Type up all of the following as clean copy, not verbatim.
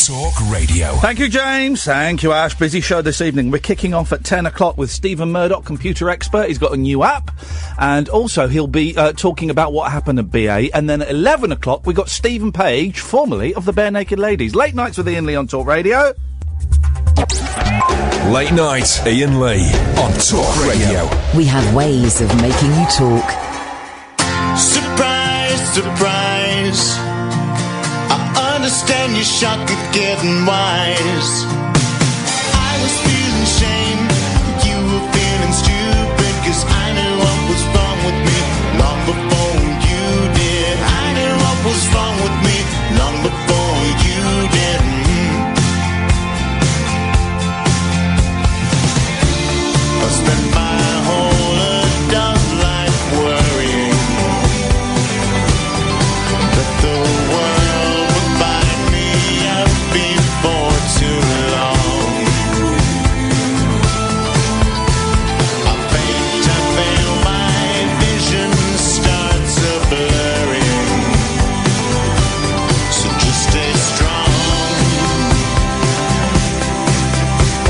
Talk Radio. Thank you, James. Thank you, Ash. Busy show this evening. We're kicking off at 10 o'clock with Stephen Murdoch, computer expert. He's got a new app. And also, he'll be talking about what happened at BA. And then at 11 o'clock, we've got Stephen Page, formerly of the Bare Naked Ladies. Late nights with Iain Lee on Talk Radio. Late night, Iain Lee on Talk Radio. We have ways of making you talk. Surprise, surprise. I understand you're shocked at getting wise. I was feeling shame, you were feeling stupid, 'cause I knew what was wrong with me long before you did. I knew what was wrong with me long before you did. I spent my whole adult life worrying that the world would bind me up before too long. I fail, my vision starts a blurring. So just stay strong,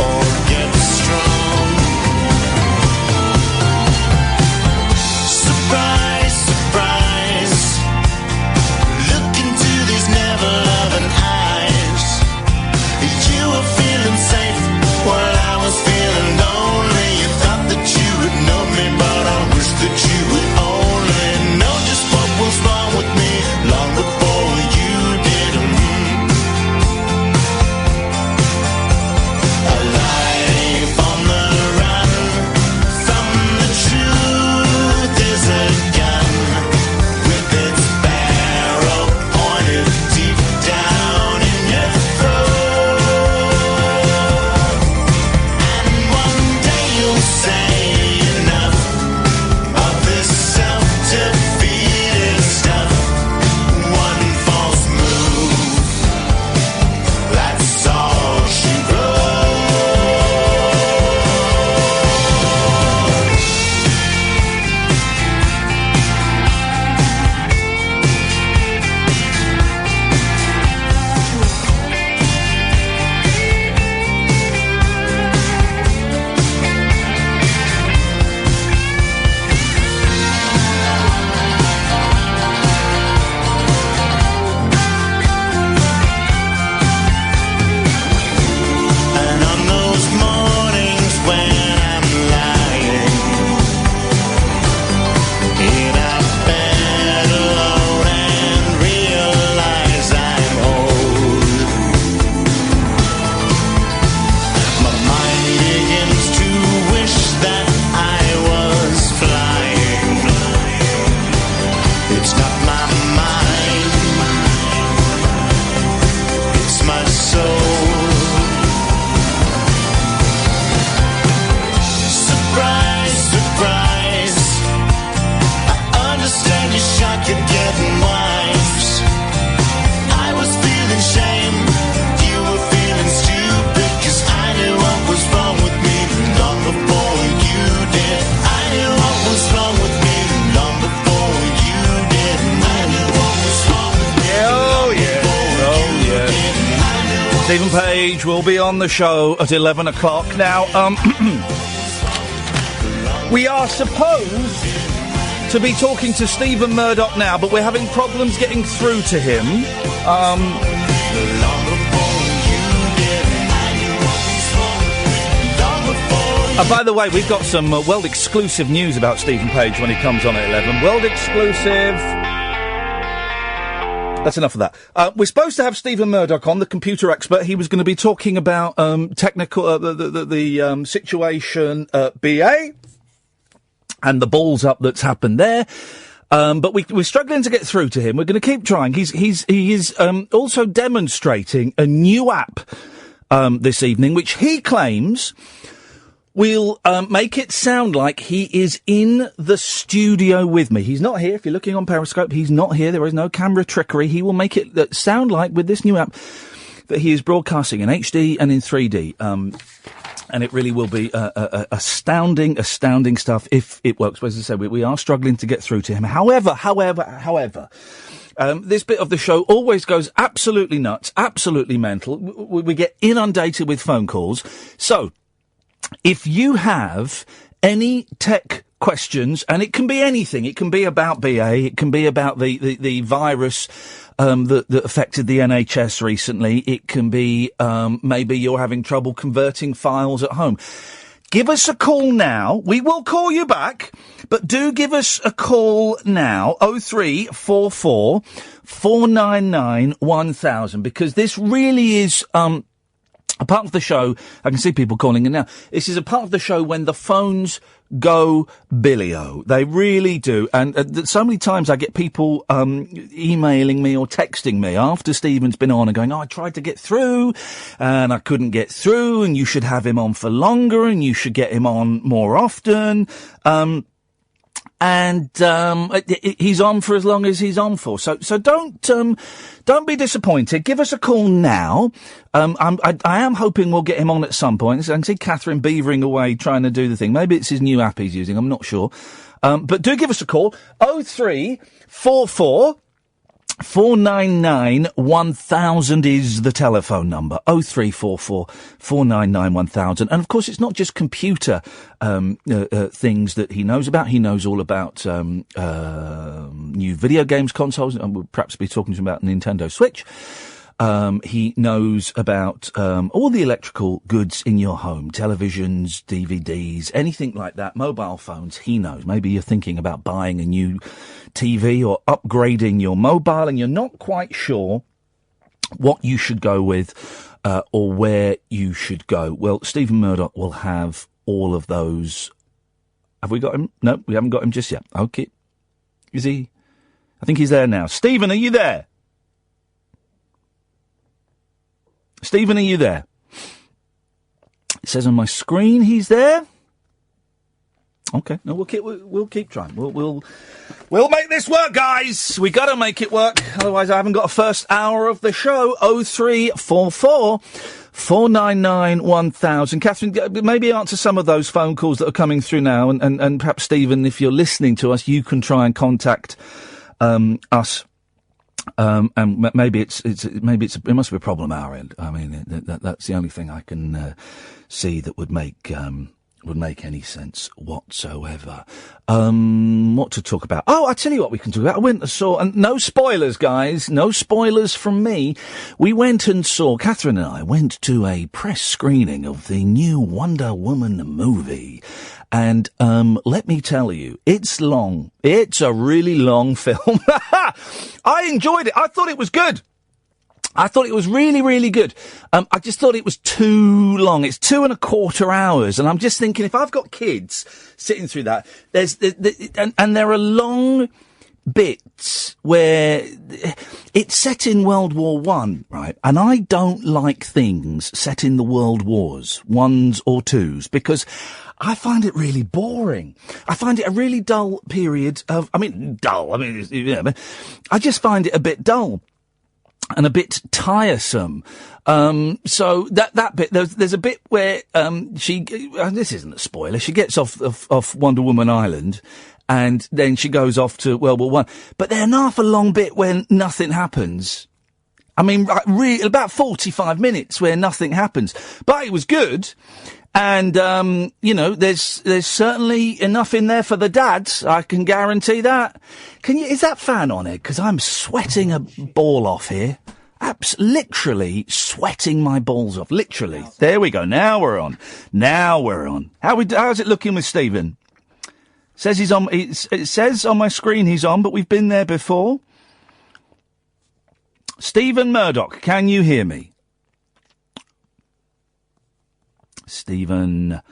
or get strong. Surprise, surprise. Look into these never-loving eyes. You were feeling safe while I was feeling lonely. You thought that you would know me, but I wish that you would only know just what was wrong with me long before you did. A life on the run from the truth is a gun with its barrel pointed deep down in your throat. And one day you'll say enough of this self-defeated stuff. One false move, that's all she wrote. And on those mornings when I'm lying in a bed alone and realize I'm old, my mind begins to wish that I was flying. It's not my mind, it's my soul. Surprise, surprise. I understand you're shocked at getting wise. I was feeling shame, you were feeling stupid, 'cause I knew what was wrong with me long before you did. I knew what was wrong with me long before you did. I knew what was wrong with me. Oh, yeah. Oh, yeah. I knew what Stephen Page will be on the show at 11 o'clock. Now, we are supposed to be talking to Stephen Murdoch now, but we're having problems getting through to him. long before you did. I knew what was wrong with me long before you. By the way, we've got some world exclusive news about Stephen Page when he comes on at 11. World exclusive. That's enough of that. We're supposed to have Stephen Murdoch on, the computer expert. He was going to be talking about technical the situation at BA and the balls up that's happened there. But we're struggling to get through to him. We're going to keep trying. He is also demonstrating a new app this evening, which he claims will make it sound like he is in the studio with me. He's not here. If you're looking on Periscope, he's not here. There is no camera trickery. He will make it sound like, with this new app, that he is broadcasting in HD and in 3D. And it really will be astounding stuff if it works. But as I said, we are struggling to get through to him. However, This bit of the show always goes absolutely nuts, absolutely mental. We get inundated with phone calls. So, if you have any tech questions, and it can be anything, it can be about BA, it can be about the virus that affected the NHS recently, it can be maybe you're having trouble converting files at home. Give us a call now. We will call you back, but do give us a call now, 0344 499 1000, because this really is a part of the show. I can see people calling in now. This is a part of the show when the phones go Billy-o. They really do. And so many times I get people emailing me or texting me after Stephen's been on and going, I tried to get through and I couldn't get through, and you should have him on for longer and you should get him on more often. He's on for as long as he's on for. So don't be disappointed. Give us a call now. I am hoping we'll get him on at some point. I can see Katherine beavering away trying to do the thing. Maybe it's his new app he's using. I'm not sure. But do give us a call. 0344 499 1000 is the telephone number. 0344 499 1000. And of course, it's not just computer things that he knows about. He knows all about new video games consoles, and we'll perhaps be talking to him about Nintendo Switch. He knows about all the electrical goods in your home, televisions, DVDs, anything like that, mobile phones, he knows. Maybe you're thinking about buying a new TV or upgrading your mobile and you're not quite sure what you should go with or where you should go. Well, Stephen Murdoch will have all of those. Have we got him? No, we haven't got him just yet. Okay. Is he? I think he's there now. Stephen, are you there? Stephen, are you there? It says on my screen he's there. Okay, no, we'll keep trying. We'll make this work, guys. We got to make it work. Otherwise, I haven't got a first hour of the show. 0344 499 1000. Katherine, maybe answer some of those phone calls that are coming through now, and perhaps Stephen, if you're listening to us, you can try and contact us. And maybe it must be a problem our end. I mean, that's the only thing I can see that would make any sense whatsoever. What to talk about? Oh, I tell you what we can talk about. I went and saw, and no spoilers, guys, no spoilers from me. We went and saw, Katherine and I went to a press screening of the new Wonder Woman movie. And let me tell you, it's long. It's a really long film. I enjoyed it. I thought it was good. I thought it was really, really good. I just thought it was too long. It's 2.25 hours. And I'm just thinking, if I've got kids sitting through that, and there are long bits where it's set in World War I, right? And I don't like things set in the World Wars, ones or twos, because I find it really boring. I find it a really dull period of, I just find it a bit dull and a bit tiresome. So that bit, there's a bit where, this isn't a spoiler, she gets off Wonder Woman Island, and then she goes off to World War I. But there's half a long bit when nothing happens. I mean, about 45 minutes where nothing happens. But it was good. And, there's certainly enough in there for the dads. I can guarantee that. Is that fan on it? 'Cause I'm sweating a ball off here. Literally sweating my balls off. Literally. There we go. Now we're on. How's it looking with Stephen? Says he's on. It says on my screen he's on, but we've been there before. Stephen Murdoch, can you hear me? Stephen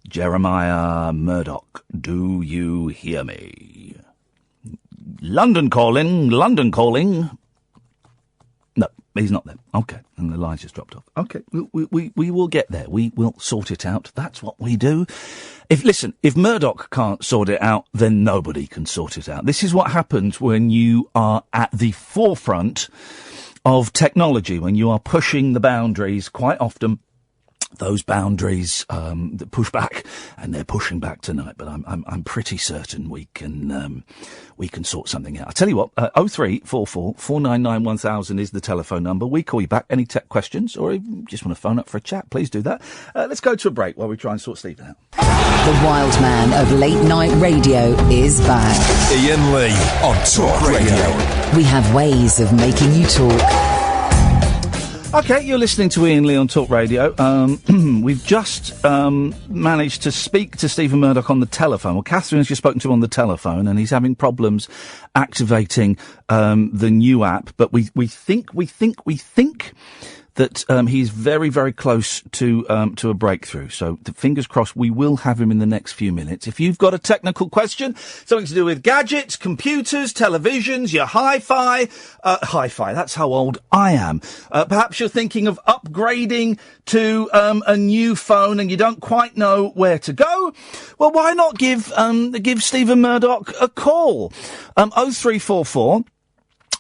Jeremiah Murdoch, do you hear me? London calling. No, he's not there. Okay, and the line's just dropped off. Okay, we will get there. We will sort it out. That's what we do. If Murdoch can't sort it out, then nobody can sort it out. This is what happens when you are at the forefront of technology, when you are pushing the boundaries quite often. those boundaries that push back, and they're pushing back tonight. But I'm pretty certain we can sort something out. I tell you what, 0344 499 1000 is the telephone number. We call you back. Any tech questions, or if you just want to phone up for a chat, please do that. Let's go to a break while we try and sort Stephen out. The wild man of late night radio is back. Iain Lee on Talk Radio. We have ways of making you talk. Okay, you're listening to Iain Lee on Talk Radio. We've just managed to speak to Stephen Murdoch on the telephone. Well, Katherine has just spoken to him on the telephone, and he's having problems activating the new app. But we think that he's very, very close to a breakthrough. So, fingers crossed, we will have him in the next few minutes. If you've got a technical question, something to do with gadgets, computers, televisions, your hi-fi, that's how old I am. Perhaps you're thinking of upgrading to a new phone and you don't quite know where to go. Well, why not give Stephen Murdoch a call? 0344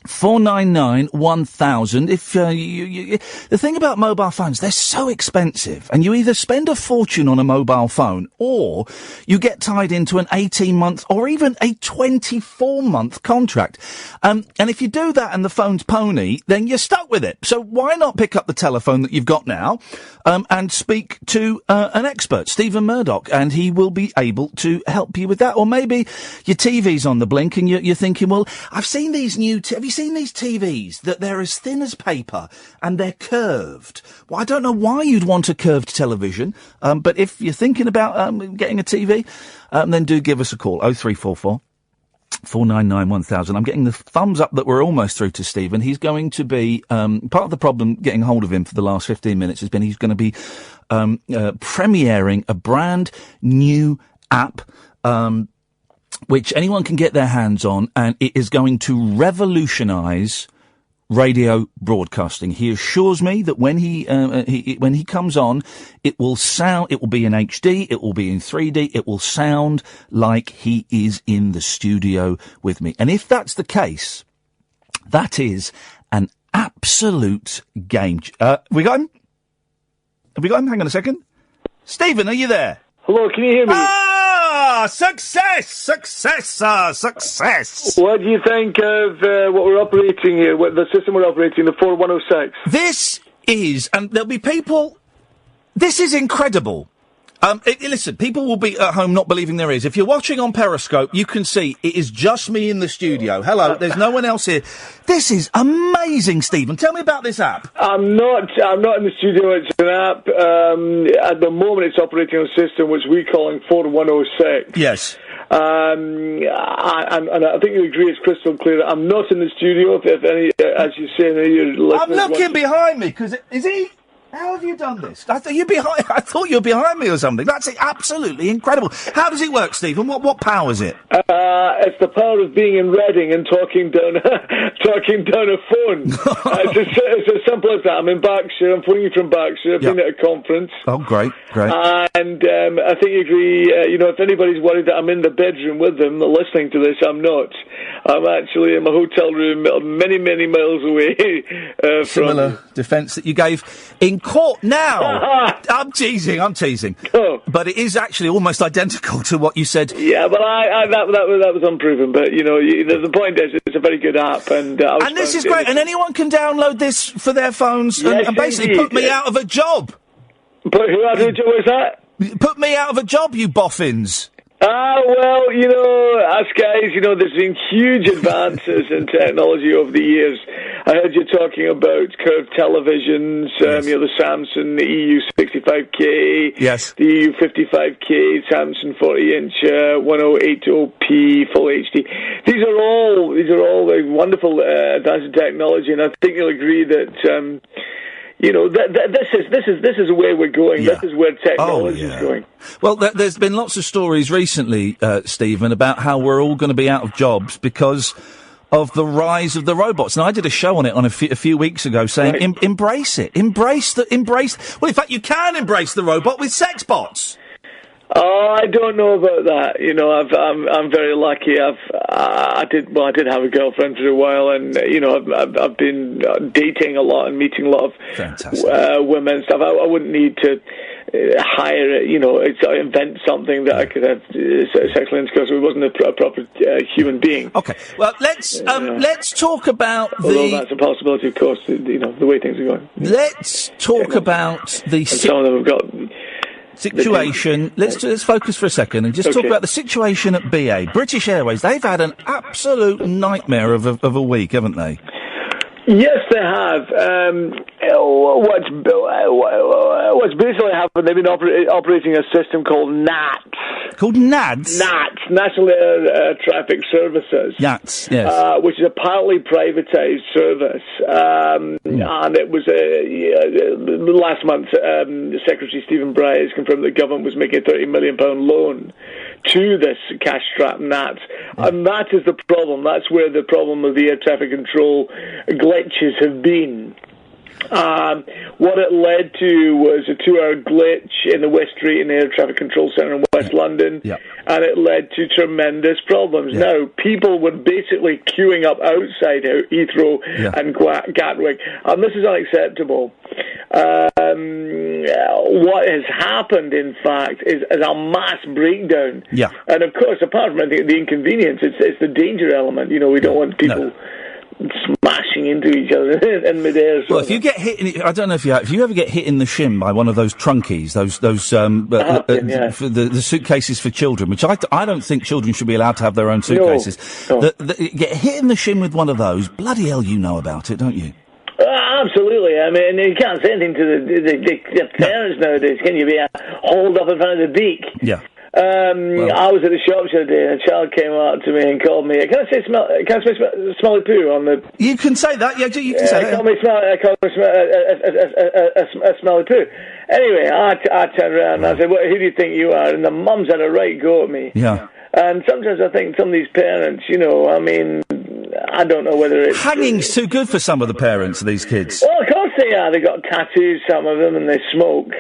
499 1000. If the thing about mobile phones, they're so expensive, and you either spend a fortune on a mobile phone or you get tied into an 18-month or even a 24-month contract. And if you do that and the phone's pony, then you're stuck with it. So why not pick up the telephone that you've got now and speak to an expert, Stephen Murdoch, and he will be able to help you with that. Or maybe your TV's on the blink and you're thinking, well, I've seen these have you seen these TVs that they're as thin as paper and they're curved? Well, I don't know why you'd want a curved television, but if you're thinking about getting a TV, then do give us a call, 0344 499 1000. I'm getting the thumbs up that we're almost through to Stephen. He's going to be, part of the problem getting hold of him for the last 15 minutes has been he's going to be premiering a brand new app, which anyone can get their hands on, and it is going to revolutionise radio broadcasting. He assures me that when he comes on, it will be in HD, it will be in 3D, it will sound like he is in the studio with me. And if that's the case, that is an absolute game. We got him? Have we got him? Hang on a second. Stephen, are you there? Hello, can you hear me? Success! Success! What do you think of what we're operating here, what the system we're operating, the 4106? This is, and there'll be people, this is incredible. Listen, people will be at home not believing there is. If you're watching on Periscope, you can see it is just me in the studio. Hello, there's no one else here. This is amazing, Stephen. Tell me about this app. I'm not in the studio. It's an app. At the moment, it's operating on a system which we're calling 4106. Yes. And I think you agree it's crystal clear that I'm not in the studio. If any, as you say, any of your listeners... I'm looking behind me, because is he... How have you done this? I thought you were behind me or something. That's absolutely incredible. How does it work, Stephen? What powers it? It's the power of being in Reading and talking down a phone. It's as simple as that. I'm in Berkshire. I'm phoning you from Berkshire. I've been at a conference. Oh, great. And I think you agree, if anybody's worried that I'm in the bedroom with them listening to this, I'm not. I'm actually in my hotel room many, many miles away Similar defence that you gave in court now. I'm teasing. Oh. But it is actually almost identical to what you said. Yeah, but that was unproven. But, the point is, it's a very good app. And this is great. And anyone can download this for their phones and basically put me out of a job. But who out of a job was that? Put me out of a job, you boffins. Well, us guys, there's been huge advances in technology over the years. I heard you talking about curved televisions, yes. The Samsung, the EU 65K, yes. the EU 55K, Samsung 40-inch, 1080p, full HD. These are all very wonderful advances in technology, and I think you'll agree that. This is where we're going. Yeah. This is where technology is going. Well, there's been lots of stories recently, Stephen, about how we're all going to be out of jobs because of the rise of the robots. And I did a show on it a few weeks ago saying, right. Embrace it. Well, in fact, you can embrace the robot with sex bots. Oh, I don't know about that. You know, I'm very lucky. I did have a girlfriend for a while, and you know, I've been dating a lot and meeting a lot of women and stuff. I wouldn't need to hire it. You know, invent something that I could have sexual intercourse with. It wasn't a proper human being. Okay. Well, let's talk about Although that's a possibility, of course. You know, the way things are going. Let's talk about the. Some of them have got. Situation. Let's focus for a second and just talk about the situation at BA. British Airways, they've had an absolute nightmare of a week, haven't they? Yes, they have. What's basically happened, they've been operating a system called NATS. Called NATS? NATS, National Air Traffic Services. NATS, yes. Which is a partly privatised service. And it was, last month, Secretary Stephen Murdoch has confirmed that the government was making a £30 million loan to this cash-strapped NATS. And that is the problem. That's where the problem of the air traffic control glitches have been. What it led to was a 2-hour glitch in the West Street in the Air Traffic Control Centre in West London, and it led to tremendous problems. Now, people were basically queuing up outside Heathrow and Gatwick, and this is unacceptable. What has happened, in fact, is a mass breakdown. And, of course, apart from the inconvenience, it's the danger element. You know, we don't want people... smashing into each other in midair. Well, if you get hit, I don't know if you ever get hit in the shin by one of those trunkies, those for the suitcases for children, which I don't think children should be allowed to have their own suitcases. No. Get hit in the shin with one of those, bloody hell, you know about it, don't you? Absolutely. I mean, you can't say anything to the parents nowadays, can you? Be hauled up in front of the beak. Yeah. I was at the shops the other day, and a child came up to me and called me. Can I say smelly poo on the? You can say that. Yeah, you can say that. Called me a smelly poo. Anyway, I turned around and I said, "Well, who do you think you are?" And the mum's had a right go at me. Yeah. And sometimes I think some of these parents, you know, I mean, I don't know whether it's... Hanging's too good for some of the parents of these kids. Well, of course they are. They've got tattoos, some of them, and they smoke.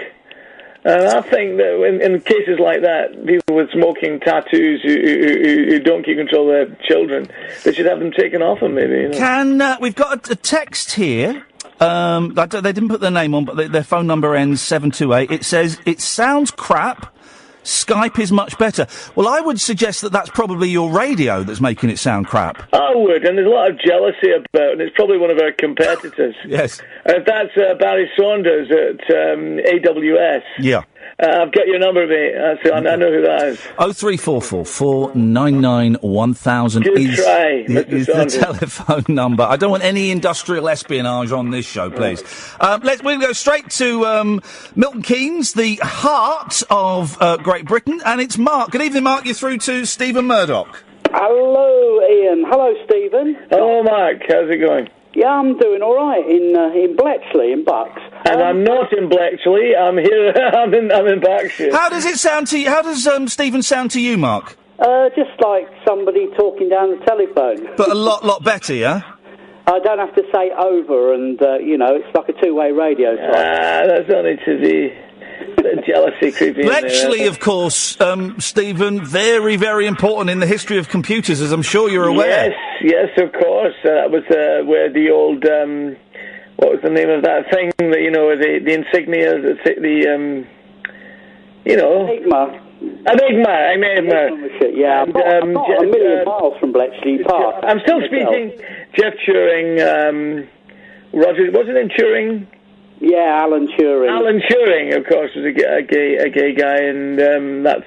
And I think that in cases like that, people with smoking tattoos who don't keep control of their children, they should have them taken off them, maybe. You know? We've got a text here. They didn't put their name on, but their phone number ends 728. It says, "It sounds crap. Skype is much better." Well, I would suggest that that's probably your radio that's making it sound crap. I would, and there's a lot of jealousy about it, and it's probably one of our competitors. Yes. If that's Barry Saunders at AWS. Yeah. I've got your number, mate. I know who that is. 0344 499 1000 is the telephone number. I don't want any industrial espionage on this show, please. We'll go straight to Milton Keynes, the heart of Great Britain, and it's Mark. Good evening, Mark. You're through to Stephen Murdoch. Hello, Ian. Hello, Stephen. Hello, Mark. How's it going? Yeah, I'm doing all right in Bletchley, in Bucks. And I'm not in Bletchley. I'm here. I'm in Berkshire. How does it sound to you? How does Stephen sound to you, Mark? Just like somebody talking down the telephone. But a lot better, yeah? I don't have to say over, and it's like a two-way radio. That's only to the jealousy creeping. Bletchley, of course, Stephen, very, very important in the history of computers, as I'm sure you're aware. Yes, of course. That was where the old, what was the name of that thing? The insignia, Enigma. Yeah, I'm not a million miles from Bletchley Park. I'm still speaking Jeff Turing, Roger, wasn't it Turing? Yeah, Alan Turing. Alan Turing, of course, was a gay guy, and that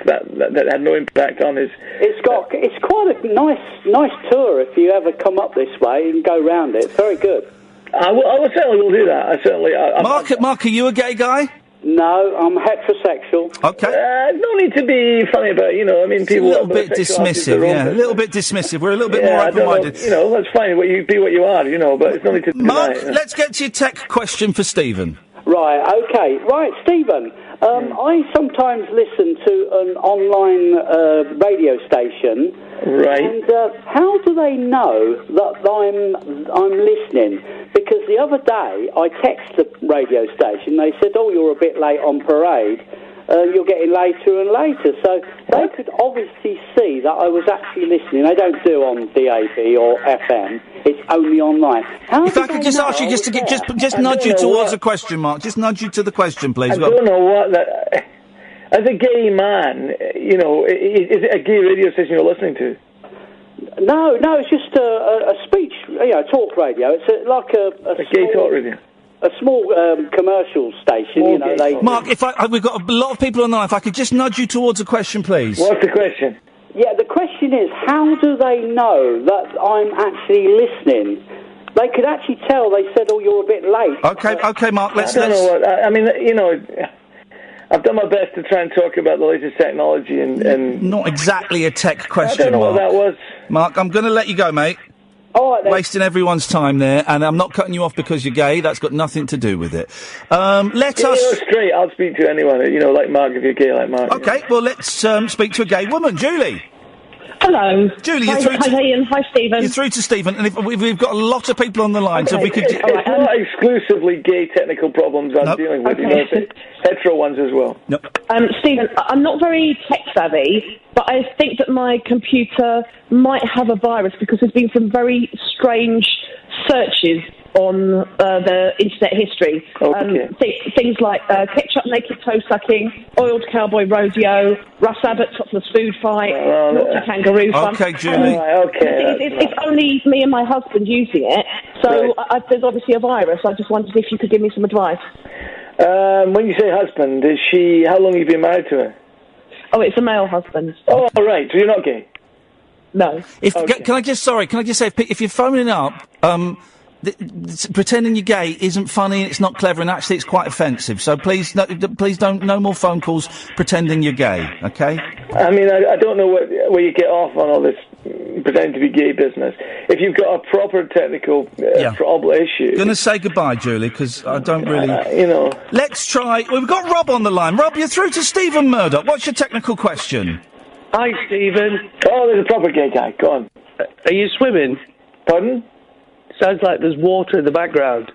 had no impact on his. It's quite a nice tour if you ever come up this way and go round it. It's very good. I certainly will do that. Mark, are you a gay guy? No, I'm heterosexual. Okay. No need to be funny about it, people... A little bit dismissive, yeah. A little bit dismissive. We're a little bit more open-minded. That's fine. Be what you are, but it's no need to... Mark, let's get to your tech question for Stephen. Right, okay. Right, Stephen, I sometimes listen to an online radio station. Right. And how do they know that I'm listening? Because the other day I texted the radio station. They said, "Oh, you're a bit late on parade," you're getting later and later. So they could obviously see that I was actually listening. They don't do on DAB or FM. It's only online. If I could just ask you just nudge you towards the question, Mark. Just nudge you to the question, please. I don't know what that... As a gay man, you know, is it a gay radio station you're listening to? No, it's just a speech, talk radio. It's like a gay talk radio. A small commercial station, Mark, we've got a lot of people on the line. If I could just nudge you towards a question, please. What's the question? Yeah, the question is, how do they know that I'm actually listening? They could actually tell. They said, "Oh, you're a bit late." Okay, Mark. Let's. I don't know what. I mean, you know, I've done my best to try and talk about the latest technology and not exactly a tech question. I don't know Mark. what that was. Mark, I'm going to let you go, mate. All right, then. Wasting everyone's time there, and I'm not cutting you off because you're gay. That's got nothing to do with it. Let us. You're straight. I'll speak to anyone. You know, like Mark, if you're gay, like Mark. Okay, well, let's speak to a gay woman, Julie. Hello. Julie, you're through to... Hi, Ian. Hi, Stephen. You're through to Stephen, and we've got a lot of people on the line, so if we could... It's not exclusively gay technical problems I'm dealing with, you know, hetero ones as well. No. Stephen, I'm not very tech-savvy, but I think that my computer might have a virus because there's been some very strange searches on the internet history. Things like ketchup naked toe sucking, oiled cowboy rodeo, Russ Abbott topless food fight, naughty kangaroo fun. Okay, Julie. It's only me and my husband using it, so there's obviously a virus. I just wondered if you could give me some advice. When you say husband, is she? How long have you been married to her? Oh, it's a male husband. Oh, right. So you're not gay? No. Can I just say, if you're phoning up, pretending you're gay isn't funny, it's not clever, and actually it's quite offensive. So please don't, no more phone calls pretending you're gay, okay? I mean, I don't know where you get off on all this pretending to be gay business. If you've got a proper technical problem issue... Going to say goodbye, Julie, because I don't really... you know... Let's try... We've got Rob on the line. Rob, you're through to Stephen Murdoch. What's your technical question? Hi, Stephen. Oh, there's a proper gay guy. Go on. Are you swimming? Pardon? Sounds like there's water in the background.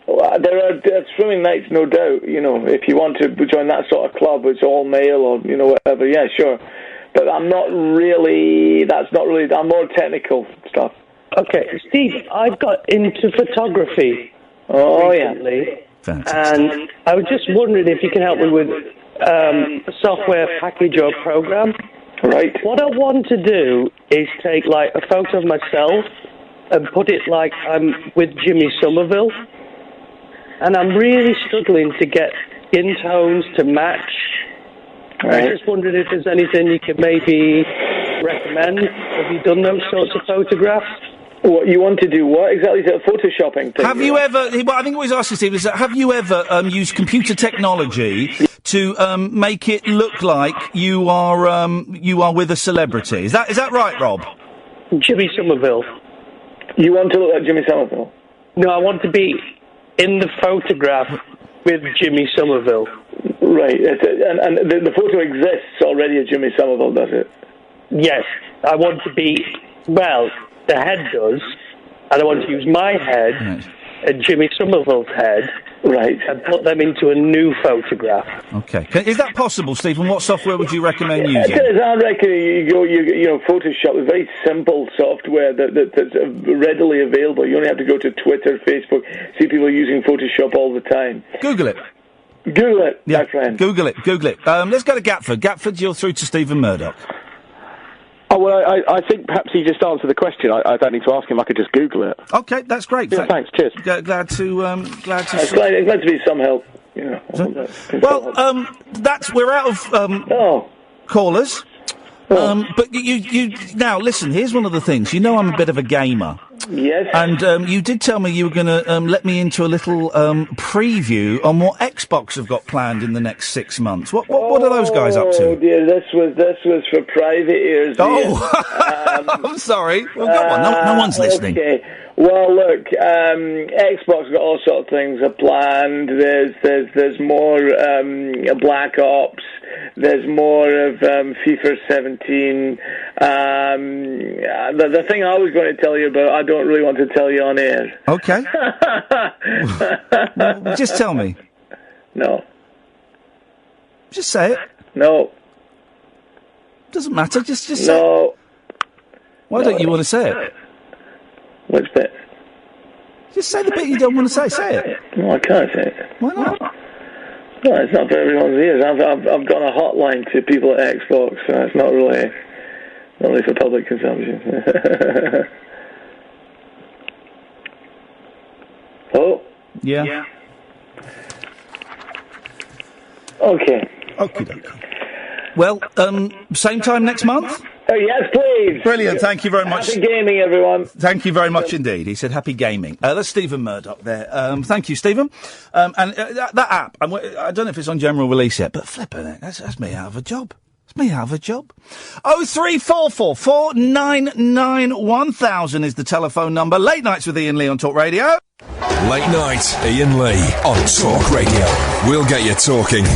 Well, there are swimming nights, no doubt. You know, if you want to join that sort of club, it's all male or, you know, whatever. Yeah, sure. But I'm not really... That's not really... I'm more technical stuff. Okay, Steve, I've got into photography recently. Fantastic. And I was just wondering if you can help me with a software package or program. Right. What I want to do is take, like, a photo of myself and put it like I'm with Jimmy Somerville. And I'm really struggling to get skin tones to match. Right. I just wondered if there's anything you could maybe recommend. Have you done those sorts of photographs? What you want to do? What exactly? Is it a photoshopping thing? Have you ever... Well, I think what he's asking, Steve, is that have you ever used computer technology to make it look like you are with a celebrity? Is that right, Rob? Jimmy Somerville. You want to look like Jimmy Somerville? No, I want to be in the photograph with Jimmy Somerville. Right, and the photo exists already of Jimmy Somerville, does it? Yes, I want to be, well, the head does, and I want to use my head and Jimmy Somerville's head, right, and put them into a new photograph. Okay, is that possible, Stephen? What software would you recommend using? I reckon you know, Photoshop is very simple software that's readily available. You only have to go to Twitter, Facebook, see people using Photoshop all the time. Google it. Google it, my friend. Google it. Let's go to Gatford. Gatford, you're through to Stephen Murdoch. Oh, well, I think perhaps he just answered the question. I don't need to ask him. I could just Google it. Okay, that's great. Yeah, thanks. Cheers. Glad to glad to be some help. You know. We're out of callers. But you now listen. Here's one of the things. You know, I'm a bit of a gamer. Yes. And you did tell me you were going to let me into a little preview on what Xbox have got planned in the next 6 months. What are those guys up to? Oh dear, this was for private ears. I'm sorry. Well, go on. No one's listening. Okay. Well, look, Xbox got all sorts of things planned. There's more Black Ops. There's more of FIFA 17. The thing I was going to tell you about, I don't really want to tell you on air. Okay. Well, just tell me. No. Just say it. No. Doesn't matter. Just say it. Why don't you want to say it? Which bit? Just say the bit you don't want to say. Say it. No, I can't say it. Why not? No, it's not for everyone's ears. I've got a hotline to people at Xbox, so it's not really for public consumption. Oh? Yeah. Okay. Okay. Well, same time next month? Oh, yes, please. Brilliant. Thank you very much. Happy gaming, everyone. Thank you very much indeed. He said happy gaming. That's Stephen Murdoch there. Thank you, Stephen. And that app, I don't know if it's on general release yet, but flipping it, that's me out of a job. It's me out of a job. 0344 499 1000 is the telephone number. Late Nights with Iain Lee on Talk Radio. Late Night, Iain Lee on Talk Radio. We'll get you talking.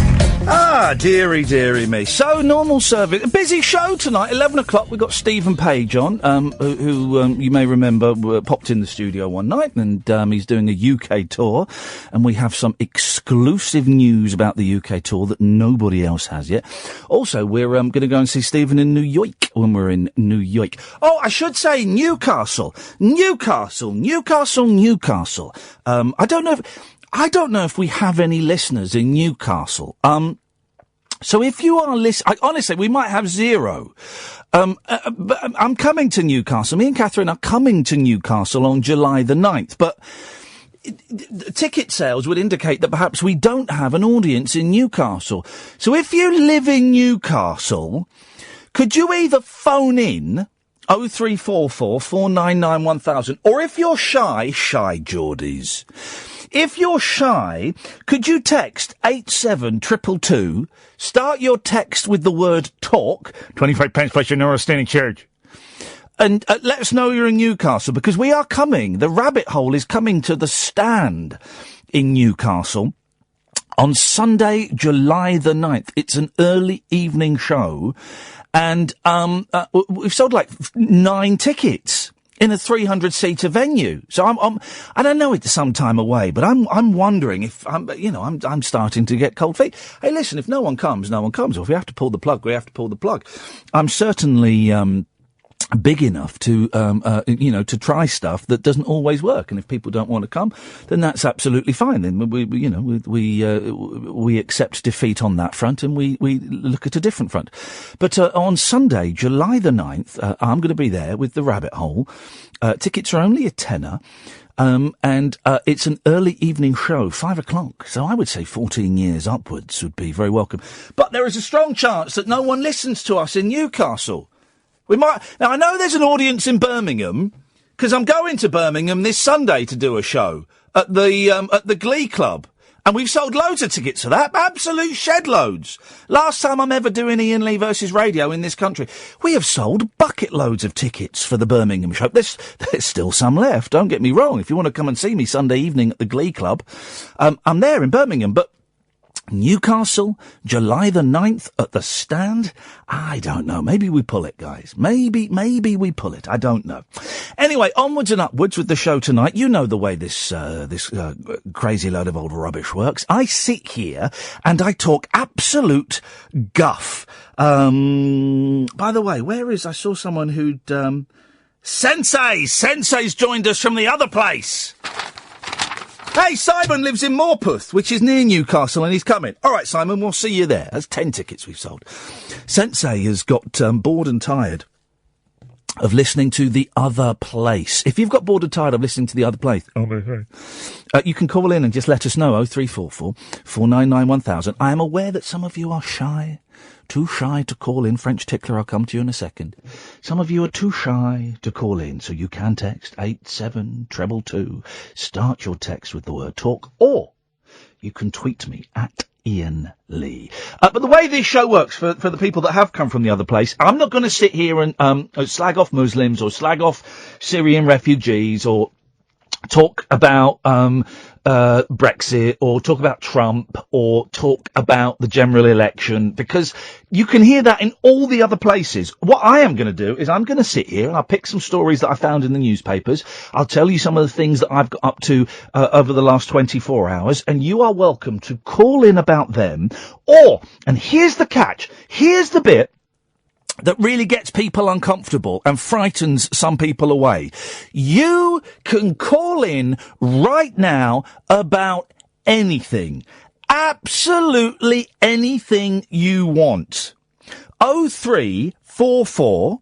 Ah, dearie me. So, normal service. A busy show tonight. 11 o'clock, we've got Stephen Page on, who you may remember popped in the studio one night, and he's doing a UK tour, and we have some exclusive news about the UK tour that nobody else has yet. Also, we're going to go and see Stephen in New York when we're in New York. Oh, I should say Newcastle. Newcastle. I don't know if we have any listeners in Newcastle. So if you are honestly, we might have zero. But I'm coming to Newcastle. Me and Katherine are coming to Newcastle on July the 9th, but ticket sales would indicate that perhaps we don't have an audience in Newcastle. So if you live in Newcastle, could you either phone in 0344 499 1000, or if you're shy Geordies, if you're shy, could you text 87222, start your text with the word talk, 25 pence plus your North standing charge, and let us know you're in Newcastle, because we are coming. The Rabbit Hole is coming to the Stand in Newcastle on Sunday, July the 9th. It's an early evening show, and we've sold like 9 tickets in a 300-seater venue. So I don't know, it's some time away, but I'm wondering if I'm starting to get cold feet. Hey, listen, if no one comes, no one comes. Or if we have to pull the plug, we have to pull the plug. I'm certainly big enough to to try stuff that doesn't always work, and if people don't want to come, then that's absolutely fine. Then we accept defeat on that front, and we look at a different front. But on Sunday, July the 9th, I'm going to be there with the Rabbit Hole. Tickets are only a tenner. And it's an early evening show, 5 o'clock. So I would say 14 years upwards would be very welcome. But there is a strong chance that no one listens to us in Newcastle. We might. Now, I know there's an audience in Birmingham, because I'm going to Birmingham this Sunday to do a show at the Glee Club. And we've sold loads of tickets for that. Absolute shed loads. Last time I'm ever doing Iain Lee versus radio in this country, we have sold bucket loads of tickets for the Birmingham show. There's still some left. Don't get me wrong. If you want to come and see me Sunday evening at the Glee Club, I'm there in Birmingham. But Newcastle, July the 9th at the Stand. I don't know. Maybe we pull it, guys. Maybe we pull it. I don't know. Anyway, onwards and upwards with the show tonight. You know the way this crazy load of old rubbish works. I sit here and I talk absolute guff. By the way, I saw someone who'd, Sensei's joined us from the other place. Hey, Simon lives in Morpeth, which is near Newcastle, and he's coming. All right, Simon, we'll see you there. That's 10 tickets we've sold. Sensei has got bored and tired of listening to The Other Place. If you've got bored and tired of listening to The Other Place, you can call in and just let us know, 0344 499 1000. I am aware that some of you are shy. Too shy to call in. French tickler, I'll come to you in a second. Some of you are too shy to call in, so you can text 87222. Start your text with the word talk, or you can tweet me at Iain Lee. But the way this show works, for the people that have come from the other place, I'm not going to sit here and slag off Muslims or slag off Syrian refugees or talk about Brexit, or talk about Trump, or talk about the general election, because you can hear that in all the other places. What I am going to do is I'm going to sit here and I'll pick some stories that I found in the newspapers. I'll tell you some of the things that I've got up to over the last 24 hours, and you are welcome to call in about them. Or, and here's the catch, here's the bit that really gets people uncomfortable and frightens some people away. You can call in right now about anything. Absolutely anything you want. 0344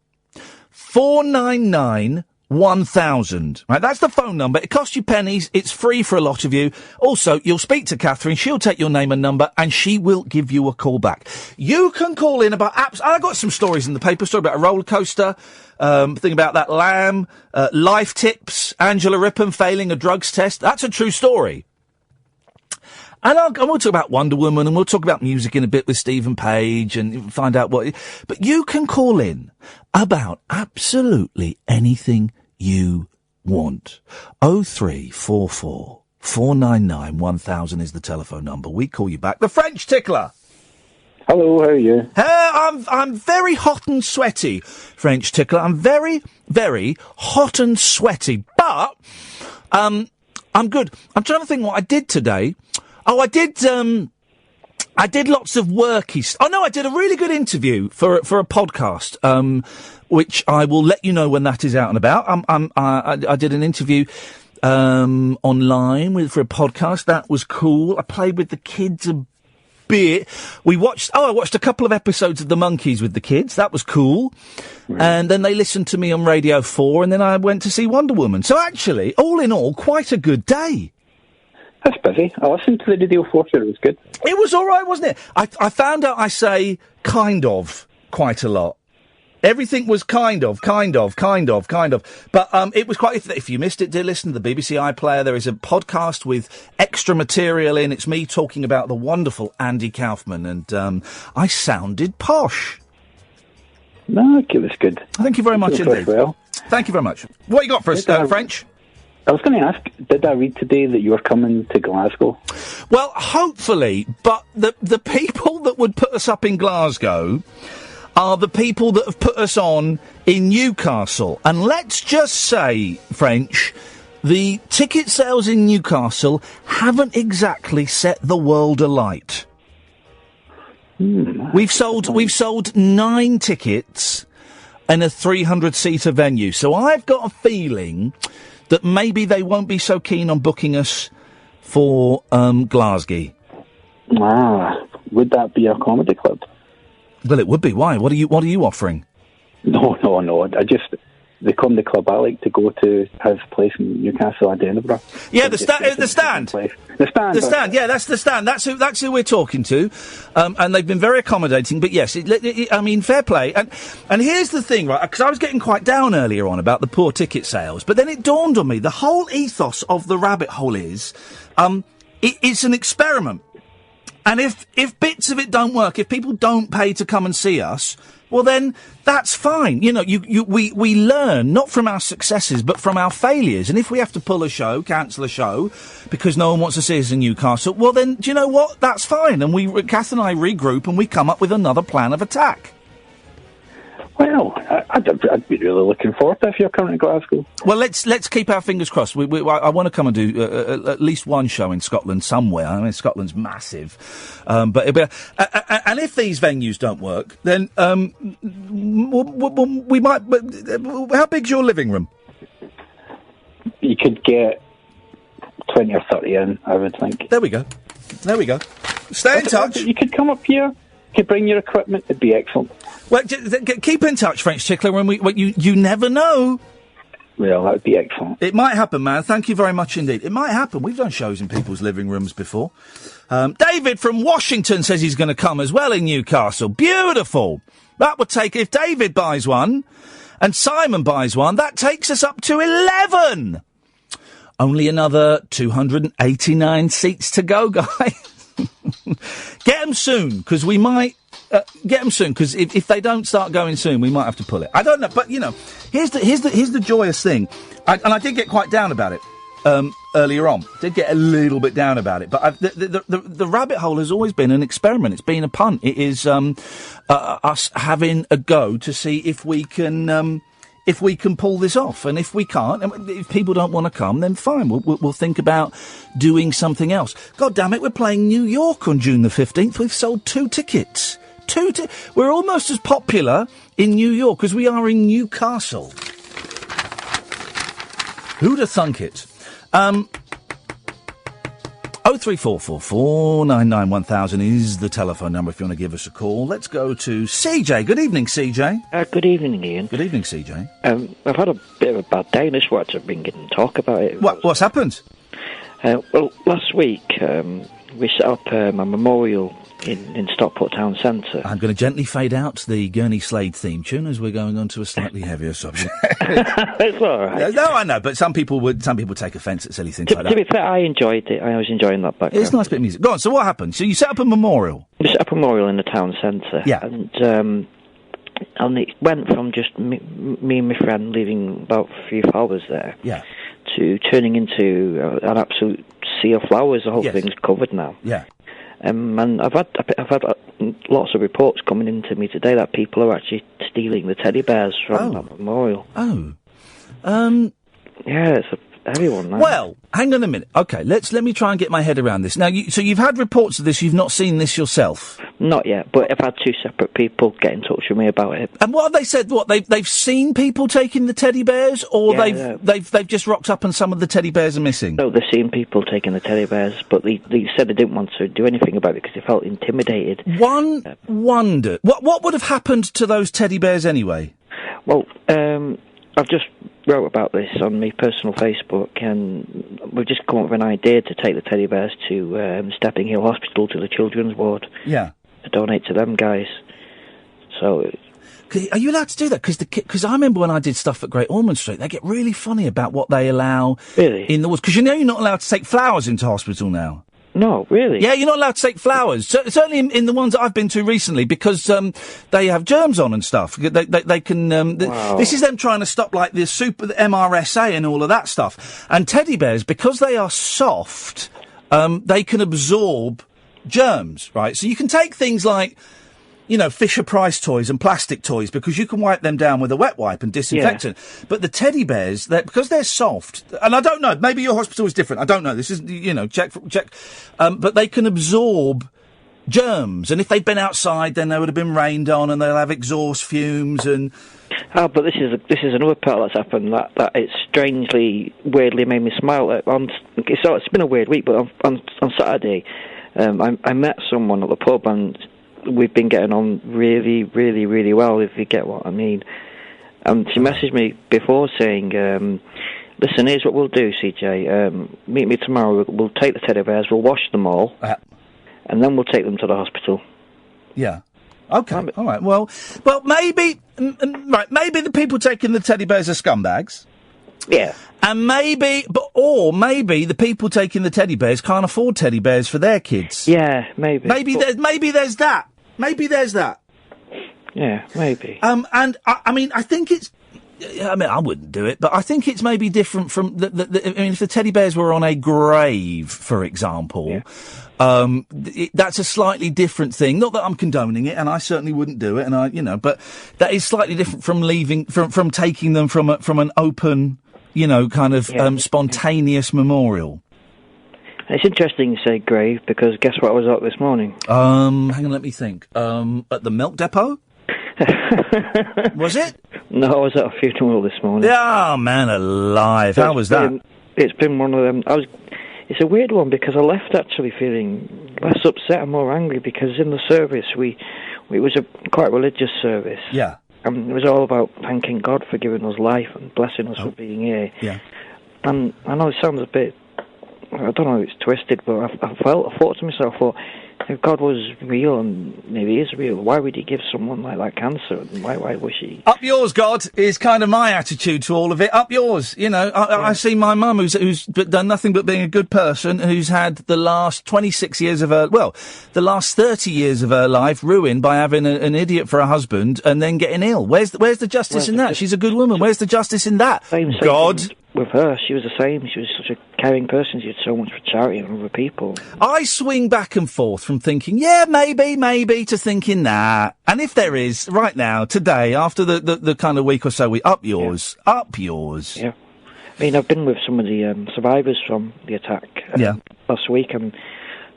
499 1000. Right, that's the phone number. It costs you pennies. It's free for a lot of you. Also, you'll speak to Katherine. She'll take your name and number, and she will give you a call back. You can call in about apps. I got some stories in the paper. Story about a roller coaster. Thing about that lamb. Life tips. Angela Rippon failing a drugs test. That's a true story. And we'll talk about Wonder Woman, and we'll talk about music in a bit with Stephen Page, and find out what. But you can call in about absolutely anything you want. 0344 499 1000 is the telephone number. We call you back. The French Tickler. Hello, how are you? I'm very hot and sweaty, French Tickler. I'm very, very hot and sweaty. But I'm good. I'm trying to think what I did today. Oh, I did lots of worky I did a really good interview for a podcast, which I will let you know when that is out and about. I did an interview, online for a podcast. That was cool. I played with the kids a bit. I watched a couple of episodes of The Monkees with the kids. That was cool. Right. And then they listened to me on Radio 4, and then I went to see Wonder Woman. So actually, all in all, quite a good day. That's busy. I listened to the Radio 4 show. It was good. It was all right, wasn't it? I found out I say kind of quite a lot. Everything was kind of. But it was quite... If you missed it, do listen to the BBC iPlayer. There is a podcast with extra material in. It's me talking about the wonderful Andy Kaufman, and I sounded posh. No, it was good. Thank you very much indeed. Well. Thank you very much. What you got for us, French? I was going to ask, did I read today that you were coming to Glasgow? Well, hopefully, but the people that would put us up in Glasgow are the people that have put us on in Newcastle. And let's just say, French, the ticket sales in Newcastle haven't exactly set the world alight. We've sold 9 tickets in a 300-seater venue. So I've got a feeling that maybe they won't be so keen on booking us for Glasgow. Would that be a comedy club? Well, it would be. Why? What are you offering? No. The comedy club I like to go to has a place in Newcastle and Edinburgh. Yeah, the stand. Yeah, that's the stand. That's who we're talking to, and they've been very accommodating. But yes, I mean, fair play. And here's the thing, right? Because I was getting quite down earlier on about the poor ticket sales, but then it dawned on me the whole ethos of the rabbit hole is, it's an experiment, and if bits of it don't work, if people don't pay to come and see us, well, then that's fine. You know, we learn not from our successes, but from our failures. And if we have to pull a show, cancel a show, because no one wants to see us in Newcastle, well, then, do you know what? That's fine. And Kath and I regroup and we come up with another plan of attack. Well, I'd be really looking forward to if you're coming to Glasgow. Well, let's keep our fingers crossed. I want to come and do at least one show in Scotland somewhere. I mean, Scotland's massive, but and if these venues don't work, then we might. How big's your living room? You could get 20 or 30 in, I would think. There we go. Stay in touch. You could come up here. You could bring your equipment. It'd be excellent. Well, keep in touch, French Tickler, you never know. Well, that would be excellent. It might happen, man. Thank you very much indeed. It might happen. We've done shows in people's living rooms before. David from Washington says he's going to come as well in Newcastle. Beautiful. That would take, if David buys one and Simon buys one, that takes us up to 11. Only another 289 seats to go, guys. Get them soon, because we might... get them soon, because if they don't start going soon, we might have to pull it. I don't know, but, you know, here's the joyous thing, and I did get quite down about it. earlier on. Did get a little bit down about it, but the rabbit hole has always been an experiment. It's been a punt. It is us having a go to see if we can pull this off, and if we can't, and if people don't want to come, then fine. We'll think about doing something else. God damn it, we're playing New York on June the 15th. We've sold 2 tickets. We're almost as popular in New York as we are in Newcastle. Who'd have thunk it? 03444 991 is the telephone number if you want to give us a call. Let's go to CJ. Good evening, CJ. Good evening, Ian. Good evening, CJ. I've had a bit of a bad day, and I just wanted to bring in and talk about it. What's happened? Well, last week we set up a memorial in Stockport Town Centre. I'm going to gently fade out the Gurney Slade theme tune as we're going on to a slightly heavier subject. It's all right. No, I know, but some people take offence at silly things like that. To be fair, I enjoyed it. I was enjoying that background. It's a nice bit of music. Go on, so what happened? So you set up a memorial? We set up a memorial in the town centre. Yeah. And it went from just me and my friend leaving about a few flowers there. Yeah. To turning into an absolute sea of flowers. The whole thing's covered now. Yeah. And I've had lots of reports coming into me today that people are actually stealing the teddy bears from that memorial. Oh. Yeah, it's a heavy one now. Well, hang on a minute. Okay, let me try and get my head around this. Now, so you've had reports of this, you've not seen this yourself? Not yet, but I've had 2 separate people get in touch with me about it. And what have they said? What, they've seen people taking the teddy bears, or they've just rocked up and some of the teddy bears are missing? No, they've seen people taking the teddy bears, but they said they didn't want to do anything about it because they felt intimidated. One wonder, what would have happened to those teddy bears anyway? Well, I've just wrote about this on my personal Facebook, and we've just come up with an idea to take the teddy bears to Stepping Hill Hospital, to the children's ward. Yeah. To donate to them guys. So... Are you allowed to do that? Because I remember when I did stuff at Great Ormond Street, they get really funny about what they allow in the woods. Because you're not allowed to take flowers into hospital now. No, really? Yeah, you're not allowed to take flowers. Certainly in the ones that I've been to recently, because they have germs on and stuff. They can... Wow. This is them trying to stop, like, the MRSA and all of that stuff. And teddy bears, because they are soft, they can absorb germs, right? So you can take things like... Fisher-Price toys and plastic toys, because you can wipe them down with a wet wipe and disinfectant. Yeah. But the teddy bears, because they're soft, and I don't know, maybe your hospital is different, I don't know, this is, check. But they can absorb germs, and if they've been outside, then they would have been rained on, and they'll have exhaust fumes and... Oh, but this is another part that's happened that it's strangely, weirdly made me smile. It's been a weird week, but on Saturday, I met someone at the pub, and we've been getting on really, really, really well, if you get what I mean. She messaged me before saying, listen, here's what we'll do, CJ. Meet me tomorrow. We'll take the teddy bears, we'll wash them all, and then we'll take them to the hospital. Yeah. Okay. All right. Well, maybe the people taking the teddy bears are scumbags. Yeah. And maybe the people taking the teddy bears can't afford teddy bears for their kids. Yeah, maybe. Maybe there's that. Maybe there's that. Yeah, maybe. And I think it's... I wouldn't do it, but I think it's maybe different from if the teddy bears were on a grave, for example, that's a slightly different thing. Not that I'm condoning it, and I certainly wouldn't do it, and but that is slightly different from taking them from an open, spontaneous memorial. It's interesting you say grave, because guess what I was at this morning? Hang on, let me think. At the milk depot? Was it? No, I was at a funeral this morning. Oh, man alive. How was that? It's been one of them. It's a weird one, because I left actually feeling less upset and more angry, because in the service, it was a quite religious service. Yeah. And it was all about thanking God for giving us life and blessing us for being here. Yeah. And I know it sounds a bit... I don't know if it's twisted, but I thought to myself, if God was real, and if he is real, why would he give someone like that cancer? And why was she... Up yours, God, is kind of my attitude to all of it. Up yours. I see my mum, who's done nothing but being a good person, who's had the last 26 years of her... Well, the last 30 years of her life ruined by having an idiot for a husband and then getting ill. Where's the justice in that? She's a good woman. Where's the justice in that? Same God? with her, she was the same. She was such a caring person. She did so much for charity and other people. I swing back and forth from thinking, yeah, maybe, to thinking, nah. And if there is, right now, today, after the kind of week or so, up yours. Yeah. I mean, I've been with some of the survivors from the attack last week, and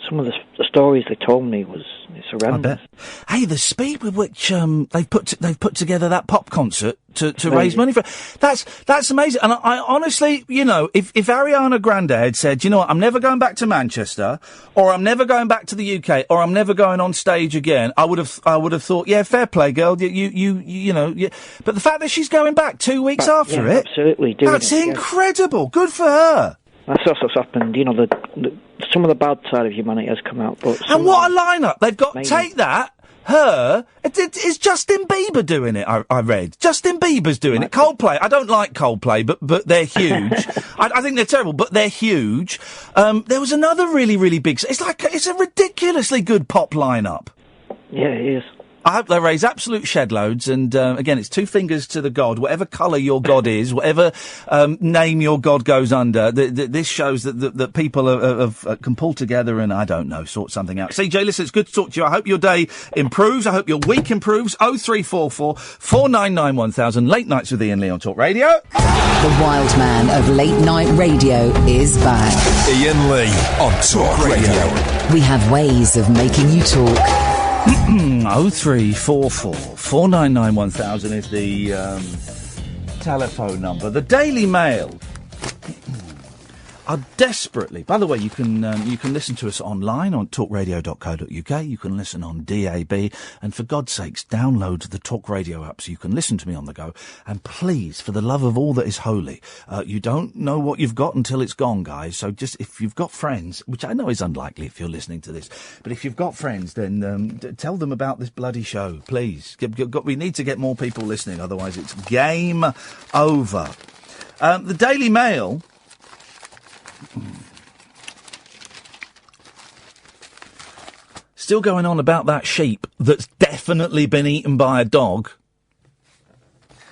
some of the stories they told me it's horrendous. I bet. Hey, the speed with which they've put together that pop concert to raise money for that's amazing. And I honestly, you know, if Ariana Grande had said, you know what, I'm never going back to Manchester, or I'm never going back to the UK, or I'm never going on stage again, I would have thought, yeah, fair play, girl. You know. But the fact that she's going back 2 weeks after it, absolutely, that's incredible. Good for her. That's what's happened. You know, some of the bad side of humanity has come out. But and what a lineup they've got! Take that. Her, is Justin Bieber doing it? I read Justin Bieber's doing it. Coldplay. I don't like Coldplay, but they're huge. I think they're terrible, but they're huge. There was another really, really big. It's a ridiculously good pop lineup. Yeah, it is. I hope they raise absolute shed loads, and again, it's two fingers to the god, whatever colour your god is, whatever name your god goes under. This shows that people can pull together and, I don't know, sort something out. CJ, listen, it's good to talk to you. I hope your day improves. I hope your week improves. 0344 499 1000. Late Nights with Iain Lee on Talk Radio. The wild man of late night radio is back. Iain Lee on Talk Radio. We have ways of making you talk. 0344 499 1000 is the telephone number. The Daily Mail are desperately. By the way, you can listen to us online on talkradio.co.uk. You can listen on DAB, and for God's sakes, download the Talk Radio app so you can listen to me on the go. And please, for the love of all that is holy, you don't know what you've got until it's gone, guys. So just if you've got friends, which I know is unlikely if you're listening to this, but if you've got friends, then tell them about this bloody show, please. We need to get more people listening, otherwise it's game over. The Daily Mail. Still going on about that sheep that's definitely been eaten by a dog.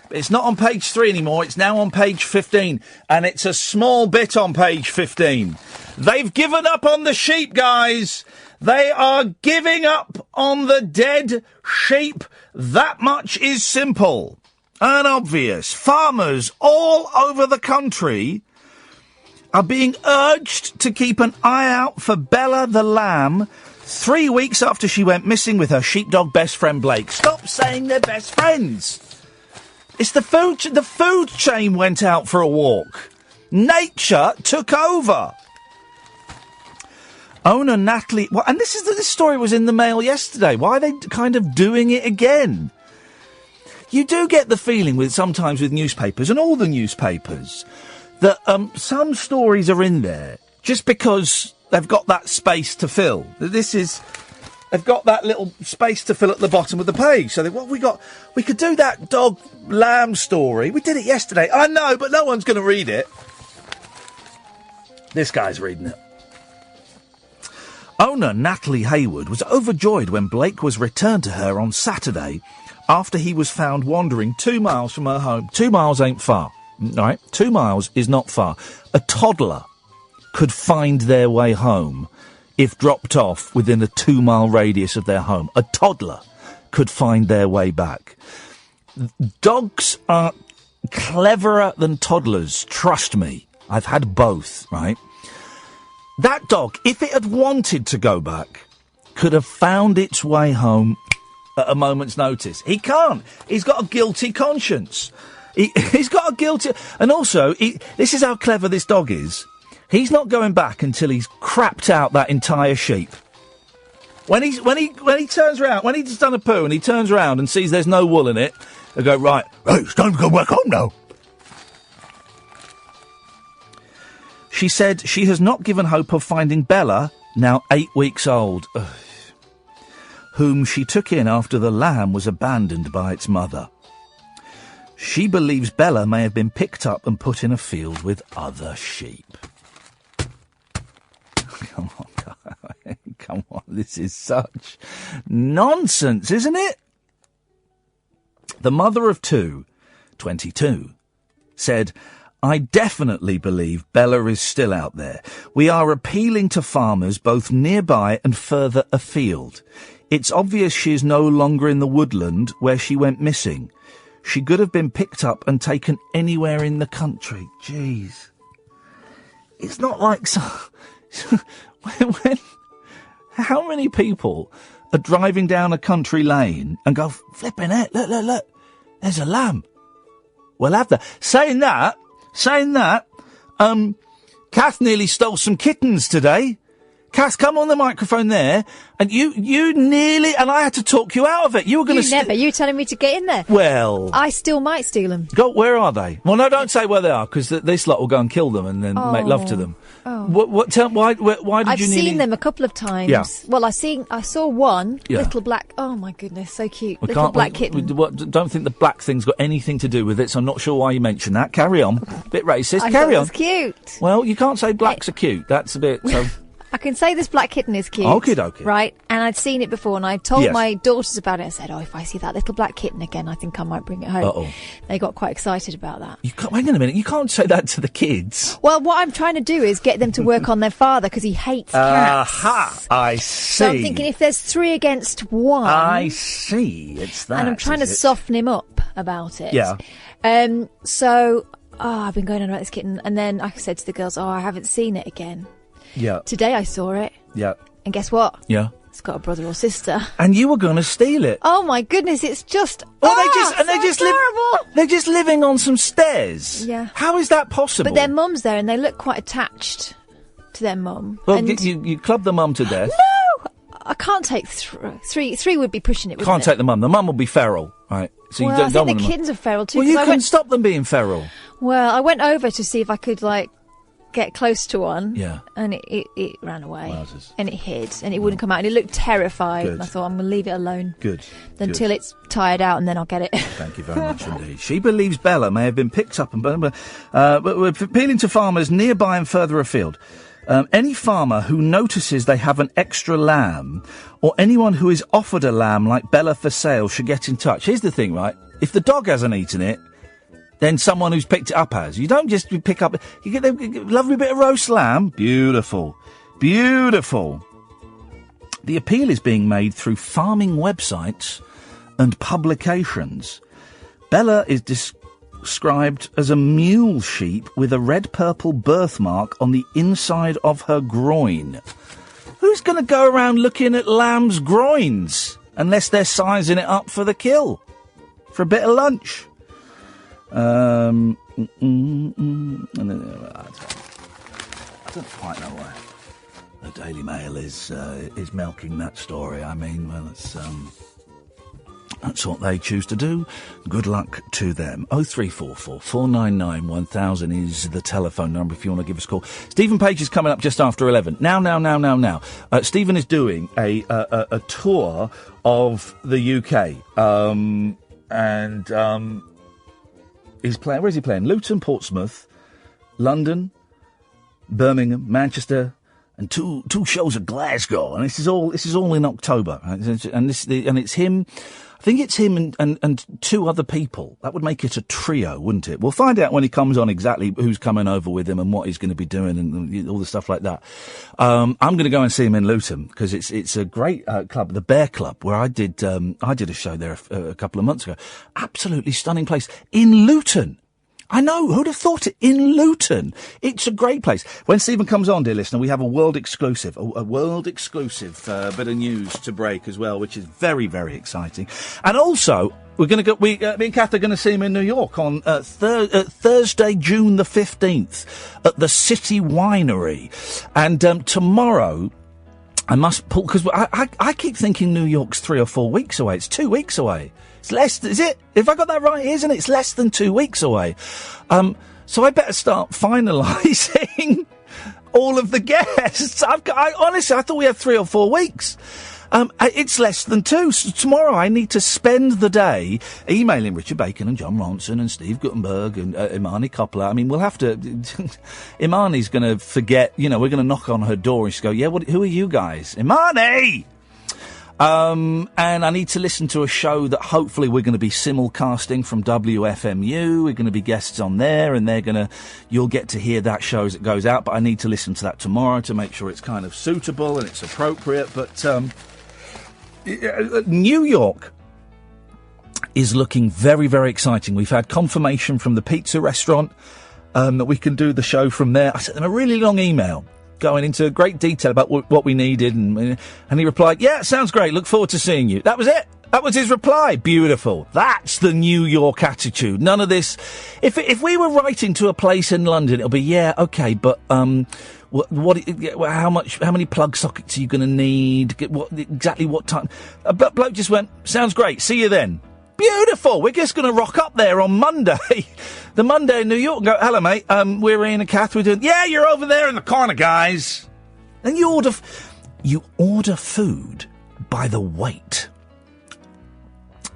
But it's not on page 3 anymore, it's now on page 15. And it's a small bit on page 15. They've given up on the sheep, guys. They are giving up on the dead sheep. That much is simple and obvious. Farmers all over the country are being urged to keep an eye out for Bella the lamb 3 weeks after she went missing with her sheepdog best friend Blake. Stop saying they're best friends. It's the food chain went out for a walk. Nature took over. Owner Natalie... Well, and this story was in the Mail yesterday. Why are they kind of doing it again? You do get the feeling sometimes with newspapers, and all the newspapers, that some stories are in there just because they've got that space to fill. They've got that little space to fill at the bottom of the page. So we could do that dog lamb story. We did it yesterday. I know, but no one's going to read it. This guy's reading it. Owner Natalie Hayward was overjoyed when Blake was returned to her on Saturday after he was found wandering 2 miles from her home. 2 miles ain't far. Right, 2 miles is not far. A toddler could find their way home if dropped off within a 2 mile radius of their home. A toddler could find their way back. Dogs are cleverer than toddlers, trust me. I've had both, right? That dog, if it had wanted to go back, could have found its way home at a moment's notice. He can't. He's got a guilty conscience. He's got a guilty... And also, this is how clever this dog is. He's not going back until he's crapped out that entire sheep. When he turns around, when he's done a poo and he turns around and sees there's no wool in it, he'll go, right, it's time to go back home now. She said she has not given hope of finding Bella, now 8 weeks old, whom she took in after the lamb was abandoned by its mother. She believes Bella may have been picked up and put in a field with other sheep. Come on, guys. Come on. This is such nonsense, isn't it? The mother of two, 22, said, I definitely believe Bella is still out there. We are appealing to farmers both nearby and further afield. It's obvious she is no longer in the woodland where she went missing. She could have been picked up and taken anywhere in the country. Jeez. It's not like... how many people are driving down a country lane and go, flipping it, look, there's a lamb. We'll have that. Saying that, Kath nearly stole some kittens today. Kath, come on the microphone there, and you nearly, and I had to talk you out of it. You were going to... You were telling me to get in there. Well... I still might steal them. Go, where are they? Well, no, don't say where they are, because this lot will go and kill them and then make love to them. Oh. Why did I've you nearly... seen them a couple of times. Yeah. Well, I saw one little black... Oh, my goodness, so cute. Little black kitten. Don't think the black thing's got anything to do with it, so I'm not sure why you mentioned that. Carry on. Bit racist. Carry on. It's cute. Well, you can't say blacks are cute. That's a bit... I can say this black kitten is cute. Okie-dokie. Right? And I'd seen it before, and I told my daughters about it. I said, if I see that little black kitten again, I think I might bring it home. Uh-oh. They got quite excited about that. Wait a minute. You can't say that to the kids. Well, what I'm trying to do is get them to work on their father, because he hates cats. Aha! I see. So I'm thinking if there's 3 against 1... I see. It's that, and I'm trying to soften him up about it. Yeah. So, I've been going on about this kitten, and then I said to the girls, I haven't seen it again. Yeah. Today I saw it. Yeah. And guess what? Yeah. It's got a brother or sister. And you were going to steal it. Oh my goodness, it's just... They're just living on some stairs. Yeah. How is that possible? But their mum's there and they look quite attached to their mum. Well, and you club the mum to death. No! I can't take three. 3 would be pushing it, wouldn't Can't it? take the mum. The mum will be feral, right? So well, you I don't think want the kittens are feral too. Well, you I couldn't stop them being feral. Well, I went over to see if I could, get close to one. Yeah. And it ran away. Wowzers. And it hid. And it wouldn't come out. And it looked terrified. Good. And I thought, I'm going to leave it alone. Good. Until it's tired out, and then I'll get it. Thank you very much indeed. She believes Bella may have been picked up but we're appealing to farmers nearby and further afield. Any farmer who notices they have an extra lamb, or anyone who is offered a lamb like Bella for sale, should get in touch. Here's the thing, right? If the dog hasn't eaten it, then someone who's picked it up has. You don't just pick up... You get a lovely bit of roast lamb. Beautiful. Beautiful. The appeal is being made through farming websites and publications. Bella is described as a mule sheep with a red-purple birthmark on the inside of her groin. Who's going to go around looking at lambs' groins unless they're sizing it up for the kill? For a bit of lunch? I don't quite know why the Daily Mail is milking that story. I mean, well, that's what they choose to do. Good luck to them. 0344 499 1000 is the telephone number if you want to give us a call. Stephen Page is coming up just after 11. Now. Stephen is doing a tour of the UK. He's playing. Where's he playing? Luton, Portsmouth, London, Birmingham, Manchester, and two shows at Glasgow. And this is all in October. Right? And it's him. I think it's him and 2 other people. That would make it a trio, wouldn't it? We'll find out when he comes on exactly who's coming over with him and what he's going to be doing and all the stuff like that. I'm going to go and see him in Luton because it's a great club, the Bear Club, where I did a show there a couple of months ago. Absolutely stunning place in Luton. I know, who'd have thought it? In Luton. It's a great place. When Stephen comes on, dear listener, we have a world exclusive bit of news to break as well, which is very, very exciting. And also, me and Kath are going to see him in New York on Thursday, June the 15th at the City Winery. And tomorrow, I must pull, because I keep thinking New York's 3 or 4 weeks away. It's 2 weeks away. It's less, is it? If I got that right, isn't it? It's less than 2 weeks away. So I better start finalising all of the guests. Honestly, I thought we had 3 or 4 weeks. It's less than 2. So tomorrow I need to spend the day emailing Richard Bacon and John Ronson and Steve Guttenberg and Imani Coppola. I mean, we'll have to... Imani's going to forget, we're going to knock on her door and she'll go, who are you guys? Imani! And I need to listen to a show that hopefully we're going to be simulcasting from WFMU. We're going to be guests on there, and you'll get to hear that show as it goes out. But I need to listen to that tomorrow to make sure it's kind of suitable and it's appropriate. But New York is looking very, very exciting. We've had confirmation from the pizza restaurant that we can do the show from there. I sent them a really long email going into great detail about what we needed, and he replied, yeah, sounds great, look forward to seeing you. That was it. That was his reply. Beautiful. That's the New York attitude. None of this. If we were writing to a place in London, it'll be, yeah, okay, but how many plug sockets are you going to need? Exactly what time? But bloke just went, sounds great, see you then. Beautiful. We're just going to rock up there on Monday, the Monday in New York, and go, hello, mate. We're Ian and Kath. We're doing, yeah, you're over there in the corner, guys. Then you order food by the weight.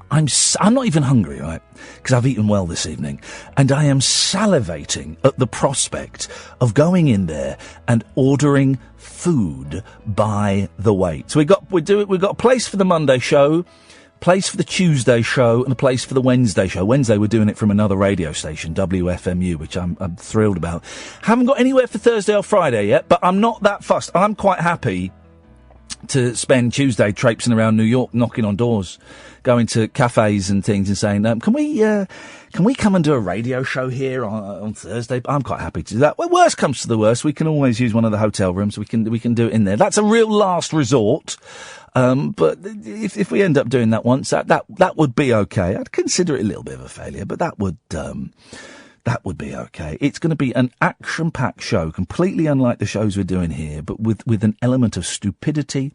I'm not even hungry, right? Because I've eaten well this evening, and I am salivating at the prospect of going in there and ordering food by the weight. So we've got a place for the Monday show, place for the Tuesday show, and a place for the Wednesday show. Wednesday we're doing it from another radio station, WFMU, which I'm thrilled about. Haven't got anywhere for Thursday or Friday yet, but I'm not that fussed. I'm quite happy to spend Tuesday traipsing around New York, knocking on doors, going to cafes and things and saying, can we come and do a radio show here on Thursday? I'm quite happy to do that. Well, worst comes to the worst, we can always use one of the hotel rooms. We can do it in there. That's a real last resort. But if we end up doing that once, that would be okay. I'd consider it a little bit of a failure, but that would be okay. It's going to be an action-packed show, completely unlike the shows we're doing here, but with an element of stupidity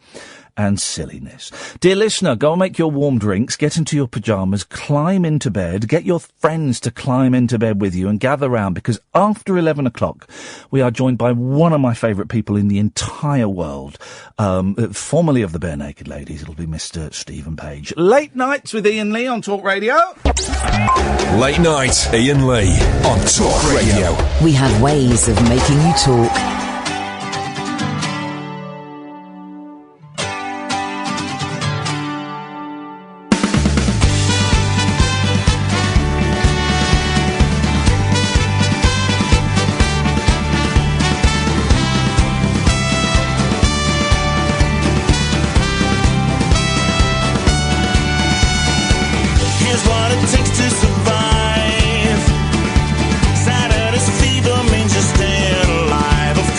and silliness. Dear listener, go and make your warm drinks, get into your pyjamas, climb into bed, get your friends to climb into bed with you and gather round, because after 11 o'clock, we are joined by one of my favourite people in the entire world, formerly of the Bare Naked Ladies. It'll be Mr. Stephen Page. Late Nights with Iain Lee on Talk Radio. Late Night, Iain Lee on Talk Radio. We have ways of making you talk. Here's what it takes to survive. Saturday's fever means you're staying alive. Of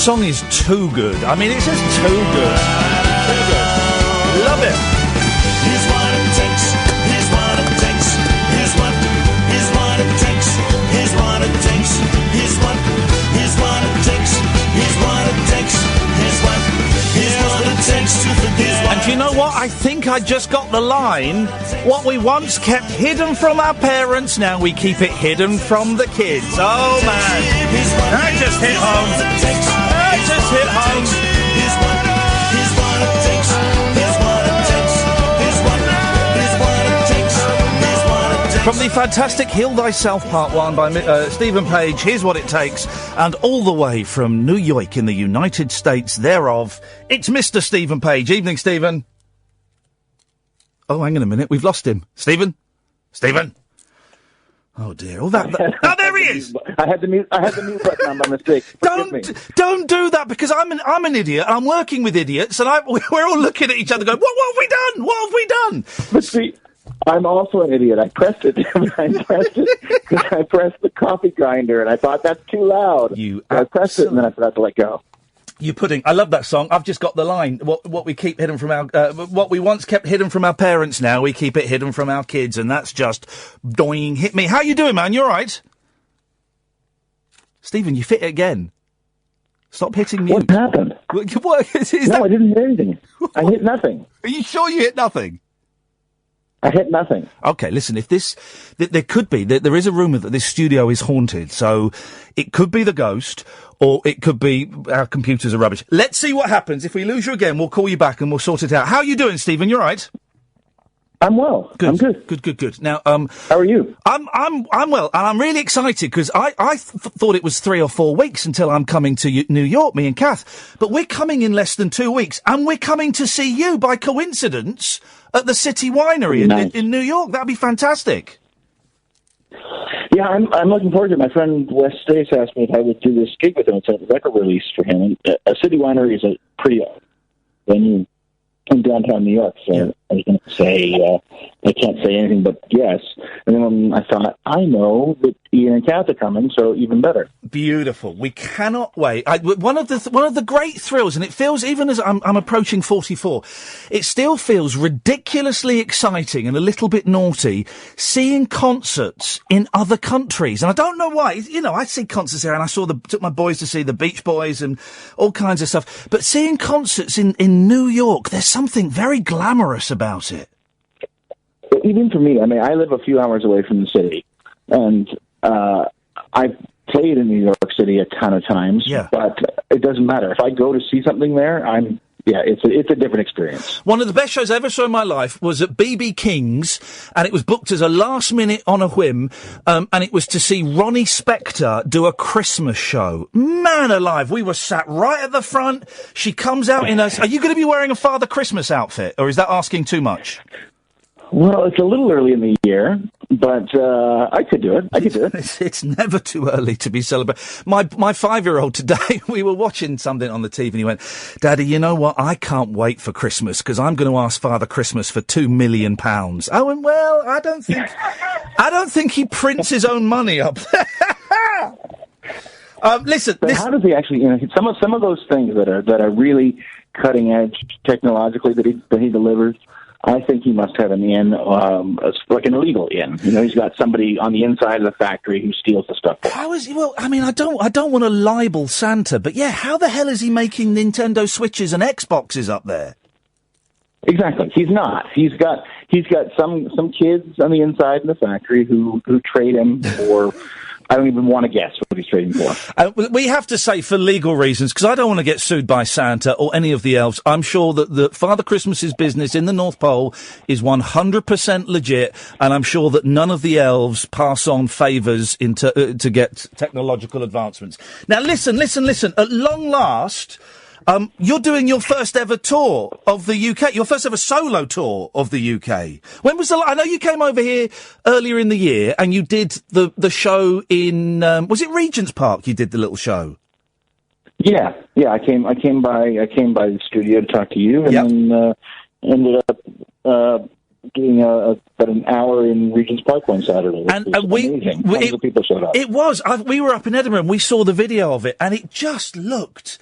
song is too good. I mean, it's just too good. Too good. Love it. Here's what it takes. Here's what it takes. Here's what it takes. Here's what it takes. Here's what it takes. Here's what it takes. Here's what it takes to forget. And do you know what? I think I just got the line. What we once kept hidden from our parents, now we keep it hidden from the kids. Oh, man. That just hit home. That just hit home. Here's what it takes. Here's what it takes. Here's what it takes. Here's what it takes. From the fantastic Heal Thyself Part 1 by Stephen Page, here's what it takes. And all the way from New York in the United States thereof, it's Mr. Stephen Page. Evening, Stephen. Oh, hang on a minute. We've lost him. Stephen? Stephen? Oh, dear. Oh, oh, there he is! I had the mute button on by mistake. Don't do that, because I'm an idiot. I'm working with idiots, and we're all looking at each other going, what have we done? What have we done? But see, I'm also an idiot. I pressed it because I pressed the coffee grinder, and I thought that's too loud. I pressed it, and then I forgot to let go. I love that song. I've just got the line. What we keep hidden from our, what we once kept hidden from our parents, now we keep it hidden from our kids, and that's just doing hit me. How you doing, man? You all right? Stephen, you fit it again. Stop hitting mute. What happened? What, I didn't hear anything. I hit nothing. Are you sure you hit nothing? I hit nothing. Okay, listen, if there could be, there is a rumour that this studio is haunted, so it could be the ghost, or it could be our computers are rubbish. Let's see what happens. If we lose you again, we'll call you back and we'll sort it out. How are you doing, Stephen? You all right? I'm well. Good. I'm good. Good. Now, how are you? I'm well, and I'm really excited because I thought it was 3 or 4 weeks until I'm coming to New York, me and Kath. But we're coming in less than 2 weeks, and we're coming to see you by coincidence at the City Winery in New York. That'd be fantastic. Yeah, I'm looking forward to it. My friend Wes Stace asked me if I would do this gig with him. It's a record release for him. A City Winery is a pretty venue in downtown New York, so I was going to say, I can't say anything but yes. And then I thought, I know that Iain and Kath are coming, so even better. Beautiful. We cannot wait. One of the great thrills, and it feels, even as I'm approaching 44, it still feels ridiculously exciting and a little bit naughty seeing concerts in other countries. And I don't know why. You know, I see concerts here, and I took my boys to see the Beach Boys and all kinds of stuff. But seeing concerts in New York, there's something very glamorous about it. Even for me, I mean, I live a few hours away from the city, and I've played in New York City a ton of times, but it doesn't matter. If I go to see something there, it's a different experience. One of the best shows I ever saw in my life was at BB King's, and it was booked as a last minute on a whim, and it was to see Ronnie Spector do a Christmas show. Man alive, we were sat right at the front. She comes out in are you going to be wearing a Father Christmas outfit, or is that asking too much? Well, it's a little early in the year, but I could do it. It's never too early to be celebrating. My 5-year-old today, we were watching something on the TV, and he went, "Daddy, you know what? I can't wait for Christmas because I'm going to ask Father Christmas for £2 million." I went, "Well, I don't think he prints his own money up." Listen, how does he actually? You know, some of those things that are really cutting edge technologically that he delivers. I think he must have an in, like an illegal in. You know, he's got somebody on the inside of the factory who steals the stuff. How is he? Well, I mean, I don't want to libel Santa, but yeah, how the hell is he making Nintendo Switches and Xboxes up there? Exactly, he's not. He's got some kids on the inside of the factory who trade him for. I don't even want to guess what he's trading for. We have to say, for legal reasons, because I don't want to get sued by Santa or any of the elves, I'm sure that Father Christmas's business in the North Pole is 100% legit, and I'm sure that none of the elves pass on favours to get technological advancements. Now, listen. At long last, you're doing your first ever tour of the UK, your first ever solo tour of the UK. When was I know you came over here earlier in the year and you did the show in, was it Regent's Park you did the little show? Yeah, I came by the studio to talk to you, and then ended up doing about an hour in Regent's Park one Saturday. And amazing. Tons of people showed up. It was. We were up in Edinburgh and we saw the video of it, and it just looked...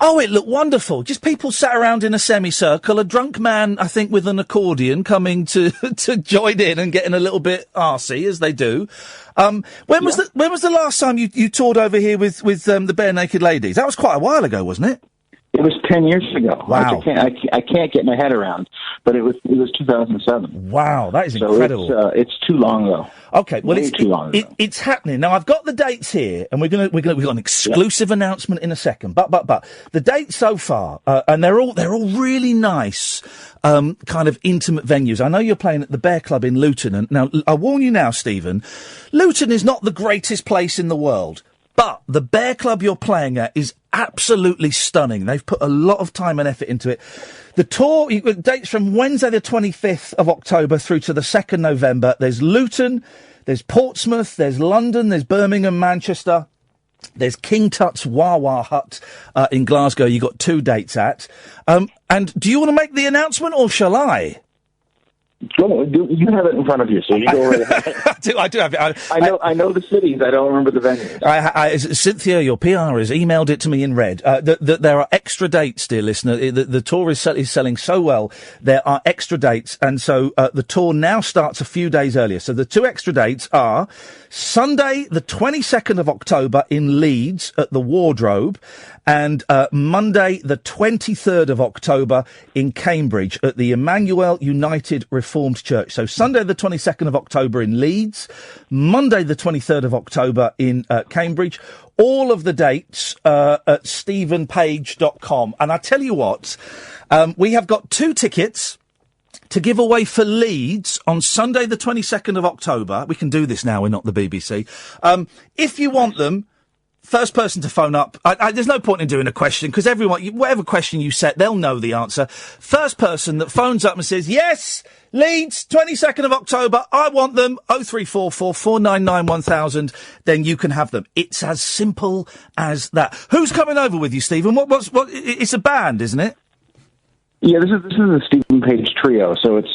Oh, it looked wonderful. Just people sat around in a semicircle, a drunk man, I think, with an accordion coming to join in and getting a little bit arsey, as they do. When was the last time you toured over here with the Bare Naked Ladies? That was quite a while ago, wasn't it? It was 10 years ago. Wow. I can't get my head around, but it was 2007. Wow, that is incredible. So it's too long ago. Okay, well, Way too long ago. it's happening now. I've got the dates here, and we've got an exclusive announcement in a second. But the dates so far, and they're all really nice, kind of intimate venues. I know you're playing at the Bear Club in Luton, and now I warn you now, Stephen, Luton is not the greatest place in the world. But the Bear Club you're playing at is absolutely stunning. They've put a lot of time and effort into it. The tour, you've got dates from Wednesday the 25th of October through to the 2nd November. There's Luton, there's Portsmouth, there's London, there's Birmingham, Manchester. There's King Tut's Wawa Hut in Glasgow. You've got 2 dates at. And do you want to make the announcement or shall I? You have it in front of you, so you go right ahead. I do have it. I know the cities. I don't remember the venues. Cynthia, your PR, has emailed it to me in red. That there are extra dates, dear listener. The tour is selling so well. There are extra dates, and so the tour now starts a few days earlier. So the 2 extra dates are Sunday, the 22nd of October in Leeds at the Wardrobe, and Monday, the 23rd of October in Cambridge at the Emmanuel United Reformed Church. So Sunday, the 22nd of October in Leeds, Monday, the 23rd of October in Cambridge. All of the dates at stephenpage.com. And I tell you what, we have got 2 tickets to give away for Leeds on Sunday, the 22nd of October. We can do this now, we're not the BBC. If you want them, first person to phone up. There's no point in doing a question because whatever question you set, they'll know the answer. First person that phones up and says, yes, Leeds, 22nd of October, I want them, 0344 499 1000, then you can have them. It's as simple as that. Who's coming over with you, Stephen? What? It's a band, isn't it? Yeah, this is the Stephen Page trio. So it's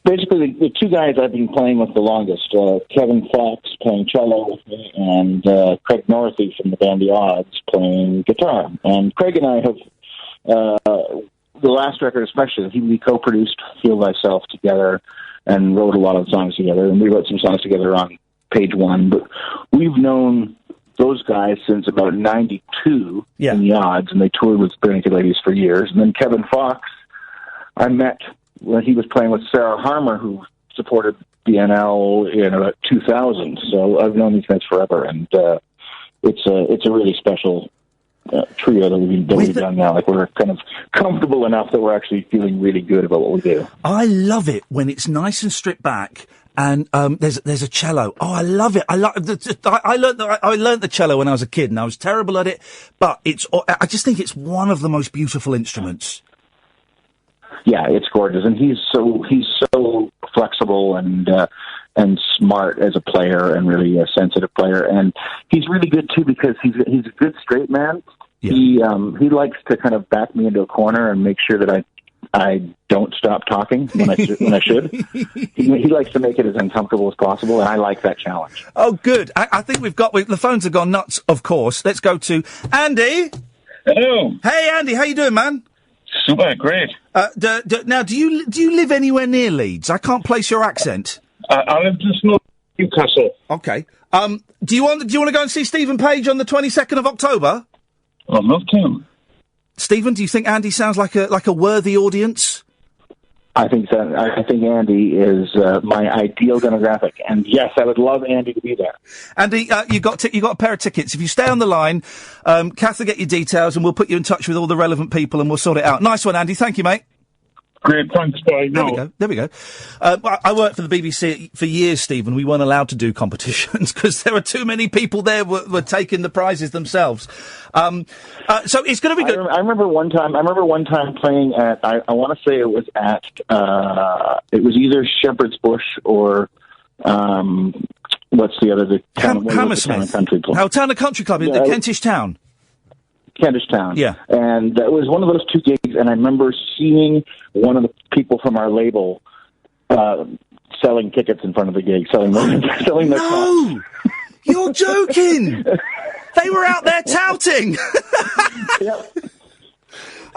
basically the 2 guys I've been playing with the longest. Kevin Fox playing cello with me, and Craig Northey from the band The Odds playing guitar. And Craig and I have, the last record especially, we co-produced Feel Thyself together and wrote a lot of songs together. And we wrote some songs together on Page One. But we've known those guys since about 92 in The Odds, and they toured with Bare Naked Ladies for years. And then Kevin Fox, I met when he was playing with Sarah Harmer, who supported BNL in about 2000. So I've known these guys forever, and it's a really special trio that we've done now. Like, we're kind of comfortable enough that we're actually feeling really good about what we do. I love it when it's nice and stripped back. And there's a cello. Oh, I love it. I learned the cello when I was a kid, and I was terrible at it. But I just think it's one of the most beautiful instruments. Yeah, it's gorgeous, and he's so flexible and smart as a player, and really a sensitive player. And he's really good too because he's a good straight man. Yeah. He likes to kind of back me into a corner and make sure that I don't stop talking when I should. He likes to make it as uncomfortable as possible, and I like that challenge. Oh, good. I think the phones have gone nuts, of course. Let's go to Andy. Hello. Hey, Andy. How you doing, man? Super, great. Now, do you live anywhere near Leeds? I can't place your accent. I live just north of Newcastle. Okay. Do you want to go and see Stephen Page on the 22nd of October? I'd love to. Stephen, do you think Andy sounds like a worthy audience? I think so. I think Andy is my ideal demographic, and yes, I would love Andy to be there. Andy, you got a pair of tickets. If you stay on the line, Kath will get your details, and we'll put you in touch with all the relevant people, and we'll sort it out. Nice one, Andy. Thank you, mate. Great, thanks, bye. There we go. I worked for the BBC for years, Stephen. We weren't allowed to do competitions because there were too many people there were taking the prizes themselves. So it's going to be good. I remember one time playing at, I want to say it was at, it was either Shepherd's Bush or, what's the other, Hammersmith. Country Club. Town and Country Club in the Kentish Town. Kentish Town. Yeah. And it was one of those 2 gigs, and I remember seeing one of the people from our label selling tickets in front of the gig, selling their No! You're joking! They were out there touting! Yep.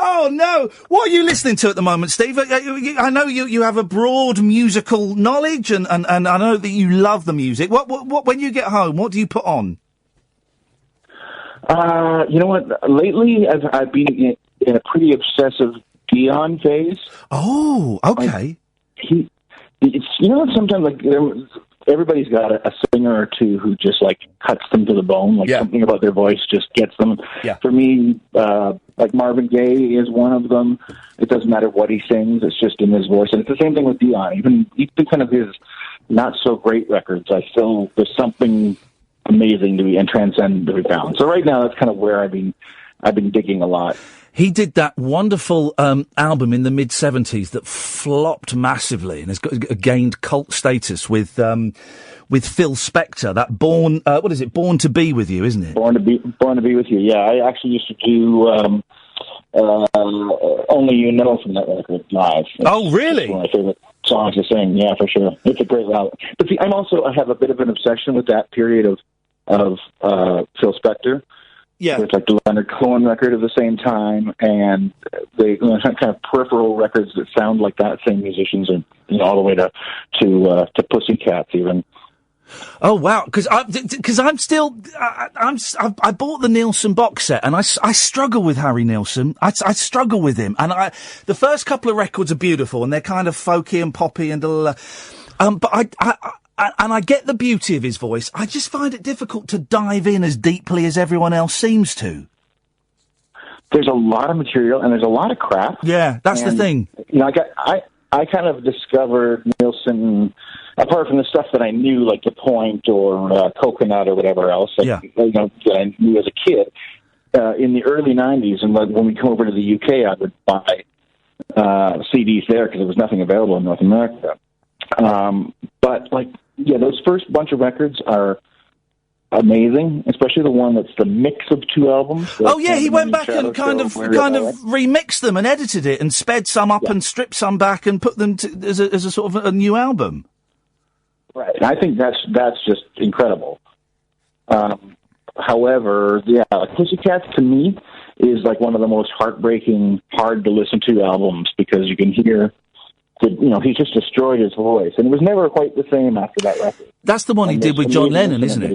Oh, no. What are you listening to at the moment, Steve? I know you have a broad musical knowledge, and I know that you love the music. What when you get home, what do you put on? You know what? Lately, I've been in a pretty obsessive Dion phase. Oh, okay. Sometimes like everybody's got a singer or two who just like cuts them to the bone. Like something about their voice just gets them. Yeah. For me, like Marvin Gaye is one of them. It doesn't matter what he sings; it's just in his voice. And it's the same thing with Dion. Even kind of his not so great records, there's something amazing to be and transcendent to be found. So right now, that's kind of where I've been digging a lot. He did that wonderful album in the mid-'70s that flopped massively and has gained cult status with Phil Spector. That Born to Be With You, isn't it? Born to Be With You. Yeah, I actually used to do Only You Know from that record live. Oh, really? It's one of my favorite songs to sing. Yeah, for sure. It's a great album. But see, I have a bit of an obsession with that period of Phil Spector. Yeah. It's like the Leonard Cohen record at the same time, and they kind of peripheral records that sound like that same musicians, and all the way to Pussycats even. Oh wow! Because I'm still I bought the Nilsson box set, and I struggle with Harry Nilsson. I struggle with him, and the first couple of records are beautiful, and they're kind of folky and poppy and but I get the beauty of his voice. I just find it difficult to dive in as deeply as everyone else seems to. There's a lot of material and there's a lot of crap. Yeah, that's the thing. I kind of discovered Nilsson, apart from the stuff that I knew, like The Point or Coconut or whatever else, that I knew as a kid, in the early 90s. And when we come over to the UK, I would buy CDs there because there was nothing available in North America. But those first bunch of records are amazing, especially the one that's the mix of two albums. Oh yeah, he went back and kind of remixed them and edited it and sped some up and stripped some back and put them as a sort of a new album. Right, and I think that's just incredible. However, Pussycats to me is like one of the most heartbreaking, hard to listen to albums because you can hear. He just destroyed his voice, and it was never quite the same after that record. That's the one he did with John Lennon, isn't it?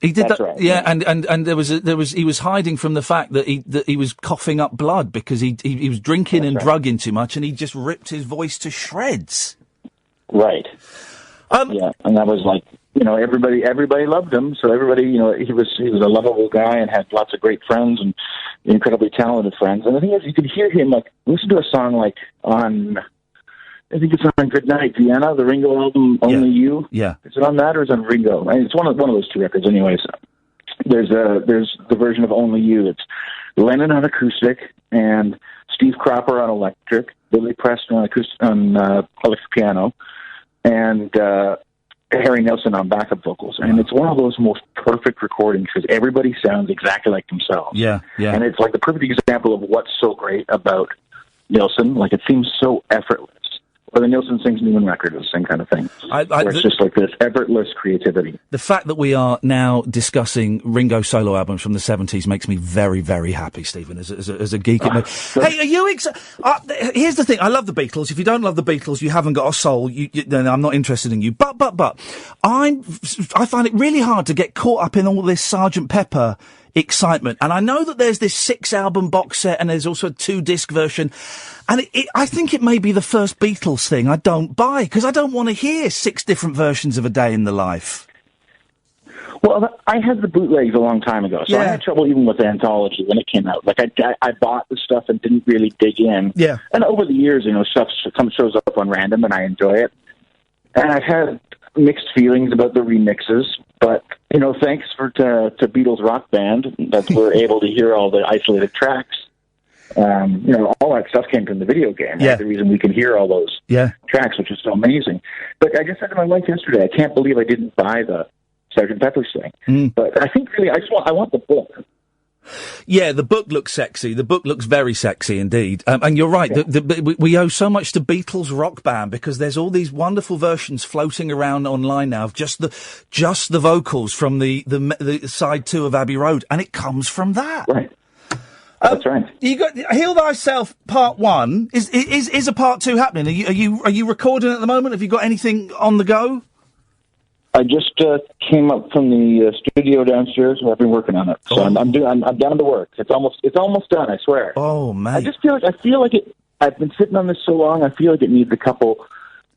He did that, right, yeah. And there was he was hiding from the fact that he was coughing up blood because he was drinking and drugging too much, and he just ripped his voice to shreds. Right. Yeah, and that was like everybody loved him, so everybody he was a lovable guy and had lots of great friends and incredibly talented friends. And the thing is, you could hear him listen to a song on. I think it's on Good Night, Vienna, the Ringo album, Only You. Yeah. Is it on that or is it on Ringo? It's one of those two records anyways. There's the version of Only You. It's Lennon on acoustic and Steve Cropper on electric, Billy Preston on electric piano, and Harry Nilsson on backup vocals. And it's one of those most perfect recordings because everybody sounds exactly like themselves. Yeah, yeah. And it's like the perfect example of what's so great about Nilsson. Like, it seems so effortless. Or the Nilsson Sings Newman record is the same kind of thing. Where it's just like this effortless creativity. The fact that we are now discussing Ringo solo albums from the 70s makes me very, very happy, Stephen, as a geek. Hey, are you here's the thing. I love the Beatles. If you don't love the Beatles, you haven't got a soul. Then I'm not interested in you. But I find it really hard to get caught up in all this Sgt. Pepper excitement. And I know that there's this 6-album box set and there's also a 2-disc version. And I think it may be the first Beatles thing I don't buy because I don't want to hear 6 different versions of A Day in the Life. Well, I had the bootlegs a long time ago, so I had trouble even with the anthology when it came out. Like, I bought the stuff and didn't really dig in. Yeah. And over the years, stuff shows up on random and I enjoy it. And I've had mixed feelings about the remixes, but, thanks to Beatles Rock Band that we're able to hear all the isolated tracks. All that stuff came from the video game. Yeah. Right? The reason we can hear all those tracks, which is so amazing. But I just said to my wife yesterday, I can't believe I didn't buy the Sgt. Pepper's thing. But I think really, I want the book. Yeah, the book looks sexy. The book looks very sexy indeed. And you're right. We owe so much to Beatles Rock Band because there's all these wonderful versions floating around online now of just the vocals from the side 2 of Abbey Road, and it comes from that. Right. That's right. You got Heal Thyself Part 1. Is a Part 2 happening? Are you recording at the moment? Have you got anything on the go? I just came up from the studio downstairs. I've been working on it, so I'm down to work. It's almost done. I swear. Oh man! I just feel like it. I've been sitting on this so long. I feel like it needs a couple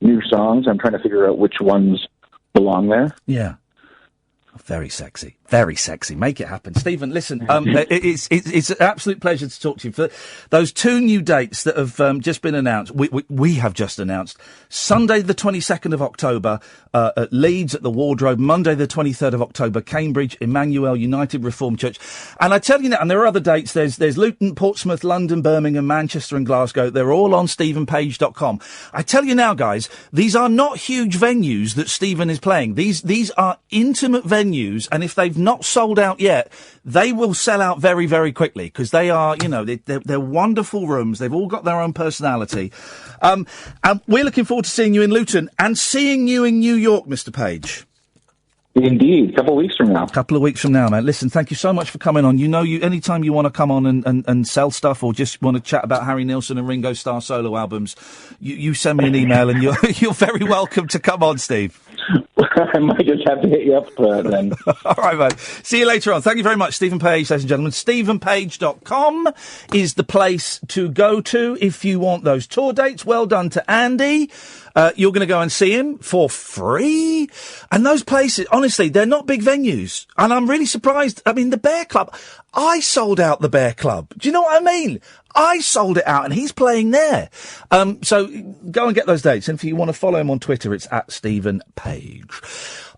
new songs. I'm trying to figure out which ones belong there. Yeah. Very sexy. Very sexy. Make it happen. Stephen, listen, it's an absolute pleasure to talk to you. For those 2 new dates that have just been announced, we have just announced. Sunday the 22nd of October at Leeds at the Wardrobe. Monday the 23rd of October, Cambridge, Emmanuel United Reformed Church. And I tell you now, and there are other dates, there's Luton, Portsmouth, London, Birmingham, Manchester and Glasgow. They're all on stephenpage.com. I tell you now, guys, these are not huge venues that Stephen is playing. These are intimate venues, and if they've not sold out yet, they will sell out very, very quickly because they are, they're wonderful rooms. They've all got their own personality. And we're looking forward to seeing you in Luton and seeing you in New York, Mr. Page. Indeed. Couple of weeks from now, man. Listen, thank you so much for coming on. Anytime you want to come on and sell stuff or just want to chat about Harry Nilsson and Ringo Starr solo albums, you send me an email and you're very welcome to come on, Steve. I might just have to hit you up then. All right, mate. See you later on. Thank you very much, Stephen Page, ladies and gentlemen. stephenpage.com is the place to go to if you want those tour dates. Well done to Andy. You're going to go and see him for free. And those places, honestly, they're not big venues. And I'm really surprised. I mean, the Bear Club, I sold out the Bear Club. Do you know what I mean? I sold it out and he's playing there. So go and get those dates. And if you want to follow him on Twitter, it's at Stephen Page.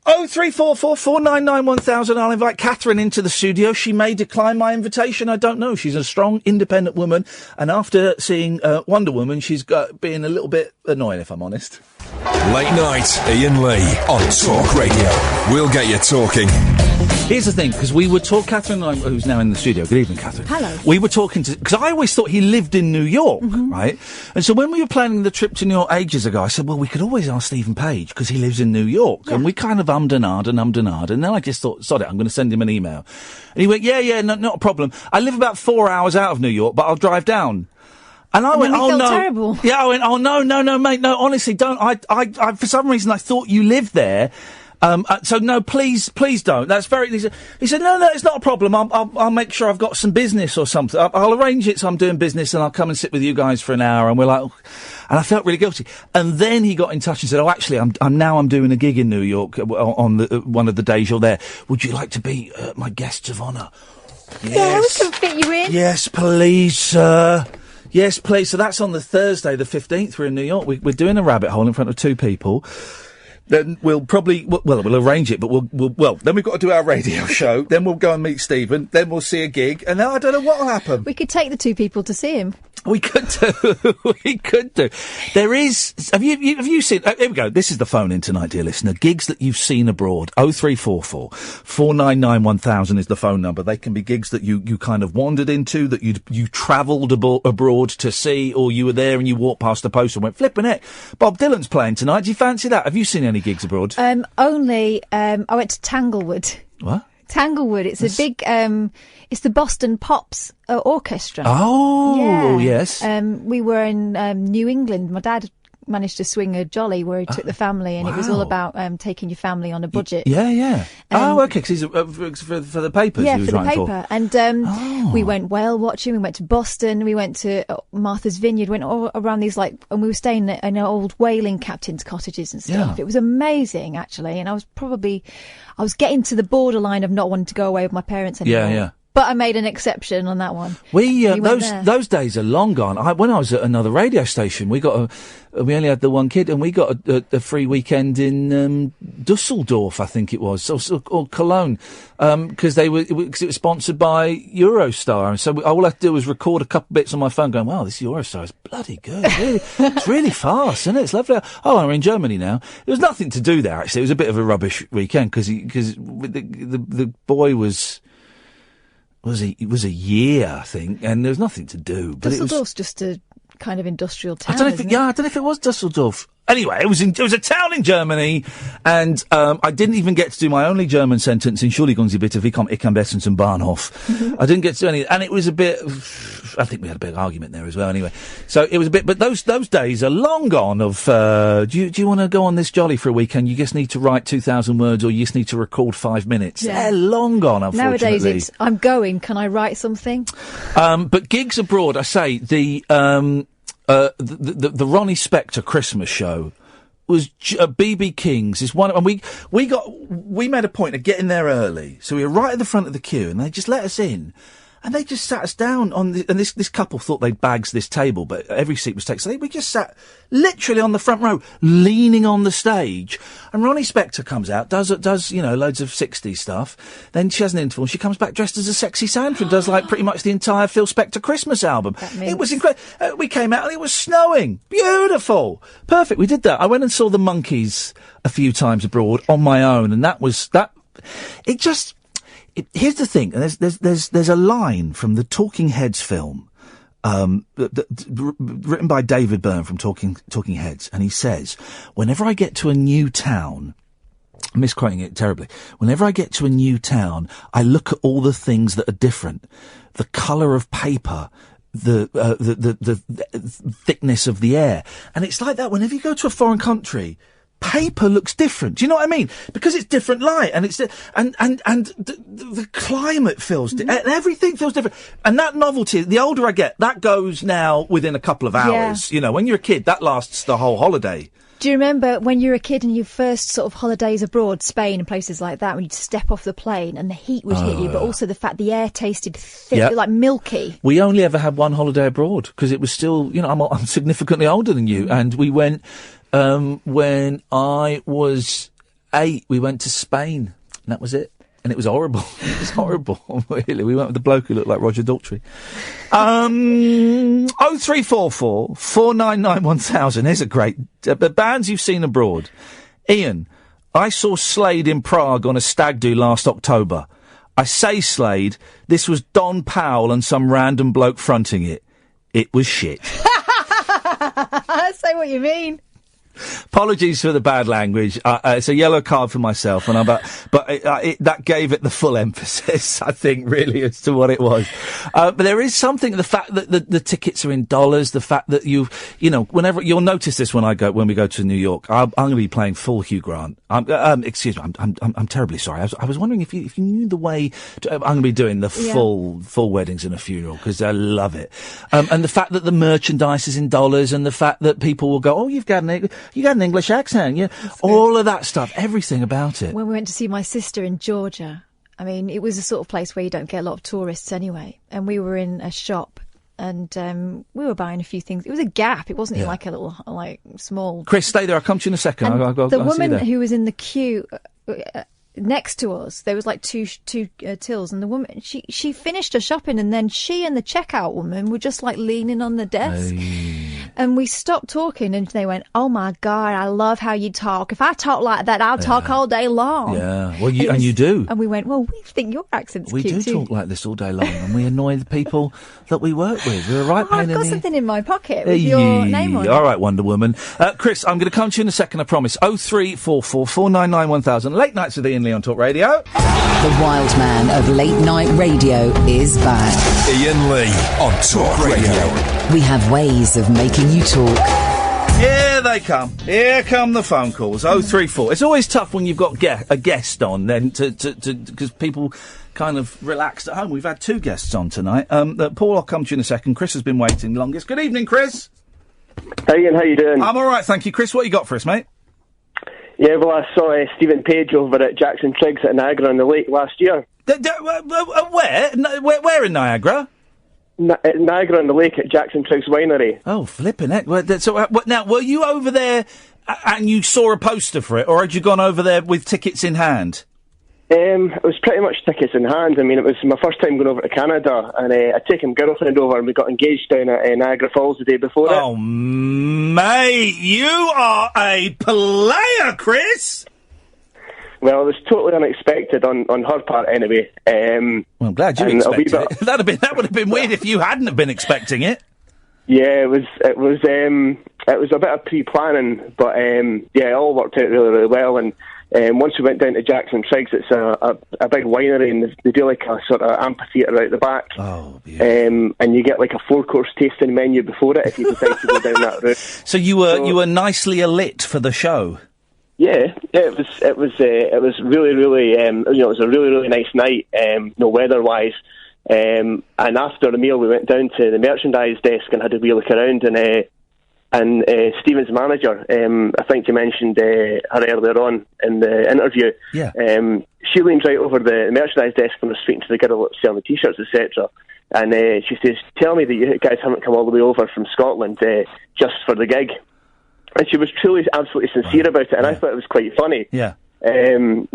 0344 499 1000. I'll invite Katherine into the studio. She may decline my invitation. I don't know. She's a strong, independent woman. And after seeing Wonder Woman, she's being a little bit annoying, if I'm honest. Late night, Iain Lee on Talk Radio. We'll get you talking. Here's the thing, because we were talking, Katherine, who's now in the studio. Good evening, Katherine. Hello. We were talking because I always thought he lived in New York, right? And so when we were planning the trip to New York ages ago, I said, well, we could always ask Stephen Page because he lives in New York. Yeah. And we kind of ummed and ahed. And then I just thought, sod it, I'm going to send him an email. And he went, yeah, no, not a problem. I live about 4 hours out of New York, but I'll drive down. And I went, oh no. Terrible. Yeah, I went, oh no, mate, no, honestly, don't. I for some reason I thought you lived there. So no, please don't. That's very. He said, no, it's not a problem. I'll make sure I've got some business or something. I'll arrange it so I'm doing business and I'll come and sit with you guys for an hour. And we're like, and I felt really guilty. And then he got in touch and said, oh, actually, I'm doing a gig in New York on one of the days you're there. Would you like to be my guests of honour? Yes. Yeah, we can fit you in. Yes, please, sir. Yes, please. So that's on the Thursday, the 15th. We're in New York. We're doing a rabbit hole in front of 2 people. Then we'll probably, we'll arrange it, but then we've got to do our radio show. Then we'll go and meet Stephen. Then we'll see a gig. And then I don't know what will happen. We could take the 2 people to see him. We could do. We could do. There is. Have you seen? Here we go. This is the phone in tonight, dear listener. Gigs that you've seen abroad. 0344 499 1000 is the phone number. They can be gigs that you kind of wandered into, that you travelled abroad to see, or you were there and you walked past the poster and went, flipping heck, Bob Dylan's playing tonight. Do you fancy that? Have you seen any gigs abroad? Only. I went to Tanglewood. What? Tanglewood. It's a big. It's the Boston Pops Orchestra. Oh, yeah. Yes. We were in New England. My dad managed to swing a jolly where he took the family, and it was all about taking your family on a budget. Yeah. Okay, because he's for the papers. Yeah, he was for the writing paper. And we went whale watching. We went to Boston. We went to Martha's Vineyard. Went all around these and we were staying in old whaling captains' cottages and stuff. Yeah. It was amazing, actually. And I was getting to the borderline of not wanting to go away with my parents anymore. Yeah. But I made an exception on that one. Those days are long gone. When I was at another radio station, we only had the one kid, and we got a free weekend in Dusseldorf, I think it was, or Cologne, because it was sponsored by Eurostar, and so all I had to do was record a couple bits on my phone, going, "Wow, this Eurostar is bloody good. It's really fast, isn't it? It's lovely." Oh, we're in Germany now. There was nothing to do there actually. It was a bit of a rubbish weekend because the boy was. It was a year, I think, and there was nothing to do. But Dusseldorf's just a kind of industrial town. I don't know if it was Dusseldorf. Anyway, it was a town in Germany, and I didn't even get to do my only German sentence in Entschuldigung, bitte, wie komme ich am besten zum Bahnhof? I didn't get to do any, and it was a bit. I think we had a big argument there as well. Anyway, so it was a bit. But those days are long gone. Of do you want to go on this jolly for a weekend? You just need to write 2,000 words, or you just need to record 5 minutes. Yeah. They're long gone. Unfortunately, nowadays it's I'm going. Can I write something? But gigs abroad, I say the Ronnie Spector Christmas show was BB King's is one, and we made a point of getting there early, so we were right at the front of the queue, and they just let us in, and they just sat us down and this couple thought they'd bagged this table, but every seat was taken, so we just sat literally on the front row, leaning on the stage, and Ronnie Spector comes out, does loads of 60s stuff, then she has an interval, and she comes back dressed as a sexy Santa and does like pretty much the entire Phil Spector Christmas album. It was incredible. We came out and it was snowing. Beautiful. Perfect. We did that. I went and saw the Monkees a few times abroad on my own, and here's the thing, and there's a line from the Talking Heads film, written by David Byrne from Talking Heads, and he says, whenever I get to a new town, I'm misquoting it terribly, whenever I get to a new town, I look at all the things that are different. The colour of paper, the thickness of the air. And it's like that whenever you go to a foreign country, paper looks different. Do you know what I mean? Because it's different light, and it's the climate feels and everything feels different. And that novelty, the older I get, that goes now within a couple of hours. Yeah. When you're a kid, that lasts the whole holiday. Do you remember when you were a kid and your first sort of holidays abroad, Spain and places like that, when you'd step off the plane and the heat would hit you, but also the fact the air tasted thick, like milky? We only ever had one holiday abroad because it was still, I'm significantly older than you, and we went. When I was 8, we went to Spain, and that was it. And it was horrible. It was horrible, really. We went with the bloke who looked like Roger Daltrey. 0344 499 1000. Here's a great... bands you've seen abroad. Ian, I saw Slade in Prague on a stag do last October. I say Slade, this was Don Powell and some random bloke fronting it. It was shit. Say what you mean. Apologies for the bad language. It's a yellow card for myself, and that gave it the full emphasis, I think, really, as to what it was. But there is something, the fact that the tickets are in dollars, the fact that whenever you'll notice this when we go to New York, I'm going to be playing full Hugh Grant. Excuse me, I'm terribly sorry. I was wondering if you knew the way. I'm going to be doing the full weddings and a funeral because I love it. And the fact that the merchandise is in dollars, and the fact that people will go, oh, you got an English accent, yeah. All of that stuff, everything about it. When we went to see my sister in Georgia, I mean, it was a sort of place where you don't get a lot of tourists anyway. And we were in a shop, and we were buying a few things. It was a Gap. It wasn't like a little, small... Chris, stay there. I'll come to you in a second. The woman who was in the queue... next to us, there was two tills, and the woman, she finished her shopping, and then she and the checkout woman were just leaning on the desk. And we stopped talking, and they went, "Oh my God, I love how you talk. If I talk like that, I'll talk all day long." Yeah, well, you do. And we went, "Well, we think your accent's cute too." We do talk like this all day long, and we annoy the people that we work with. We're a right pain in the... I've got something in my pocket with your name on it. All right, Wonder Woman. Chris, I'm going to come to you in a second, I promise. 0344 499 1000. Late Nights with Iain Lee on Talk Radio. The wild man of late night radio is back. Iain Lee on Talk Radio. We have ways of making you talk. Here they come. Here come the phone calls. 034. It's always tough when you've got a guest on, then, because people kind of relaxed at home. We've had 2 guests on tonight. Paul, I'll come to you in a second. Chris has been waiting longest. Good evening, Chris. Hey, Ian, how you doing? I'm all right, thank you. Chris, what you got for us, mate? Yeah, well, I saw Stephen Page over at Jackson Triggs at Niagara-on-the-Lake last year. Where in Niagara? Niagara-on-the-Lake at Jackson Triggs Winery. Oh, flipping heck. So, now, were you over there and you saw a poster for it, or had you gone over there with tickets in hand? It was pretty much tickets in hand. I mean, it was my first time going over to Canada, and I'd taken my girlfriend over, and we got engaged down at Niagara Falls the day before it. Oh, mate, you are a player, Chris! Well, it was totally unexpected on her part, anyway. Well, I'm glad you expected it. That would have been weird if you hadn't have been expecting it. Yeah, it was a bit of pre-planning, but yeah, it all worked out really, really well. And once we went down to Jackson Triggs, it's a big winery, and they do like a sort of amphitheatre out the back. Oh, and you get like a 4-course tasting menu before it if you decide to go down that route. So you were nicely alit for the show. Yeah, it was really, really, it was a really, really nice night, weather-wise. And after the meal, we went down to the merchandise desk and had a wee look around, and Stephen's manager, I think you mentioned her earlier on in the interview. Yeah. She leans right over the merchandise desk when I was speaking to the girl selling the T-shirts, etc. And she says, "Tell me that you guys haven't come all the way over from Scotland just for the gig." And she was truly, absolutely sincere about it, and I thought it was quite funny. Yeah. It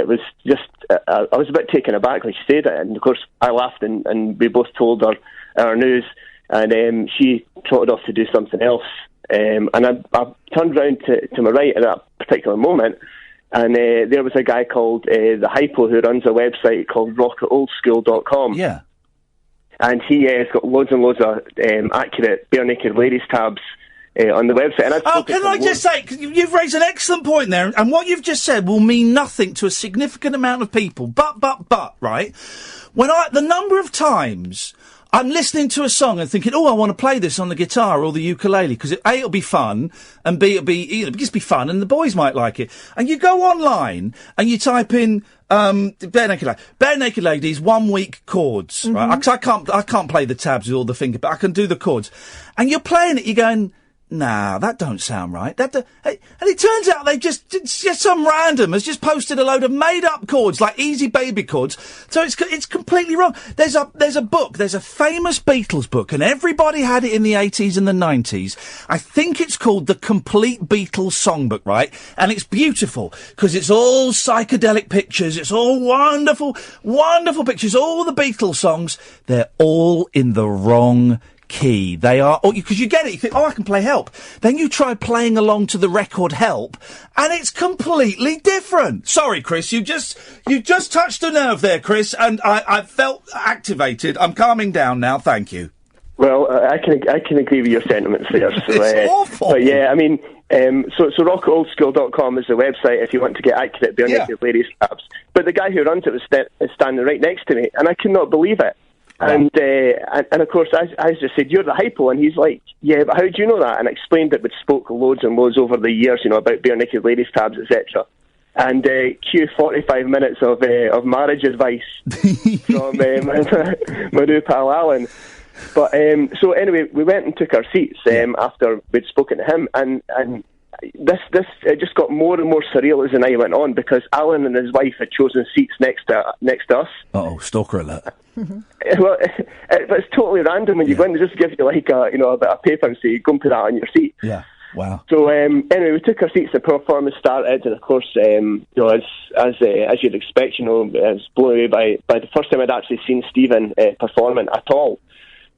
was just, I was a bit taken aback when she said it, and of course I laughed, and we both told her our news, and she trotted off to do something else. And I turned round to my right at that particular moment, and there was a guy called the Hypo who runs a website called rockatoldschool.com. Yeah. And he has got loads and loads of accurate bare naked ladies tabs on the website. And can I just say, you've raised an excellent point there, and what you've just said will mean nothing to a significant amount of people. But, right? The number of times I'm listening to a song and thinking, I want to play this on the guitar or the ukulele, because A, it'll be fun, and B, it'll be fun, and the boys might like it. And you go online and you type in, bare naked ladies, 1 week chords, right? Because I can't play the tabs with all the finger, but I can do the chords. And you're playing it, you're going, nah, that don't sound right. And it turns out it's just some random has just posted a load of made-up chords, like easy baby chords. So it's completely wrong. There's a book, there's a famous Beatles book, and everybody had it in the 80s and the 90s. I think it's called The Complete Beatles Songbook, right? And it's beautiful, because it's all psychedelic pictures, it's all wonderful, wonderful pictures, all the Beatles songs, they're all in the wrong key. They are, because you get it, you think, I can play Help. Then you try playing along to the record Help, and it's completely different. Sorry, Chris, you just touched a nerve there, Chris, and I felt activated. I'm calming down now, thank you. Well, I can agree with your sentiments there. So, it's awful. But yeah, I mean, so rockatoldschool.com is the website if you want to get accurate bare naked ladies tabs. But the guy who runs it was standing right next to me, and I could not believe it. And of course, I just said, "You're the Hypo," and he's like, "Yeah, but how do you know that?" And I explained that we'd spoke loads and loads over the years, about bare naked ladies tabs, etc. And cue 45 minutes of marriage advice from my new pal Alan. But so anyway, we went and took our seats after we'd spoken to him, and this it just got more and more surreal as the night went on, because Alan and his wife had chosen seats next to us. Stalker alert. Well, it's totally random when you go in. They just give you like a bit of paper and say, "Go and put that on your seat." Yeah. Wow. So anyway, we took our seats. The performance started, and of course, as you'd expect, I was blown away by the first time I'd actually seen Stephen performing at all.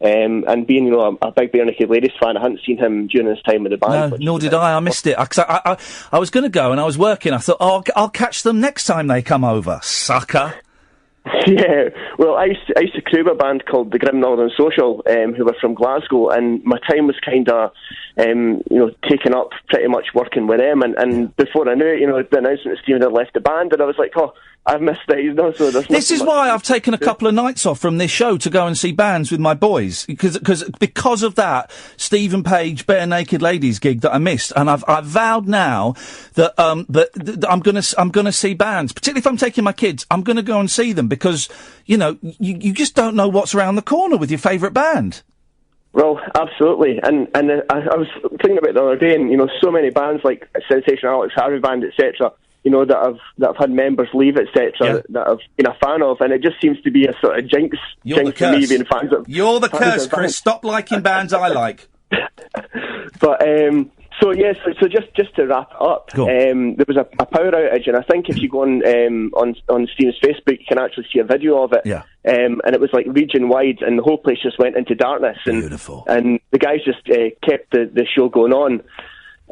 And being, a big bare naked ladies fan, I hadn't seen him during his time with the band. No, nor did I. I missed it. I was going to go, and I was working. I thought, I'll catch them next time they come over, sucker. Yeah, well, I used to crew a band called the Grim Northern Social, who were from Glasgow, and my time was kind of, taken up pretty much working with them, and before I knew it, the announcement that Stephen had left the band, and I was like, I've missed it, so there's This is why I've taken a couple of nights off from this show to go and see bands with my boys, because of that Stephen Page Bare Naked Ladies gig that I missed, and I've vowed now that I'm gonna see bands, particularly if I'm taking my kids. I'm gonna go and see them, because you just don't know what's around the corner with your favourite band. Well, absolutely, and I was thinking about it the other day, and so many bands like Sensational Alex Harvey Band, etc. That have had members leave, etc. That I've been a fan of, and it just seems to be a sort of jinx for me being fans of. You're the curse, Chris. Stop liking bands I like. But so just to wrap it up, there was a power outage, and I think if you go on Stephen's Facebook, you can actually see a video of it. Yeah. And it was like region wide, and the whole place just went into darkness. Beautiful. And the guys just kept the show going on.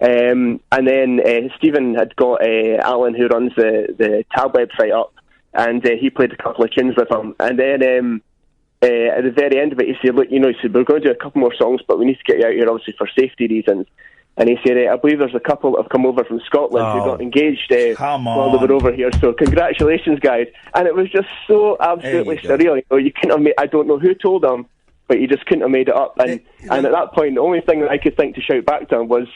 And then Stephen had got Alan, who runs the Tab website, up, and he played a couple of tunes with him. And then at the very end of it, he said, look, he said, we're going to do a couple more songs, but we need to get you out here, obviously, for safety reasons. And he said, I believe there's a couple that have come over from Scotland who got engaged while they were over here. So congratulations, guys. And it was just so absolutely surreal. You couldn't have made, I don't know who told him, but you just couldn't have made it up. And at that point, the only thing that I could think to shout back to him was,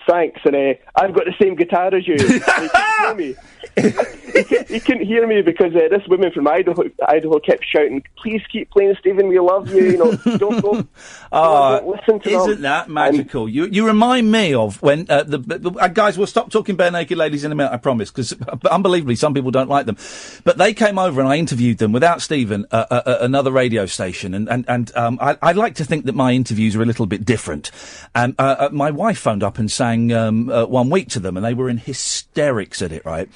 thanks, and I've got the same guitar as you. And he couldn't hear me. He couldn't hear me because this woman from Idaho kept shouting, please keep playing, Stephen, we love you, don't go. Don't listen to them. Isn't that magical? You remind me of when, guys, we'll stop talking bare naked ladies in a minute, I promise, because unbelievably, some people don't like them. But they came over and I interviewed them without Stephen, another radio station, and I like to think that my interviews are a little bit different. And my wife phoned up and sang 1 week to them, and they were in hysterics at it, right?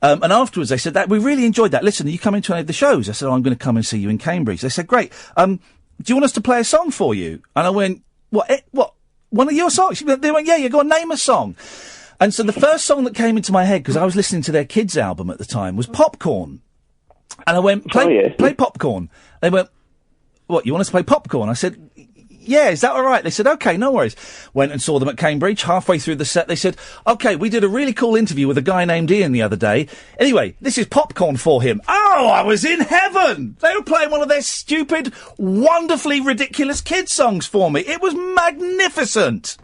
And afterwards they said that we really enjoyed that. Listen, are you coming to any of the shows? I said, I'm going to come and see you in Cambridge. They said, great. Do you want us to play a song for you? And I went, what? One of your songs? They went, yeah, go on, name a song. And so the first song that came into my head, because I was listening to their kids' album at the time, was Popcorn. And I went, play Popcorn. They went, what, you want us to play Popcorn? I said, yeah, is that all right? They said, OK, no worries. Went and saw them at Cambridge. Halfway through the set, they said, OK, we did a really cool interview with a guy named Iain the other day. Anyway, this is Popcorn for him. Oh, I was in heaven. They were playing one of their stupid, wonderfully ridiculous kids' songs for me. It was magnificent.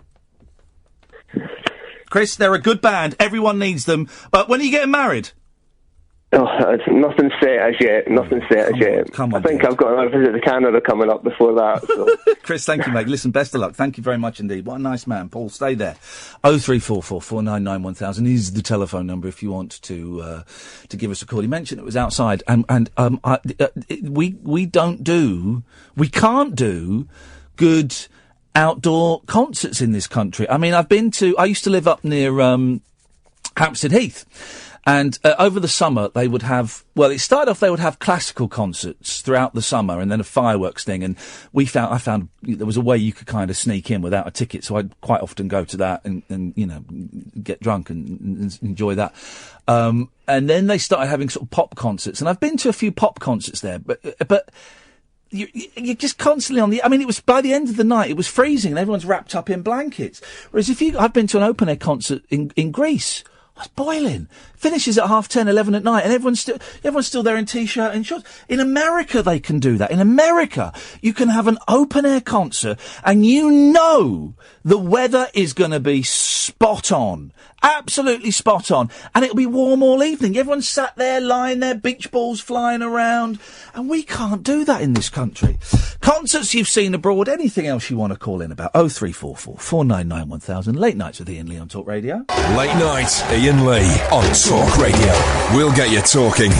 Chris, they're a good band. Everyone needs them. When are you getting married? Oh, nothing set as yet. Come on, I think I've got another visit to Canada coming up before that. So. Chris, thank you, mate. Listen, best of luck. Thank you very much indeed. What a nice man. Paul, stay there. 0344 499 1000 is the telephone number if you want to give us a call. He mentioned it was outside, we can't do good outdoor concerts in this country. I mean, I used to live up near Hampstead Heath. And over the summer, they would have, it started off, they would have classical concerts throughout the summer and then a fireworks thing. And I found there was a way you could kind of sneak in without a ticket. So I'd quite often go to that and get drunk and enjoy that. And then they started having sort of pop concerts. And I've been to a few pop concerts there, but you're just constantly it was by the end of the night, it was freezing and everyone's wrapped up in blankets. Whereas I've been to an open air concert in Greece. It's boiling. Finishes at 10:30, 11 at night, and everyone's still there in t-shirt and shorts. In America, they can do that. In America, you can have an open-air concert, and the weather is going to be spot on. Absolutely spot on. And it'll be warm all evening. Everyone's sat there, lying there, beach balls flying around, and we can't do that in this country. Concerts you've seen abroad, anything else you want to call in about? 0344 499 1000. Late Nights with Iain Lee on Talk Radio. Late Night, Iain Lee on Talk Radio. We'll get you talking.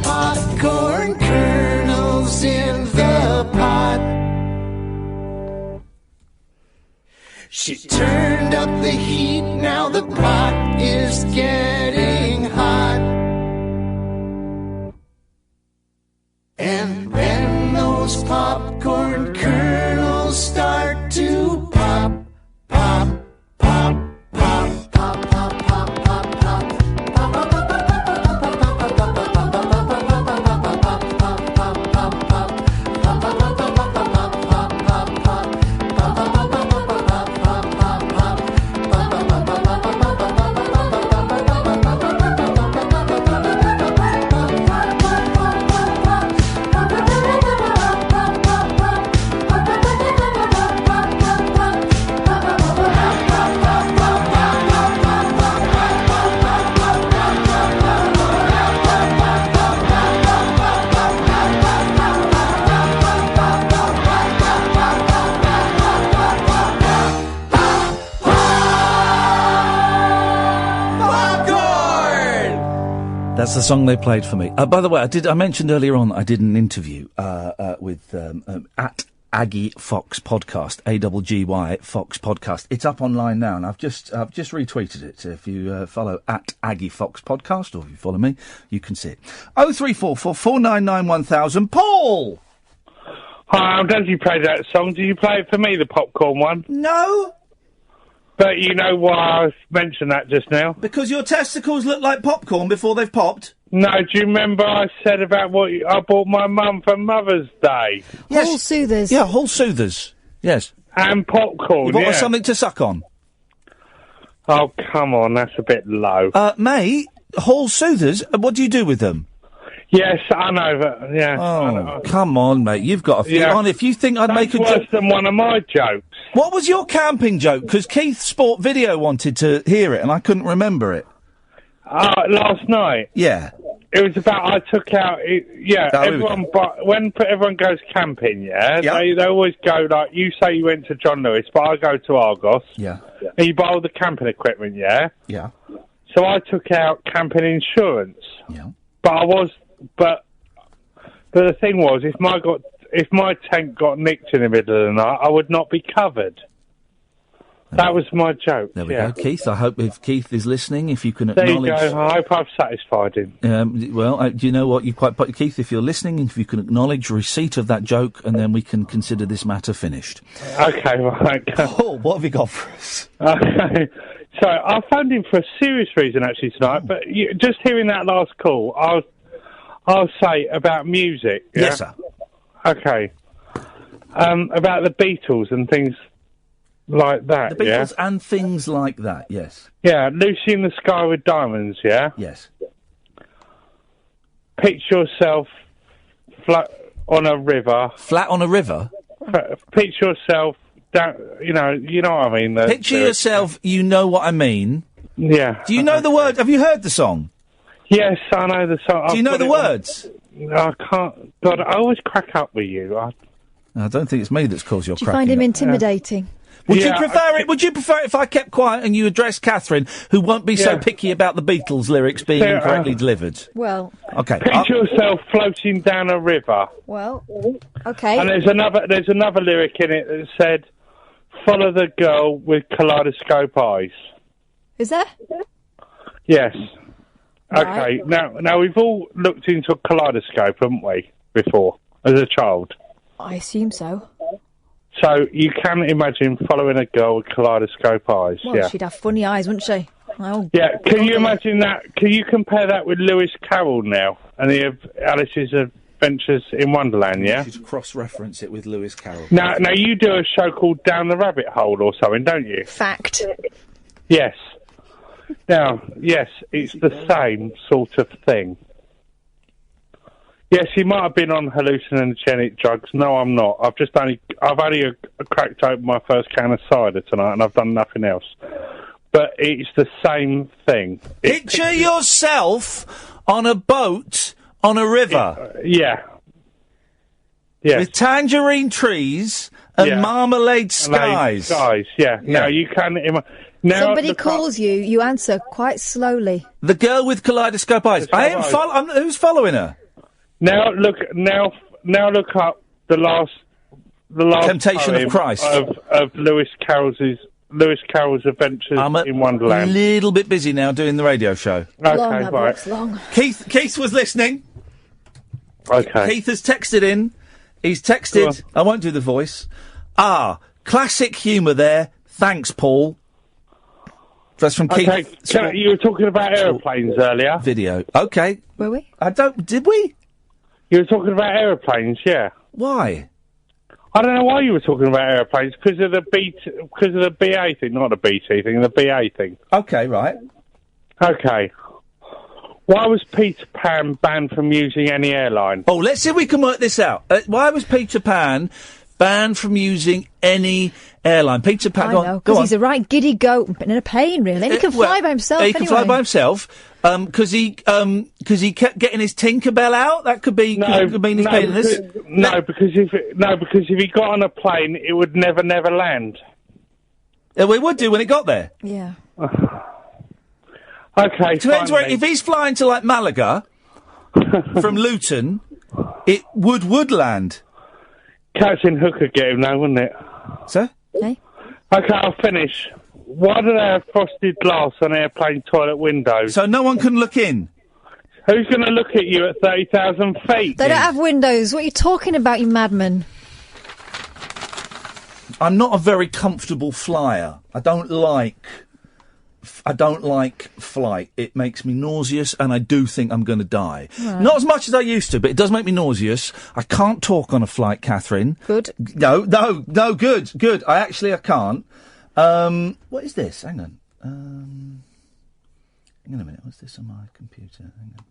Popcorn kernels in the pot. She turned up the heat, now the pot is getting hot. And then those popcorn kernels start to pop, pop, pop, pop, pop, pop, pop, pop, pop. That's the song they played for me. By the way, I mentioned earlier on that I did an interview with at Aggie Fox Podcast, AGGY Fox Podcast. It's up online now, and I've just retweeted it. If you follow at Aggie Fox Podcast, or if you follow me, you can see it. 0344 499 1000. Paul. Hi, I'm glad you played that song. Did you play it for me, the popcorn one? No. But you know why I mentioned that just now? Because your testicles look like popcorn before they've popped? No, do you remember I said about what I bought my mum for Mother's Day? Yes. Hall soothers. Yeah, Hall soothers. Yes. And popcorn, You bought her something to suck on? Oh, come on, that's a bit low. Mate, Hall soothers, what do you do with them? Yes, I know that, yeah. Oh, come on, mate, you've got to think on. If you think I'd make a worse joke... than one of my jokes. What was your camping joke? Because Keith Sport Video wanted to hear it, and I couldn't remember it. Last night? Yeah. It was about I took out... everyone... When everyone goes camping, they always go, like, you say you went to John Lewis, but I go to Argos. Yeah. And you buy all the camping equipment, Yeah. So I took out camping insurance. Yeah. But the thing was, if my tent got nicked in the middle of the night, I would not be covered. That was my joke. There we go, Keith. I hope if Keith is listening, if you can There acknowledge... you go. I hope I've satisfied him. Do you know what? Keith, if you're listening, if you can acknowledge receipt of that joke, and then we can consider this matter finished. Okay, right. Paul, what have you got for us? Okay. So I phoned him for a serious reason, actually, tonight. But just hearing that last call, I'll say about music. Yeah? Yes, sir. Okay. About the Beatles and things like that. The Beatles and things like that. Yes. Yeah, Lucy in the Sky with Diamonds. Yeah. Yes. Picture yourself flat on a river. Flat on a river. Picture yourself down. You know what I mean. Picture yourself. You know what I mean. Yeah. Do you know the word? Have you heard the song? Yes, I know the song. Do you know the words? I can't. God, I always crack up with you. I don't think it's me that's caused your Do you cracking find him up. intimidating? Would you prefer it? Would you prefer it if I kept quiet and you addressed Katherine, who won't be so picky about the Beatles lyrics being incorrectly delivered? Well, okay. Picture yourself floating down a river. well, okay. And there's another lyric in it that said, "Follow the girl with kaleidoscope eyes." Is there? Yes. Right. Okay. Now we've all looked into a kaleidoscope, haven't we, before as a child? I assume so. So you can imagine following a girl with kaleidoscope eyes. Well, she'd have funny eyes, wouldn't she? Oh, yeah. Can you imagine that? Can you compare that with Lewis Carroll now and the Alice's Adventures in Wonderland? Yeah. You should cross-reference it with Lewis Carroll. Now you do a show called Down the Rabbit Hole or something, don't you? Fact. Yes. Now, yes, it's the same sort of thing. Yes, he might have been on hallucinogenic drugs. No, I'm not. I've only cracked open my first can of cider tonight, and I've done nothing else. But it's the same thing. Picture yourself on a boat on a river. Yeah. With tangerine trees and marmalade skies. Yeah. Now you can. Somebody calls you, you answer quite slowly. The girl with kaleidoscope eyes. Who's following her? Now look up the last Temptation of Christ of Lewis Carroll's Adventures in Wonderland. I'm a little bit busy now doing the radio show. Okay, right. Long. Keith was listening. Okay. Keith has texted in. He's texted. I won't do the voice. Classic humour there. Thanks, Paul. That's from Keith. Okay, you were talking about aeroplanes earlier. Video. Okay. Were we? Did we? You were talking about aeroplanes, yeah. Why? I don't know why you were talking about aeroplanes, because of the BA thing, not the BT thing, the BA thing. Okay, right. Okay. Why was Peter Pan banned from using any airline? Oh, let's see if we can work this out. Why was Peter Pan banned from using any airline? Peter Pan, I know, because he's a right giddy goat in a plane, really. And he can fly by himself. He can fly by himself. Because he kept getting his Tinkerbell out. That could be could mean his penis. Because if he got on a plane, it would never land. We would do when it got there. Yeah. Okay. Depends where. If he's flying to like Malaga from Luton, it would land. Captain Hook would get him now, wouldn't it? Sir? Hey. Okay, I'll finish. Why do they have frosted glass on airplane toilet windows? So no one can look in. Who's going to look at you at 30,000 feet? They don't have windows. What are you talking about, you madman? I'm not a very comfortable flyer. I don't like flight. It makes me nauseous, and I do think I'm going to die. Right. Not as much as I used to, but it does make me nauseous. I can't talk on a flight, Katherine. Good. No, good. I can't. What is this? Hang on. Hang on a minute. What's this on my computer? Hang on.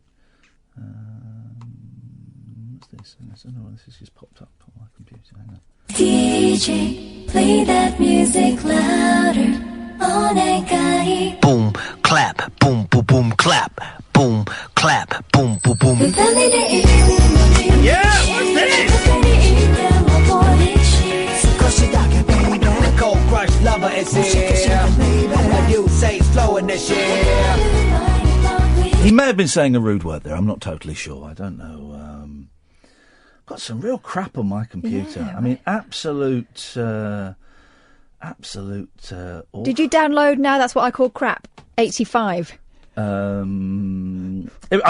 What's this? I don't know. This has just popped up on my computer. Hang on. DJ, play that music louder. Boom, clap, boom, boom, boom, clap, boom, clap, boom, boom, boom. Yeah, what's this? Cold crush lover is here. And you say it's flowing this year. He may have been saying a rude word there. I'm not totally sure. I don't know. Got some real crap on my computer. Yeah, right. I mean, absolute. Awful. Did you download now? That's what I call crap. 85.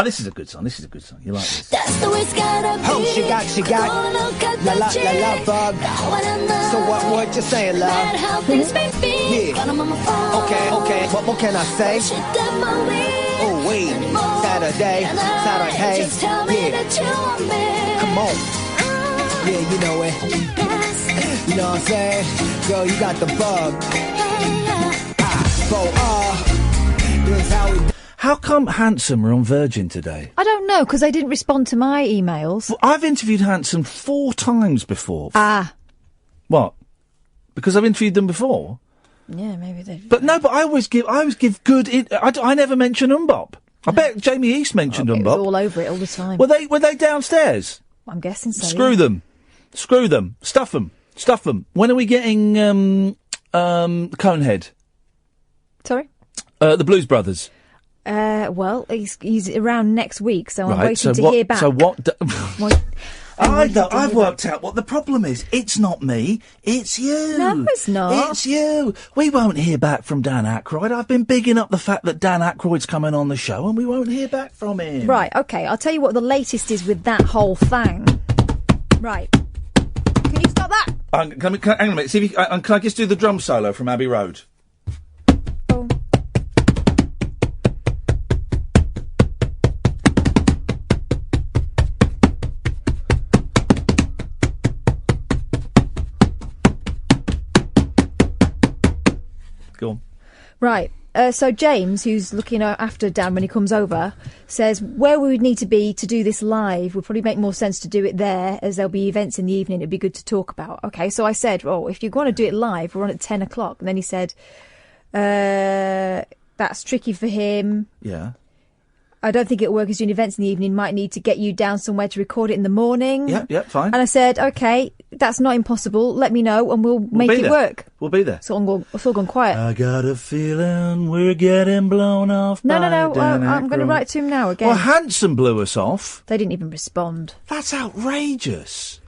This is a good song. You like this? That's the way it's gotta be. Oh, she got. La la bug. So what you saying, love? That's how things may be. Yeah. Got 'em on my phone. Okay. What can I say? Oh wait, Saturday. Just tell me that you want me. Come on. Yeah, you know it. You know what I'm saying? Girl, you got the bug. How come Handsome are on Virgin today? I don't know, because they didn't respond to my emails. Well, I've interviewed Handsome 4 times before. Ah. What? Because I've interviewed them before? Yeah, maybe they... But no, but I always give good... I never mention Umbop. I bet Jamie East mentioned Umbop. all over it all the time. Were they downstairs? I'm guessing so. Screw them. Stuff them. When are we getting Conehead? Sorry? The Blues Brothers. Well, he's around next week, so I'm Right, waiting to hear back. So what... I've hear worked out what the problem is. It's not me, it's you. No, it's not. It's you. We won't hear back from Dan Aykroyd. I've been bigging up the fact that Dan Aykroyd's coming on the show, and we won't hear back from him. Right, OK, I'll tell you what the latest is with that whole thing. Right. Can you stop that? Hang on a minute. See if can I just do the drum solo from Abbey Road? Go on. Right. So James, who's looking after Dan when he comes over, says where we would need to be to do this live would probably make more sense to do it there, as there'll be events in the evening it'd be good to talk about. OK, so I said, oh, if you're going to do it live, we're on at 10 o'clock. And then he said, that's tricky for him. Yeah. I don't think it'll work as doing events in the evening. Might need to get you down somewhere to record it in the morning. Yeah, fine. And I said, OK, that's not impossible. Let me know and we'll make it work. We'll be there. It's all gone quiet. I got a feeling we're getting blown off. No. Dan I'm going to Aykroyd. write to him now again. Well, Handsome blew us off. They didn't even respond. That's outrageous.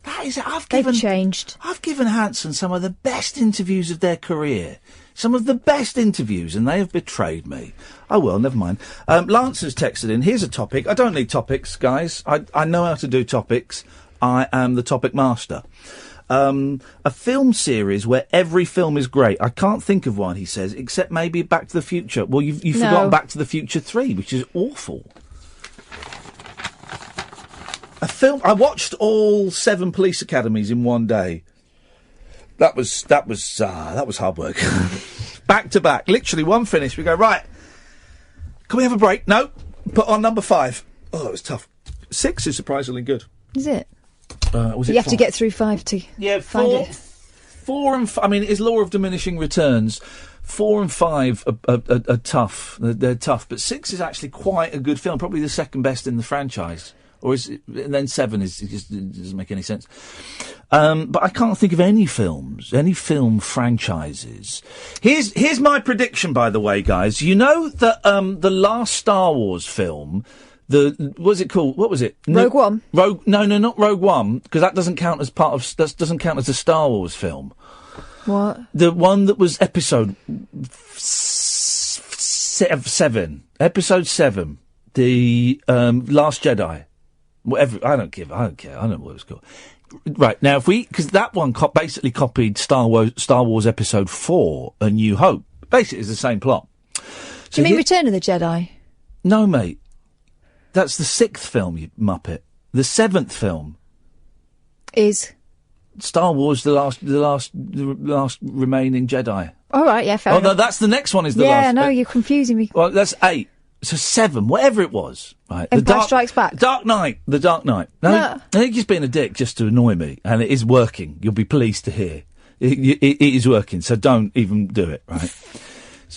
That is. They've changed. I've given Hanson some of the best interviews of their career. Some of the best interviews, and they have betrayed me. Oh, well, never mind. Lance has texted in. Here's a topic. I don't need topics, guys. I know how to do topics. I am the topic master. A film series where every film is great. I can't think of one, he says, except maybe Back to the Future. Well, you've forgotten Back to the Future 3, which is awful. A film... I watched all 7 police academies in one day. That was hard work. Back to back. Literally one finish. We go, right. Can we have a break? No. Put on number 5. Oh, it was tough. 6 is surprisingly good. Is it? Was it you have 5? to get through 5 to find it. 4 and 5. I mean, it's law of diminishing returns. 4 and 5 are tough. They're tough. But 6 is actually quite a good film. Probably the second best in the franchise. Or is it, and then 7 is just doesn't make any sense. But I can't think of any film franchises. Here's my prediction, by the way, guys. You know that the last Star Wars film, what was it called? What was it? Rogue One. No, not Rogue One, because that doesn't count as doesn't count as a Star Wars film. What? The one that was episode 7. Episode 7. The Last Jedi. Whatever, I don't care. I don't know what it was called. Right, now because that one basically copied Star Wars Episode 4, A New Hope. Basically, it's the same plot. Do you mean Return of the Jedi? No, mate. That's the 6th film, you muppet. The 7th film is Star Wars: the last remaining Jedi. All right, yeah, fair enough. No, that's the next one. Is the last? Yeah, no, you're confusing me. Well, that's 8. So 7, whatever it was. Right. Empire Strikes Back. Dark Knight. The Dark Knight. No, he's just being a dick just to annoy me, and it is working. You'll be pleased to hear. It is working, so don't even do it, right?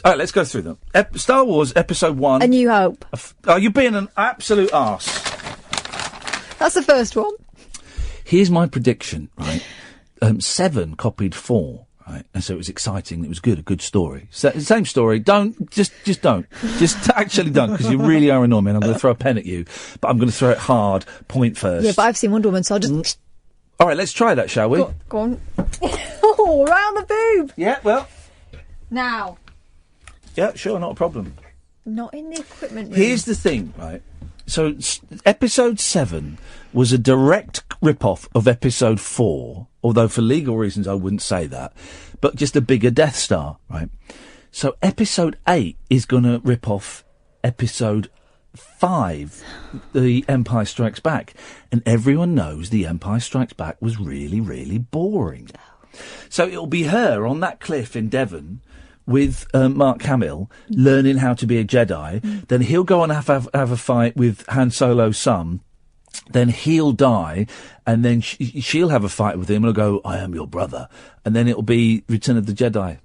All right, let's go through them. Star Wars Episode 1. A New Hope. Oh, you're being an absolute arse. That's the first one. Here's my prediction, right? 7 copied 4, right? And so it was exciting. It was good, a good story. Same story. Just don't. Just actually don't, because you really are annoying me, and I'm going to throw a pen at you, but I'm going to throw it hard, point first. Yeah, but I've seen Wonder Woman, so I'll just... All right, let's try that, shall we? Go on. Oh, right on the boob. Yeah, well... Now. Yeah, sure, not a problem. Not in the equipment room. Here's the thing, right? So, Episode 7 was a direct rip-off of Episode 4, although for legal reasons I wouldn't say that, but just a bigger Death Star, right? So, Episode 8 is going to rip off Episode 5, The Empire Strikes Back. And everyone knows The Empire Strikes Back was really, really boring. So, it'll be her on that cliff in Devon with Mark Hamill learning how to be a Jedi. Then he'll go on and have a fight with Han Solo's son. Then he'll die, and then she'll have a fight with him. And he'll go, "I am your brother," and then it'll be Return of the Jedi.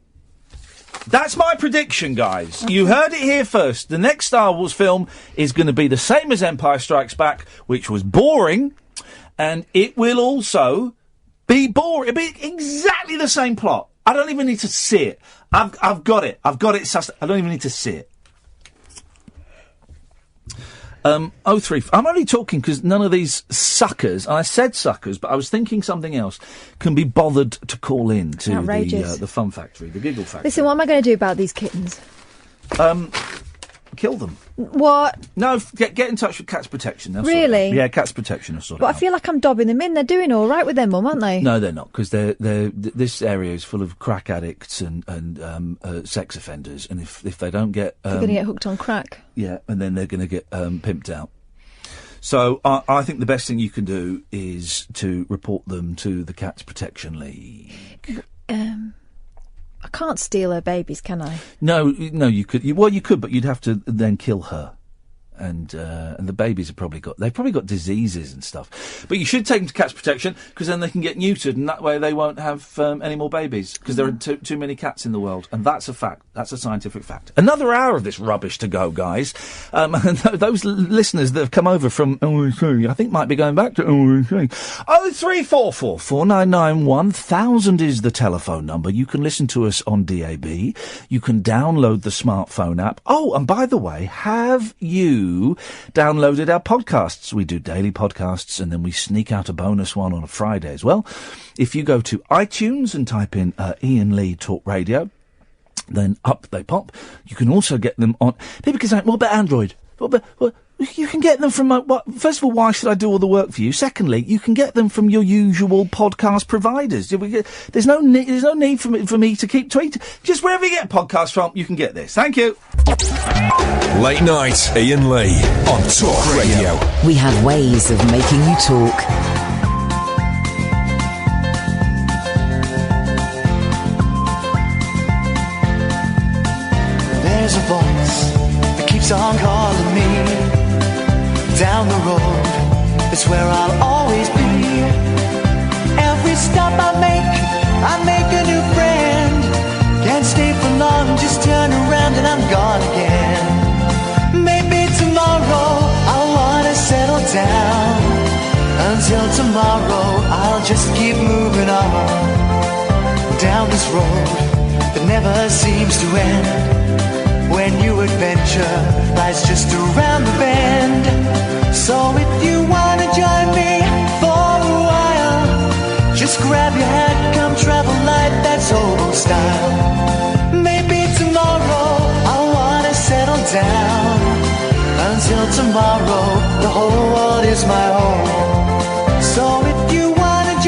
That's my prediction, guys. You heard it here first. The next Star Wars film is going to be the same as Empire Strikes Back, which was boring, and it will also be boring. It'll be exactly the same plot. I don't even need to see it. I've got it. I don't even need to see it. 03. I'm only talking because none of these suckers, and I said suckers, but I was thinking something else, can be bothered to call in to the Fun Factory, the Giggle Factory. Listen, what am I going to do about these kittens? Kill them. What? No, get in touch with Cats Protection. They'll Really? Sort it out. Yeah, Cats Protection will sort it But out. I feel like I'm dobbing them in. They're doing all right with their mum, aren't they? No, they're not, because this area is full of crack addicts and sex offenders, and if they don't get... they're going to get hooked on crack. Yeah, and then they're going to get pimped out. So I think the best thing you can do is to report them to the Cats Protection League. I can't steal her babies, can I? No, you could. You could, but you'd have to then kill her, and the babies they've probably got diseases and stuff. But you should take them to Cats Protection, because then they can get neutered, and that way they won't have any more babies, because there are too many cats in the world, and that's a fact. That's a scientific fact. Another hour of this rubbish to go, guys. And those listeners that have come over from I think might be going back to 0344 499 1000 is the telephone number. You can listen to us on DAB. You can download the smartphone app. Oh, and by the way, have you downloaded our podcasts? We do daily podcasts, and then we sneak out a bonus one on a Friday as well. If you go to iTunes and type in Iain Lee Talk Radio, then up they pop. You can also get them on... People can say, what about Android? Well, you can get them from... first of all, why should I do all the work for you? Secondly, you can get them from your usual podcast providers. There's no need for me to keep tweeting. Just wherever you get podcasts from, you can get this. Thank you. Late night, Iain Lee on Talk Radio. We have ways of making you talk. There's a voice that keeps on calling me. Down the road, it's where I'll always be. Every stop I make a new friend. Can't stay for long, just turn around and I'm gone again. Maybe tomorrow I'll wanna settle down. Until tomorrow I'll just keep moving on. Down this road that never seems to end. When new adventure lies just around the bend. So if you wanna join me for a while, just grab your hat, come travel light, that's old style. Maybe tomorrow I'll wanna settle down. Until tomorrow, the whole world is my home. So if you wanna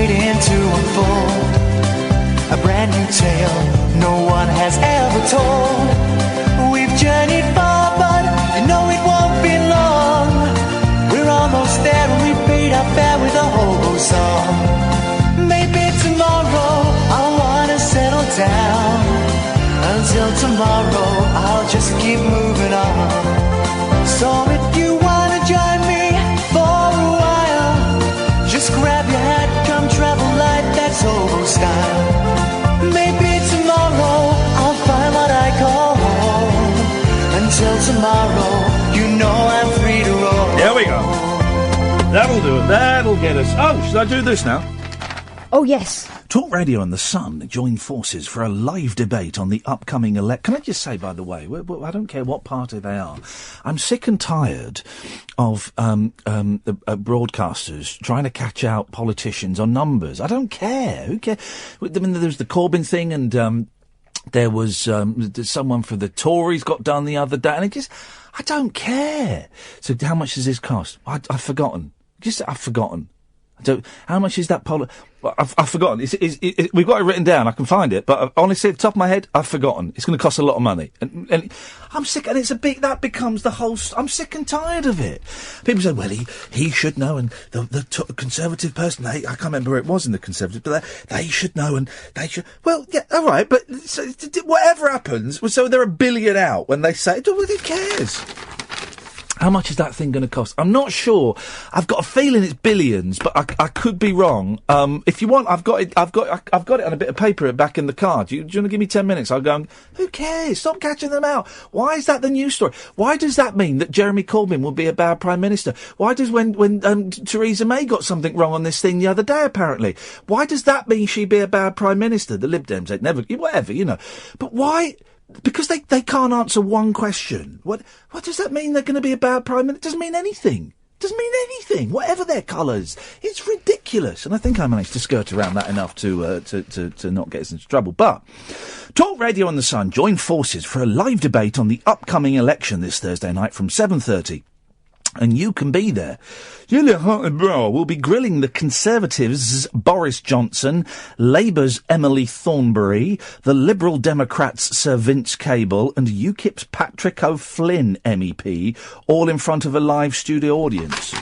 waiting to unfold a brand new tale no one has ever told. We've journeyed far, but you know it won't be long. We're almost there and we paid our fare with a hobo song. Maybe tomorrow I'll wanna settle down. Until tomorrow I'll just keep moving on. So if you wanna join me for a while, just grab your hat, come travel light, that's hobo style. Maybe tomorrow I'll find what I call home. Until tomorrow, you know I'm free to roll. There we go. That'll do it. That'll get us. Oh, should I do this now? Oh, yes. Talk Radio and The Sun join forces for a live debate on the upcoming election. Can I just say, by the way, I don't care what party they are, I'm sick and tired of the broadcasters trying to catch out politicians on numbers. I don't care. Who cares? I mean, there was the Corbyn thing, and there was someone for the Tories got done the other day, and I don't care. So how much does this cost? I've forgotten. I've forgotten. How much is that Well, I've forgotten. We've got it written down. I can find it, but honestly, at the top of my head, I've forgotten. It's going to cost a lot of money, and I'm sick. And that becomes the whole. I'm sick and tired of it. People say, "Well, he should know," and the Conservative person, I can't remember where it was in the Conservative, but they should know, and they should. Well, yeah, all right, but so, whatever happens, so they're $1 billion out when they say, "Who cares?" How much is that thing going to cost? I'm not sure. I've got a feeling it's billions, but I could be wrong. If you want, I've got it on a bit of paper back in the car. Do you want to give me 10 minutes? I'll go. Who cares? Stop catching them out. Why is that the news story? Why does that mean that Jeremy Corbyn will be a bad Prime Minister? Why does when Theresa May got something wrong on this thing the other day, apparently? Why does that mean she'd be a bad Prime Minister? The Lib Dems, they'd never, whatever, But why? Because they can't answer one question. What does that mean they're going to be a bad Prime Minister? It doesn't mean anything. Doesn't mean anything, whatever their colours. It's ridiculous. And I think I managed to skirt around that enough to not get us into trouble. But Talk Radio and The Sun join forces for a live debate on the upcoming election this Thursday night from 7:30. And you can be there. Julia Hartnett-Brower will be grilling the Conservatives' Boris Johnson, Labour's Emily Thornberry, the Liberal Democrats' Sir Vince Cable, and UKIP's Patrick O'Flynn MEP, all in front of a live studio audience.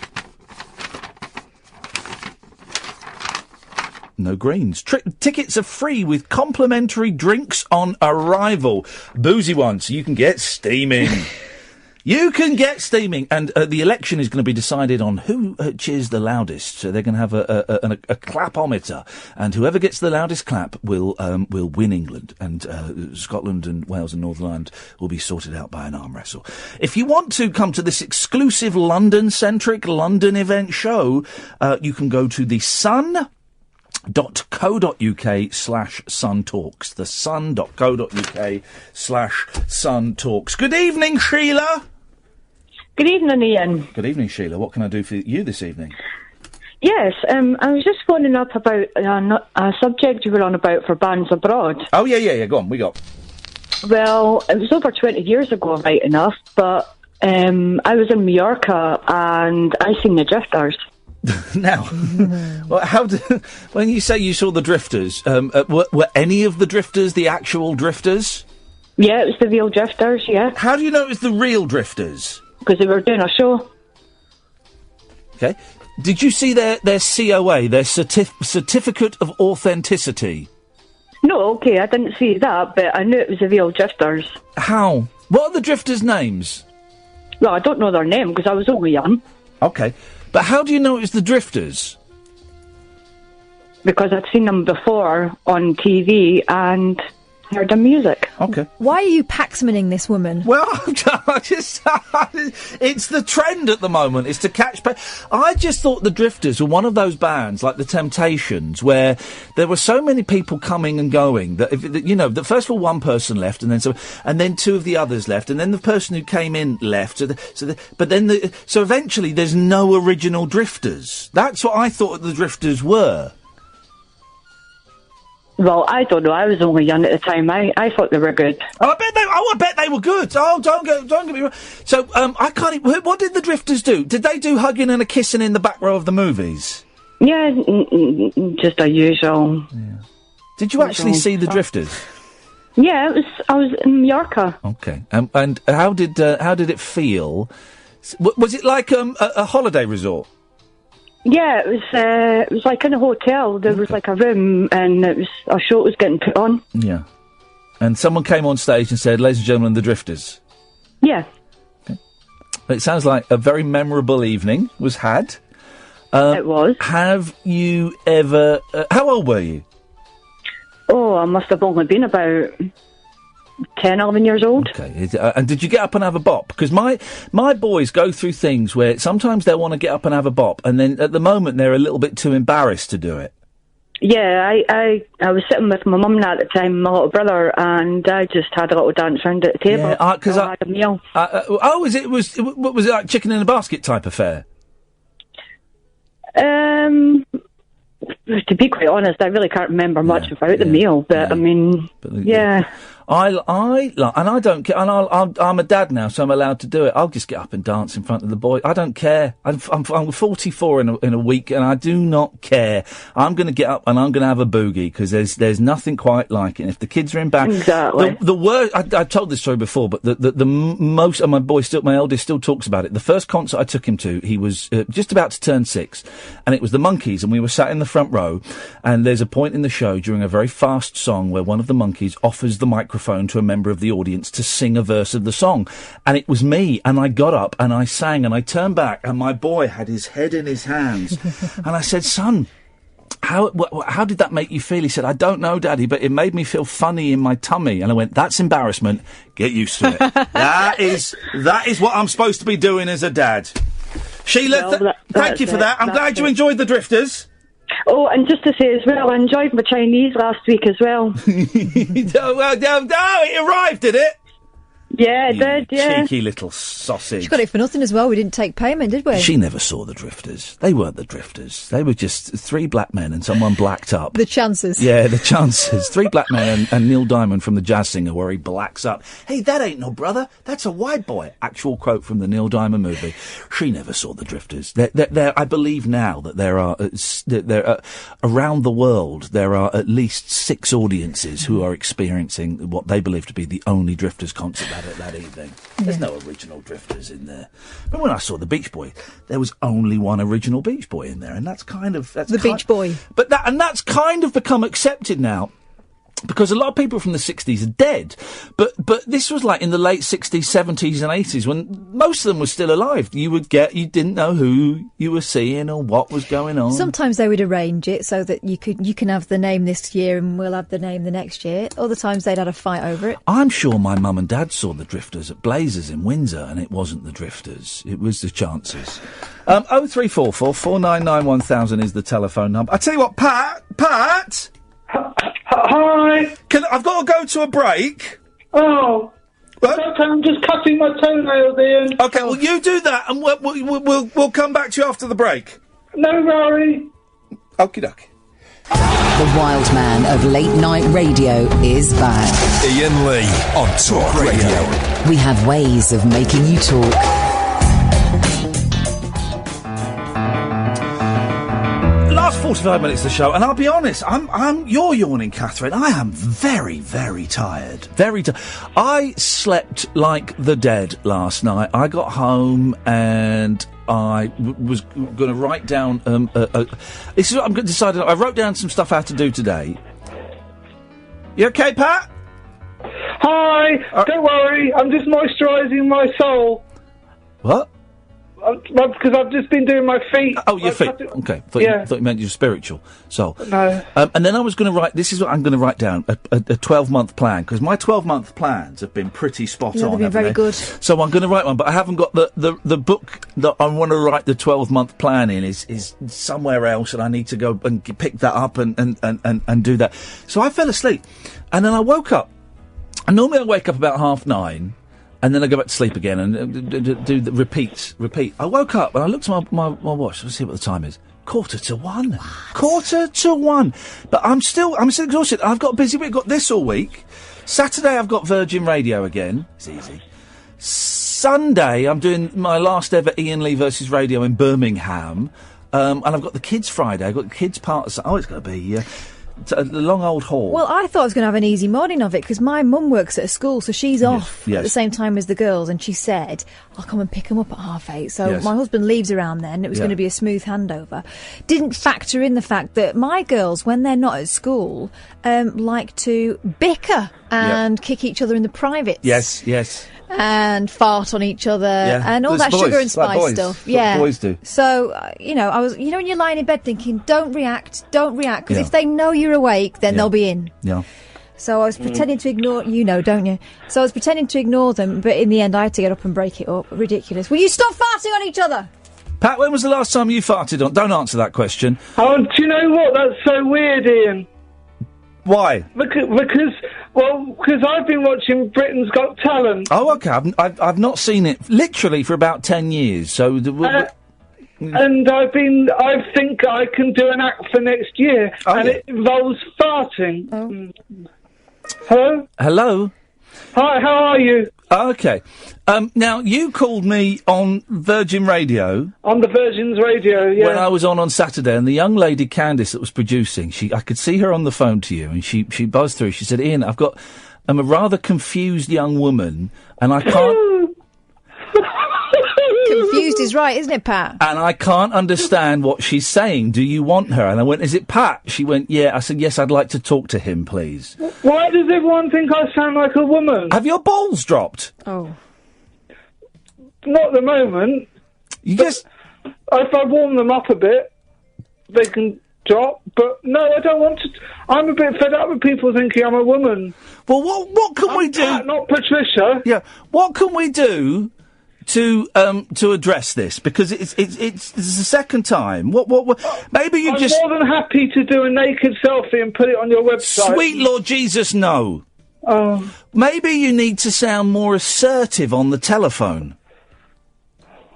No greens. Tickets are free with complimentary drinks on arrival. Boozy ones, so you can get steaming. You can get steaming, and the election is going to be decided on who cheers the loudest. So they're going to have a clapometer, and whoever gets the loudest clap will win England, and Scotland and Wales and Northern Ireland will be sorted out by an arm wrestle. If you want to come to this exclusive London-centric London event show, you can go to the sun.co.uk/Sun Talks. The sun.co.uk/Sun Talks. Good evening, Sheila. Good evening, Ian. Good evening, Sheila. What can I do for you this evening? Yes, I was just phoning up about a subject you were on about for bands abroad. Oh, yeah. Go on, we got. Well, it was over 20 years ago, right enough, but I was in Mallorca and I seen the Drifters. Now, well, when you say you saw the Drifters, were any of the Drifters the actual Drifters? Yeah, it was the real Drifters, yeah. How do you know it was the real Drifters? Because they were doing a show. Okay. Did you see their COA, their Certificate of Authenticity? No, okay, I didn't see that, but I knew it was the real Drifters. How? What are the Drifters' names? Well, I don't know their name because I was only young. Okay. But how do you know it was the Drifters? Because I'd seen them before on TV and heard the music. Okay. Why are you Paxmaning this woman? Well, it's the trend at the moment, is to catch... I just thought the Drifters were one of those bands, like the Temptations, where there were so many people coming and going that, that first of all one person left, and then two of the others left, and then the person who came in left. So eventually there's no original Drifters. That's what I thought the Drifters were. Well, I don't know. I was only young at the time. I thought they were good. I bet they were good. Oh, don't get me wrong. So, I can't. What did the Drifters do? Did they do hugging and a kissing in the back row of the movies? Yeah, just a usual. Did you actually see the Drifters? Yeah, I was in Mallorca. Okay. And how did it feel? Was it like a holiday resort? Yeah, it was like in a hotel. There was like a room, and it was a show was getting put on. Yeah. And someone came on stage and said, "Ladies and gentlemen, the Drifters." Yeah. Okay. It sounds like a very memorable evening was had. It was. Have you ever... how old were you? Oh, I must have only been about 10, 11 years old. Okay. And did you get up and have a bop? Because my boys go through things where sometimes they want to get up and have a bop, and then at the moment they're a little bit too embarrassed to do it. Yeah, I was sitting with my mum at the time, my little brother, and I just had a little dance round at the table. Yeah, because I had a meal. Was it like chicken in a basket type affair? To be quite honest, I really can't remember much about the meal, but I mean, I don't care. And I'm a dad now, so I'm allowed to do it. I'll just get up and dance in front of the boy. I don't care. I'm 44 in a week, and I do not care. I'm going to get up and I'm going to have a boogie because there's nothing quite like it. And if the kids are in bed, exactly. The worst. I've told this story before, but the most of my eldest still talks about it. The first concert I took him to, he was just about to turn 6, and it was the Monkees, and we were sat in the front row. And there's a point in the show during a very fast song where one of the Monkees offers the microphone to a member of the audience to sing a verse of the song. And it was me, and I got up and I sang, and I turned back, and my boy had his head in his hands. And I said, "Son, how did that make you feel?" He said, "I don't know, Daddy, but it made me feel funny in my tummy." And I went, "That's embarrassment. Get used to it." That is what I'm supposed to be doing as a dad. Sheila, thank you for that. I'm glad you enjoyed the Drifters. Oh, and just to say as well, I enjoyed my Chinese last week as well. It arrived, did it? Yeah, it did, yeah. Cheeky little sausage. She got it for nothing as well. We didn't take payment, did we? She never saw the Drifters. They weren't the Drifters. They were just 3 black men and someone blacked up. The chances. Yeah, the chances. 3 black men and Neil Diamond from the Jazz Singer where he blacks up. "Hey, that ain't no brother. That's a white boy." Actual quote from the Neil Diamond movie. She never saw the Drifters. I believe now that there are around the world, there are at least 6 audiences who are experiencing what they believe to be the only Drifters concert that evening. There's no original Drifters in there. But when I saw the Beach Boy, there was only one original Beach Boy in there, and that's Beach Boy. But that's kind of become accepted now. Because a lot of people from the 60s are dead. But this was like in the late 60s, 70s and 80s when most of them were still alive. You didn't know who you were seeing or what was going on. Sometimes they would arrange it so that you can have the name this year and we'll have the name the next year. Other times they'd had a fight over it. I'm sure my mum and dad saw the Drifters at Blazers in Windsor and it wasn't the Drifters. It was the Chances. 0344 499 1000 is the telephone number. I tell you what, Pat! Hi. I've got to go to a break. Oh. Okay, I'm just cutting my toenails, Ian. Okay, well, you do that, and we'll come back to you after the break. No worry. Okie dokie. The wild man of late night radio is back. Iain Lee on Talk Radio. We have ways of making you talk. Last 45 minutes of the show, and I'll be honest, you're yawning, Katherine. I am very, very tired. I slept like the dead last night. I got home and I was going to write down. This is what I'm deciding. I wrote down some stuff I had to do today. You okay, Pat? Hi. Don't worry. I'm just moisturising my soul. What? Because I've just been doing my feet. Oh, your feet. Okay. Thought you meant your spiritual soul. No. And then I was going to write. This is what I'm going to write down: a 12-month plan, because my 12-month plans have been pretty spot on. They've been very good. So I'm going to write one, but I haven't got the book that I want to write the 12-month plan in is somewhere else, and I need to go and pick that up and do that. So I fell asleep, and then I woke up. And normally I wake up about 9:30. And then I go back to sleep again and do the repeat. I woke up and I looked at my watch. Let's see what the time is. 1:45. 1:45. But I'm still exhausted. I've got a busy week. I've got this all week. Saturday I've got Virgin Radio again. It's easy. Sunday I'm doing my last ever Iain Lee versus Radio in Birmingham. and I've got the kids Friday. I've got the kids part. It's going to be the long old haul. Well, I thought I was going to have an easy morning of it because my mum works at a school, so she's off at the same time as the girls, and she said, I'll come and pick them up at 8:30. So my husband leaves around then. It was going to be a smooth handover. Didn't factor in the fact that my girls, when they're not at school, like to bicker and kick each other in the privates. Yes. And fart on each other and all that sugar and spice stuff. That's what boys do. So, I was, when you're lying in bed thinking, don't react, because if they know you're awake, then they'll be in. Yeah. So I was pretending to ignore, don't you? So I was pretending to ignore them, but in the end I had to get up and break it up. Ridiculous. Will you stop farting on each other? Pat, when was the last time you farted on? Don't answer that question. Oh, do you know what? That's so weird, Ian. Why? Because I've been watching Britain's Got Talent. Oh, okay. I've not seen it literally for about 10 years. So, and I think I can do an act for next year, it involves farting. Hello. Hello. Hi. How are you? Okay. Now you called me on Virgin Radio. On the Virgin's Radio, yeah. When I was on Saturday, and the young lady Candice that was producing, I could see her on the phone to you, and she buzzed through. She said, "Ian, I'm a rather confused young woman, and I can't." Confused is right, isn't it, Pat? And I can't understand what she's saying. Do you want her? And I went, "Is it Pat?" She went, "Yeah." I said, "Yes, I'd like to talk to him, please." Why does everyone think I sound like a woman? Have your balls dropped? Oh. Not at the moment. If I warm them up a bit, they can drop. But no, I don't want to. I'm a bit fed up with people thinking I'm a woman. Well, what can we do? Pat, not Patricia. Yeah. What can we do to address this? Because it's the second time. What maybe you I'm more than happy to do a naked selfie and put it on your website. Sweet Lord Jesus, no. Oh. Maybe you need to sound more assertive on the telephone.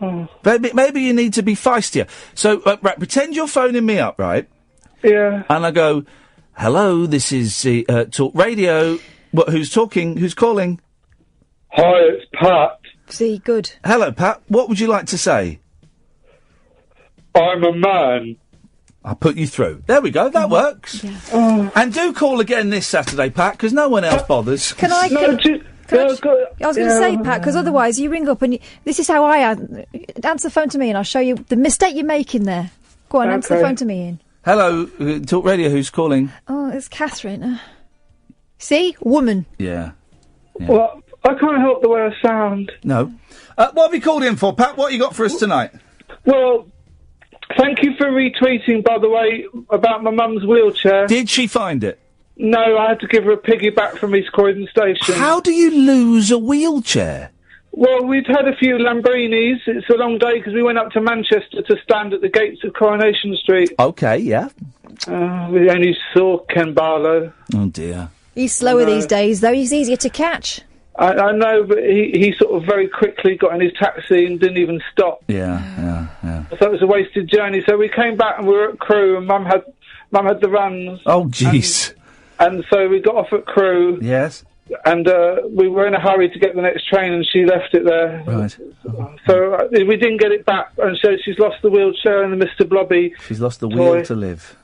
Oh. Maybe you need to be feistier. So, right, pretend you're phoning me up, right? Yeah. And I go, "Hello, this is Talk Radio. Who's talking? Who's calling?" Hi, it's Pat. See, good. Hello, Pat. What would you like to say? I'm a man. I'll put you through. There we go. That works. Yeah. And do call again this Saturday, Pat, because no one else bothers. I was going to say, Pat, because otherwise you ring up and this is how I answer the phone to me, and I'll show you the mistake you're making there. Go on, answer the phone to me, Ian. Hello, Talk Radio. Who's calling? Oh, it's Katherine. See, woman. Yeah. Well, I can't help the way I sound. No. What have you called in for, Pat? What you got for us tonight? Well, thank you for retweeting, by the way, about my mum's wheelchair. Did she find it? No, I had to give her a piggyback from East Croydon Station. How do you lose a wheelchair? Well, we'd had a few Lamborghinis. It's a long day because we went up to Manchester to stand at the gates of Coronation Street. Okay, yeah. We only saw Ken Barlow. Oh, dear. He's slower these days, though. He's easier to catch. I know, but he sort of very quickly got in his taxi and didn't even stop. Yeah. So it was a wasted journey. So we came back and we were at Crewe, and Mum had the runs. Oh, jeez. And so we got off at Crewe. Yes. And we were in a hurry to get the next train, and she left it there. Right. So we didn't get it back, and so she's lost the wheelchair and the Mr. Blobby. She's lost the toy. will to live.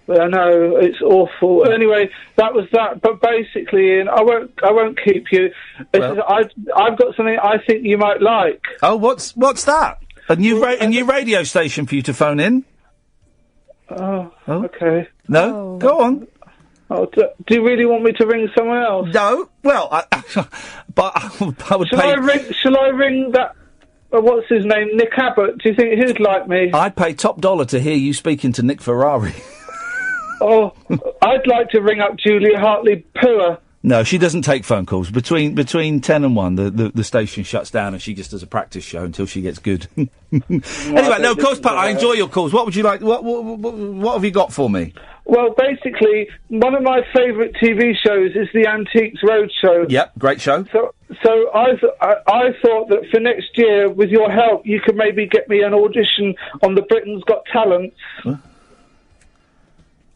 I know, it's awful. Anyway, that was that. But basically, Ian, I won't keep you. I've got something I think you might like. Oh, what's that? A new radio station for you to phone in? Oh, okay. No, go on. Oh, do you really want me to ring someone else? No. Well, but I would pay. Shall I ring that? What's his name? Nick Abbott. Do you think he'd like me? I'd pay top dollar to hear you speaking to Nick Ferrari. Oh, I'd like to ring up Julia Hartley-Pooer. No, she doesn't take phone calls. Between 10 and 1, the station shuts down and she just does a practice show until she gets good. Anyway, no, of course, Pat, I enjoy your calls. What would you like? What have you got for me? Well, basically, one of my favourite TV shows is the Antiques Roadshow. Yep, great show. So I thought that for next year, with your help, you could maybe get me an audition on the Britain's Got Talent. Huh?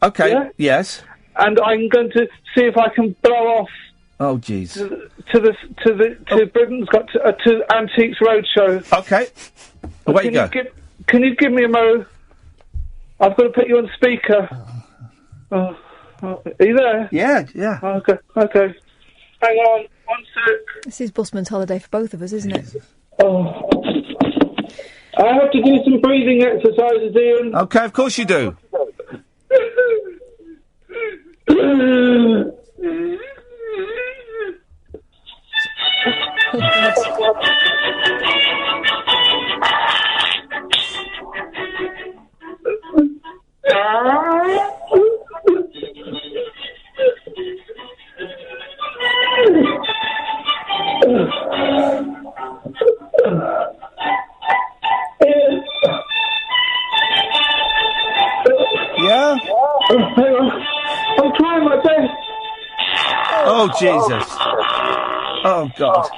Okay. Yeah? Yes. And I'm going to see if I can blow off. Oh, jeez. To Britain's Got to Antiques Roadshow. Okay. Away you go. Can you give me a mo? I've got to put you on speaker. Are you there? Yeah. Okay. Hang on, one sec. This is busman's holiday for both of us, isn't it? Oh. I have to do some breathing exercises, Ian. Okay, of course you do. Yeah? Hang on. I'm trying my best. Oh, Jesus. Oh, God.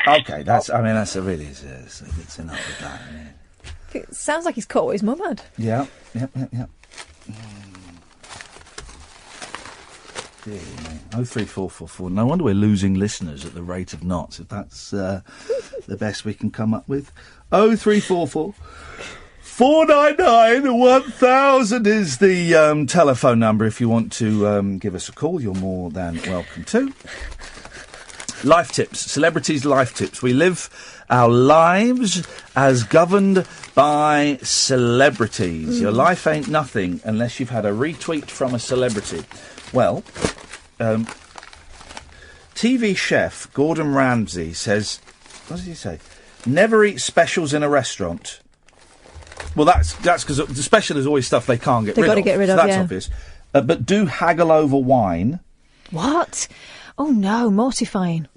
Okay, that's a really, it's enough of that. It sounds like he's caught what his mum had. Yeah. Dear me. 03444. No wonder we're losing listeners at the rate of knots, if that's the best we can come up with. 0344 499 1000 is the telephone number if you want to give us a call. You're more than welcome to. Life tips, celebrities' life tips. We live our lives as governed by celebrities. Your life ain't nothing unless you've had a retweet from a celebrity. Well, TV chef Gordon Ramsay says, what does he say? Never eat specials in a restaurant. Well, that's because the special is always stuff they can't get rid of. They've got to get rid of, that's yeah. obvious. But do haggle over wine. What? Oh no, mortifying.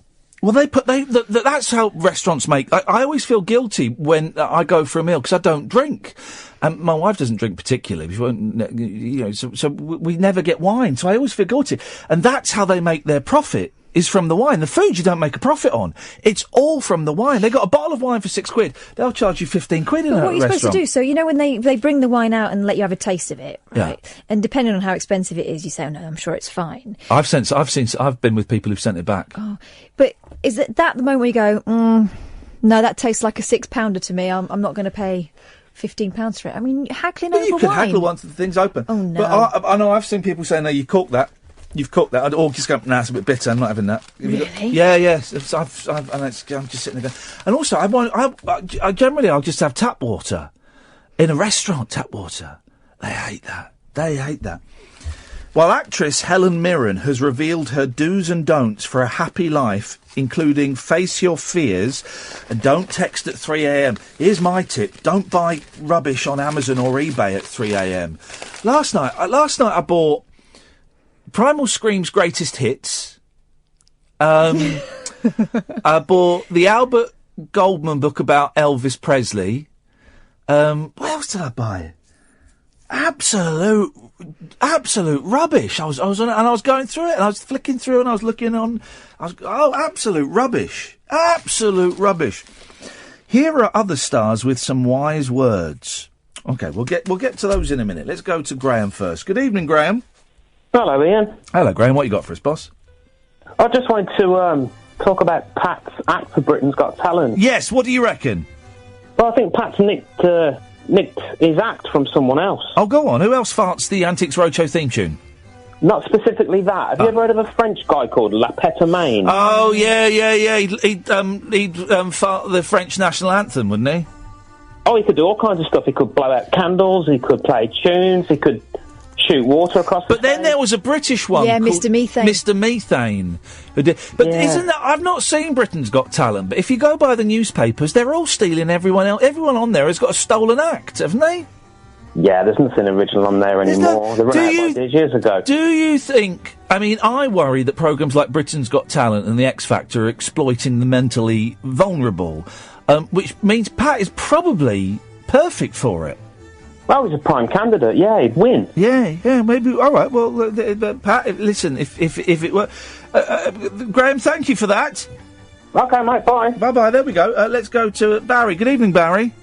Well, that's how restaurants make. I always feel guilty when I go for a meal because I don't drink, and my wife doesn't drink particularly. So we never get wine. So I always feel guilty, and that's how they make their profit. Is from the wine. The food you don't make a profit on. It's all from the wine. They got a bottle of wine for £6. They'll charge you 15 quid in a restaurant. What are you supposed to do? So, you know, when they bring the wine out and let you have a taste of it, right? Yeah. And depending on how expensive it is, you say, oh no, I'm sure it's fine. I've been with people who've sent it back. Oh, but is it that the moment where you go, no, that tastes like a £6 to me. I'm not going to pay £15 for it. I mean, haggling over wine. You could haggle once the thing's open. Oh no. But I know I've seen people say, no, you cork that. You've cooked that. Or just go, nah, it's a bit bitter. I'm not having that. Really? Yeah. I'm just sitting there. And also, I generally I'll just have tap water in a restaurant. Tap water. They hate that. While actress Helen Mirren has revealed her do's and don'ts for a happy life, including face your fears and don't text at 3 a.m. Here's my tip: don't buy rubbish on Amazon or eBay at 3 a.m. Last night I bought Primal Scream's Greatest Hits. I bought the Albert Goldman book about Elvis Presley. What else did I buy? Absolute rubbish. I was on it, and I was going through it, and I was flicking through, and I was looking on. Absolute rubbish. Absolute rubbish. Here are other stars with some wise words. Okay, we'll get to those in a minute. Let's go to Graham first. Good evening, Graham. Hello, Ian. Hello, Graham. What you got for us, boss? I just wanted to talk about Pat's act for Britain's Got Talent. Yes, what do you reckon? Well, I think Pat's nicked his act from someone else. Oh, go on. Who else farts the Antiques Roadshow theme tune? Not specifically that. Have you ever heard of a French guy called La Pétomane? Oh, yeah. He'd fart the French national anthem, wouldn't he? Oh, he could do all kinds of stuff. He could blow out candles, he could play tunes, he could shoot water across the then there was a British one. Yeah, Mr. Methane. Mr. Methane. Who did, but isn't that... I've not seen Britain's Got Talent, but if you go by the newspapers, they're all stealing everyone else. Everyone on there has got a stolen act, haven't they? Yeah, there's nothing original on there anymore. They ran out ideas years ago. Do you think... I mean, I worry that programmes like Britain's Got Talent and The X Factor are exploiting the mentally vulnerable, which means Pat is probably perfect for it. Well, he's a prime candidate. Yeah, he'd win. Yeah, maybe. All right. Well, Pat, listen. If it were, Graham, thank you for that. Okay, mate. Bye. Bye. There we go. Let's go to Barry. Good evening, Barry.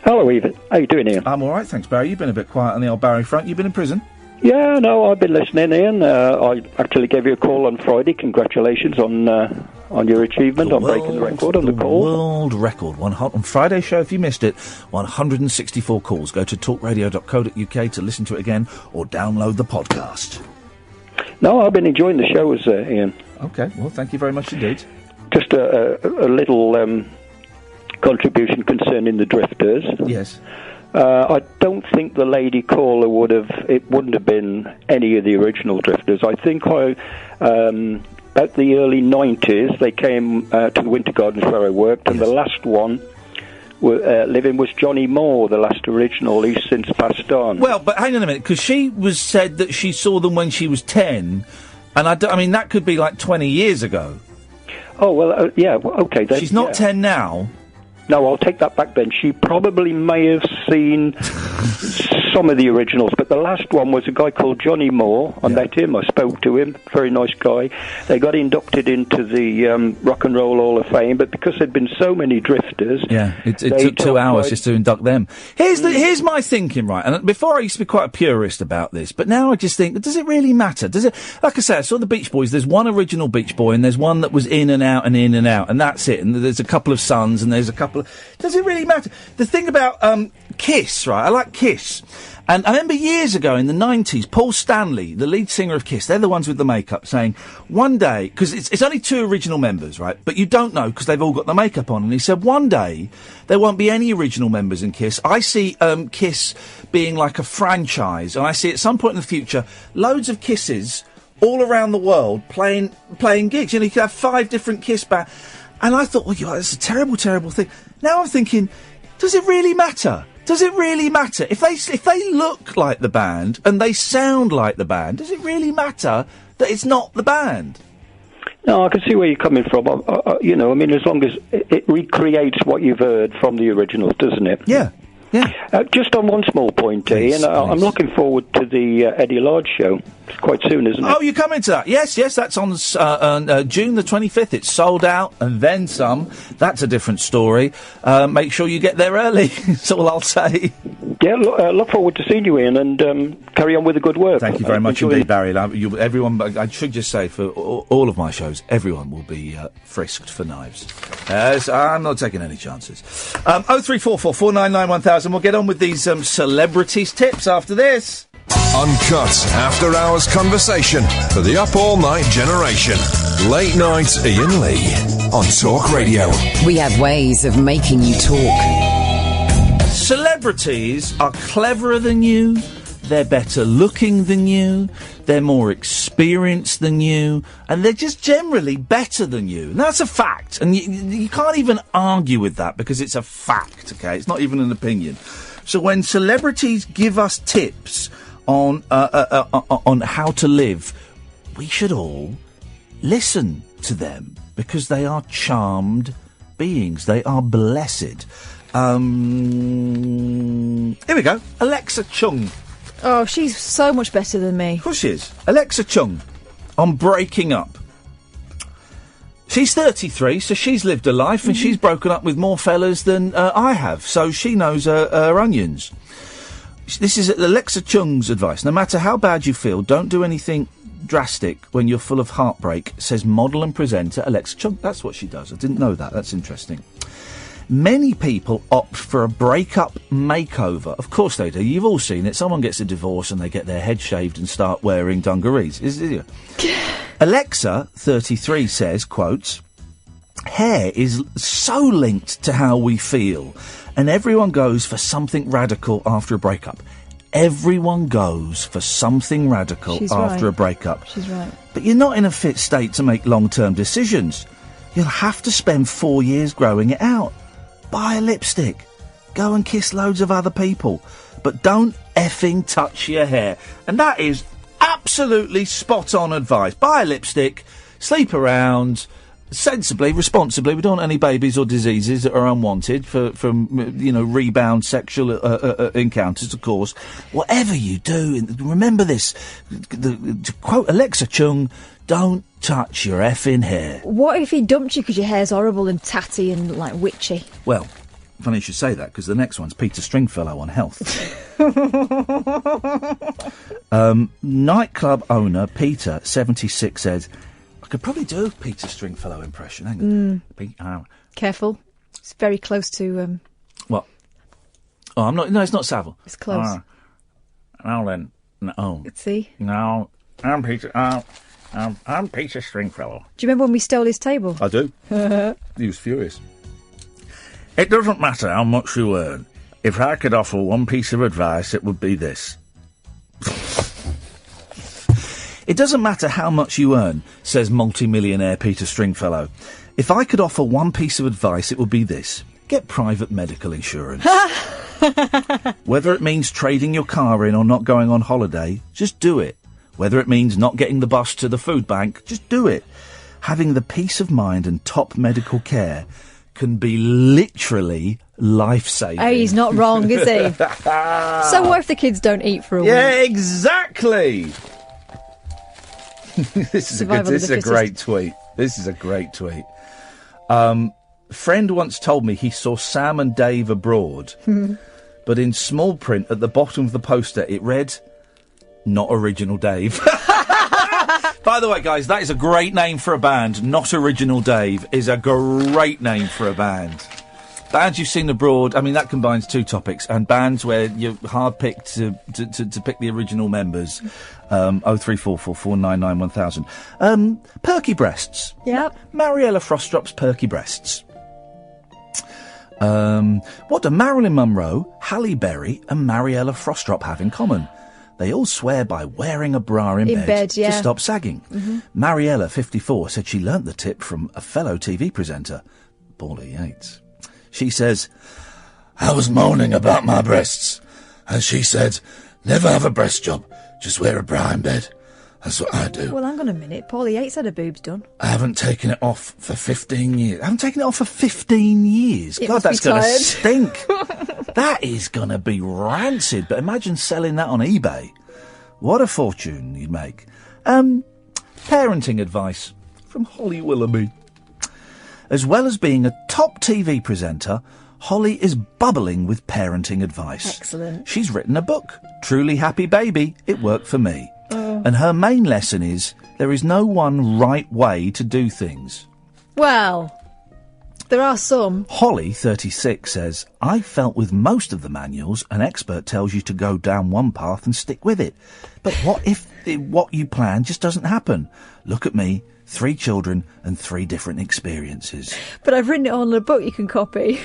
Hello, Ethan. How you doing, Ian? I'm all right, thanks, Barry. You've been a bit quiet on the old Barry front. You've been in prison. Yeah, no, I've been listening, Ian. I actually gave you a call on Friday. Congratulations on on your achievement on breaking the record on the call. World record. On Friday's show, if you missed it, 164 calls. Go to talkradio.co.uk to listen to it again or download the podcast. No, I've been enjoying the shows, Ian. Okay, well, thank you very much indeed. Just a little contribution concerning the Drifters. Yes. I don't think the lady caller wouldn't have been any of the original Drifters. I think at the early 90s, they came to the Winter Gardens where I worked, and the last one living was Johnny Moore, the last original. He's since passed on. Well, but hang on a minute, because she said that she saw them when she was 10, and I mean, that could be like 20 years ago. Oh, well, yeah, okay. Then, she's not 10 now. No, I'll take that back then. She probably may have seen some of the originals, but the last one was a guy called Johnny Moore. I met him, I spoke to him, very nice guy. They got inducted into the Rock and Roll Hall of Fame, but because there'd been so many Drifters... Yeah, it took 2 hours just to induct them. Here's my thinking, right, and before I used to be quite a purist about this, but now I just think, does it really matter? Does it? Like I said, I saw the Beach Boys, there's one original Beach Boy, and there's one that was in and out, and that's it, and there's a couple of sons, and there's a couple of... Does it really matter? The thing about Kiss, right, I like Kiss. And I remember years ago in the 90s, Paul Stanley, the lead singer of Kiss, they're the ones with the makeup, saying, one day, because it's only 2 original members, right, but you don't know because they've all got the makeup on, and he said, one day, there won't be any original members in Kiss. I see Kiss being like a franchise, and I see at some point in the future, loads of Kisses all around the world playing gigs. You know, you could have 5 different Kiss bands. And I thought, well, that's a terrible, terrible thing. Now I'm thinking, does it really matter? Does it really matter? If they look like the band and they sound like the band, does it really matter that it's not the band? No, I can see where you're coming from. You know, I mean, as long as it recreates what you've heard from the originals, doesn't it? Yeah. Yeah. Just on one small point, Ian, I'm looking forward to the Eddie Large show. It's quite soon, isn't it? Oh, you're coming to that? Yes, that's on June the 25th. It's sold out and then some. That's a different story. Make sure you get there early. That's all I'll say. Yeah, look forward to seeing you, Ian, and carry on with the good work. Thank you very much indeed, Barry. Everyone, I should just say, for all of my shows, everyone will be frisked for knives. I'm not taking any chances. 0344 499 1000. We'll get on with these celebrities tips after this. Uncut after-hours conversation for the up all-night generation. Late night Iain Lee on Talk Radio. We have ways of making you talk. Celebrities are cleverer than you. They're better looking than you. They're more experienced than you. And they're just generally better than you. And that's a fact. And you can't even argue with that because it's a fact, okay? It's not even an opinion. So when celebrities give us tips on how to live, we should all listen to them because they are charmed beings. They are blessed. Here we go. Alexa Chung. Oh, she's so much better than me. Of course she is. Alexa Chung on breaking up. She's 33, so she's lived a life, and she's broken up with more fellas than I have, so she knows her onions. This is Alexa Chung's advice. No matter how bad you feel, don't do anything drastic when you're full of heartbreak, says model and presenter Alexa Chung. That's what she does. I didn't know that. That's interesting. Many people opt for a breakup makeover. Of course they do. You've all seen it. Someone gets a divorce and they get their head shaved and start wearing dungarees. Alexa, 33, says, quotes, hair is so linked to how we feel, and everyone goes for something radical after a breakup. Everyone goes for something radical after a breakup. She's right. But you're not in a fit state to make long-term decisions. You'll have to spend 4 years growing it out. Buy a lipstick. Go and kiss loads of other people. But don't effing touch your hair. And that is absolutely spot-on advice. Buy a lipstick, sleep around, sensibly, responsibly. We don't want any babies or diseases that are unwanted from rebound sexual encounters, of course. Whatever you do, remember this. To quote Alexa Chung, don't touch your effing hair. What if he dumped you because your hair's horrible and tatty and, like, witchy? Well, funny you should say that, because the next one's Peter Stringfellow on health. Nightclub owner Peter, 76, said, I could probably do a Peter Stringfellow impression. Hang on. Careful. It's very close to... What? Oh, I'm not... No, it's not Savile. It's close. Now then. No. See? No. I'm Peter... I'm Peter Stringfellow. Do you remember when we stole his table? I do. He was furious. It doesn't matter how much you earn. If I could offer one piece of advice, it would be this. It doesn't matter how much you earn, says multi-millionaire Peter Stringfellow. If I could offer one piece of advice, it would be this. Get private medical insurance. Whether it means trading your car in or not going on holiday, just do it. Whether it means not getting the bus to the food bank, just do it. Having the peace of mind and top medical care can be literally life-saving. Hey, he's not wrong, is he? So what if the kids don't eat for a week? Yeah, exactly. This is a great tweet. This is a great tweet. Friend once told me he saw Sam and Dave abroad, but in small print at the bottom of the poster it read, "Not Original Dave." By the way, guys, that is a great name for a band. Not Original Dave is a great name for a band. Bands you've seen abroad, I mean, that combines two topics, and bands where you're hard-picked to pick the original members. 03444991000. Perky breasts. Yep. Mariella Frostrop's perky breasts. What do Marilyn Monroe, Halle Berry and Mariella Frostrop have in common? They all swear by wearing a bra in bed yeah. to stop sagging. Mariella, 54, said she learnt the tip from a fellow TV presenter, Paulie Yates. She says, "I was moaning about my breasts, and she said, never have a breast job, just wear a bra in bed. That's what I do. Well, hang on a minute. Paulie Yates had her boobs done. I haven't taken it off for 15 years. I haven't taken it off for 15 years. It God, must that's be going to tired. stink. That is going to be rancid. But imagine selling that on eBay. What a fortune you'd make. Parenting advice from Holly Willoughby. As well as being a top TV presenter, Holly is bubbling with parenting advice. Excellent. She's written a book, Truly Happy Baby, It Worked For Me. And her main lesson is, there is no one right way to do things. Well, there are some. Holly, 36, says, I felt with most of the manuals, an expert tells you to go down one path and stick with it. But what if what you plan just doesn't happen? Look at me, 3 children and 3 different experiences. But I've written it all in a book you can copy.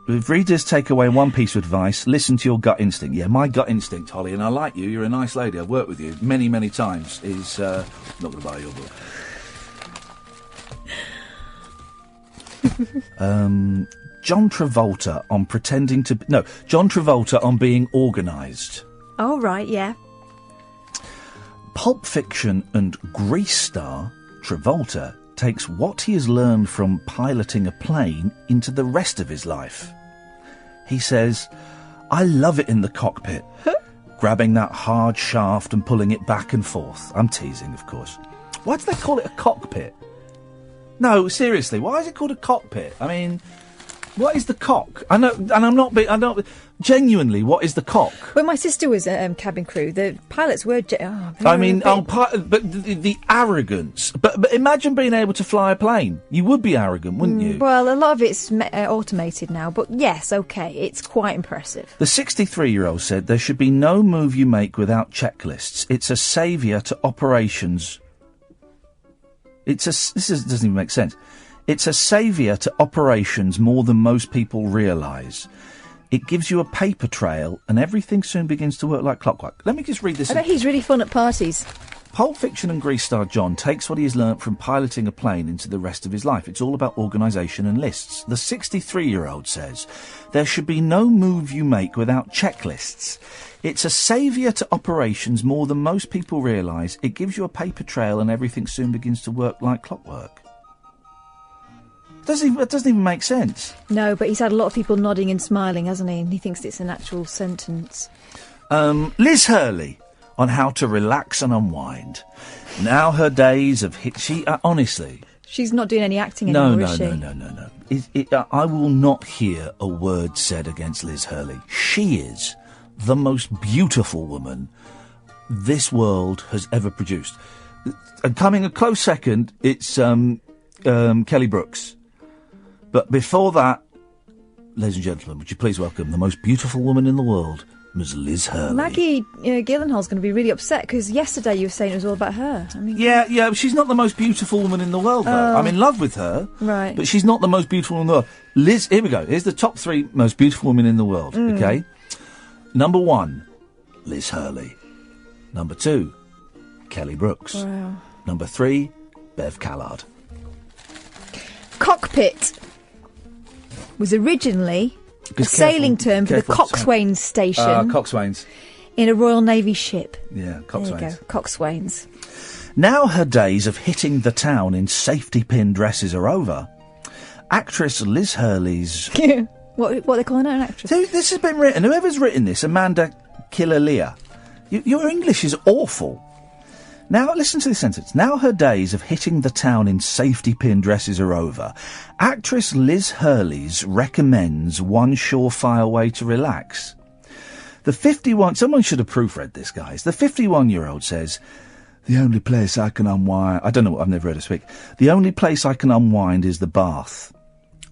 If readers take away one piece of advice, listen to your gut instinct. Yeah, my gut instinct, Holly, and I like you. You're a nice lady. I've worked with you many, many times. Is not going to buy your book. John Travolta on pretending to... No, John Travolta on being organised. Oh, right, yeah. Pulp Fiction and Grease star Travolta takes what he has learned from piloting a plane into the rest of his life. He says, I love it in the cockpit, grabbing that hard shaft and pulling it back and forth. I'm teasing, of course. Why do they call it a cockpit? No, seriously, why is it called a cockpit? I mean, what is the cock? I know, and I'm not... Genuinely, what is the cock? When my sister was at cabin crew, the pilots were... but the arrogance. But imagine being able to fly a plane. You would be arrogant, wouldn't you? Well, a lot of it's automated now, but yes, OK, it's quite impressive. The 63-year-old said there should be no move you make without checklists. It's a saviour to operations... This doesn't even make sense. It's a saviour to operations more than most people realise. It gives you a paper trail, and everything soon begins to work like clockwork. Let me just read this. I bet he's really fun at parties. Pulp Fiction and Grease star John takes what he has learnt from piloting a plane into the rest of his life. It's all about organisation and lists. The 63-year-old says, there should be no move you make without checklists. It's a saviour to operations more than most people realise. It gives you a paper trail, and everything soon begins to work like clockwork. It doesn't even make sense. No, but he's had a lot of people nodding and smiling, hasn't he? And he thinks it's an actual sentence. Liz Hurley on how to relax and unwind. Now her days of honestly... She's not doing any acting anymore, is she? No. I will not hear a word said against Liz Hurley. She is the most beautiful woman this world has ever produced. And coming a close second, it's Kelly Brooks. But before that, ladies and gentlemen, would you please welcome the most beautiful woman in the world, Ms. Liz Hurley. Maggie Gyllenhaal's going to be really upset because yesterday you were saying it was all about her. I mean, Yeah, she's not the most beautiful woman in the world, though. Oh. I'm in love with her. Right. But she's not the most beautiful in the world. Liz, here we go. Here's the top 3 most beautiful women in the world, okay? Number 1, Liz Hurley. Number 2, Kelly Brooks. Wow. Number 3, Bev Callard. Cockpit was originally a sailing term for the coxswains station Coxswains. in a Royal Navy ship. Yeah, There you coxswains. go, coxswains. Now her days of hitting the town in safety pin dresses are over. Actress Liz Hurley's... What are they calling her, an actress? So this has been written. Whoever's written this, Amanda Killalea, your English is awful. Now, listen to this sentence. Now her days of hitting the town in safety pin dresses are over. Actress Liz Hurley's recommends one surefire way to relax. Someone should have proofread this, guys. The 51-year-old says, the only place I can unwind... I don't know, I've never heard her speak. The only place I can unwind is the bath.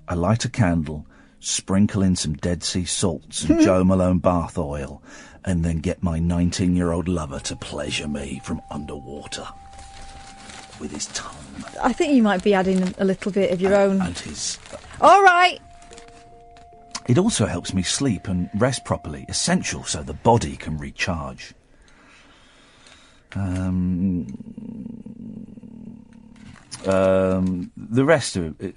I light a candle, sprinkle in some Dead Sea salts and Joe Malone bath oil, and then get my 19-year-old lover to pleasure me from underwater with his tongue. I think you might be adding a little bit of your own. And his... All right. It also helps me sleep and rest properly, essential so the body can recharge. The rest of it...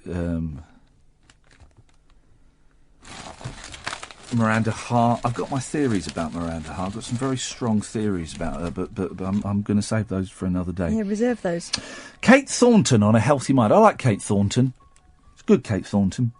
Miranda Hart. I've got my theories about Miranda Hart. I've got some very strong theories about her, but I'm going to save those for another day. Yeah, reserve those. Kate Thornton on A Healthy Mind. I like Kate Thornton. It's good, Kate Thornton.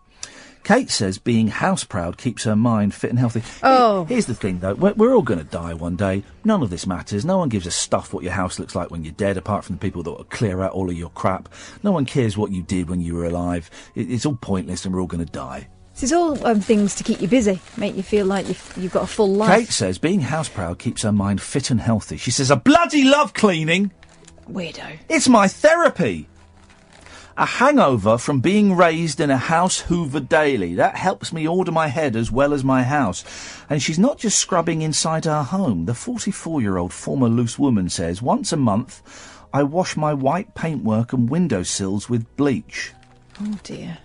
Kate says being house-proud keeps her mind fit and healthy. Oh. Here's the thing, though. We're all going to die one day. None of this matters. No one gives a stuff what your house looks like when you're dead, apart from the people that will clear out all of your crap. No one cares what you did when you were alive. It's all pointless and we're all going to die. This is all things to keep you busy, make you feel like you've got a full life. Kate says being house-proud keeps her mind fit and healthy. She says, I bloody love cleaning. Weirdo. It's my therapy. A hangover from being raised in a house hoover daily. That helps me order my head as well as my house. And she's not just scrubbing inside her home. The 44-year-old former loose woman says, once a month, I wash my white paintwork and windowsills with bleach. Oh, dear.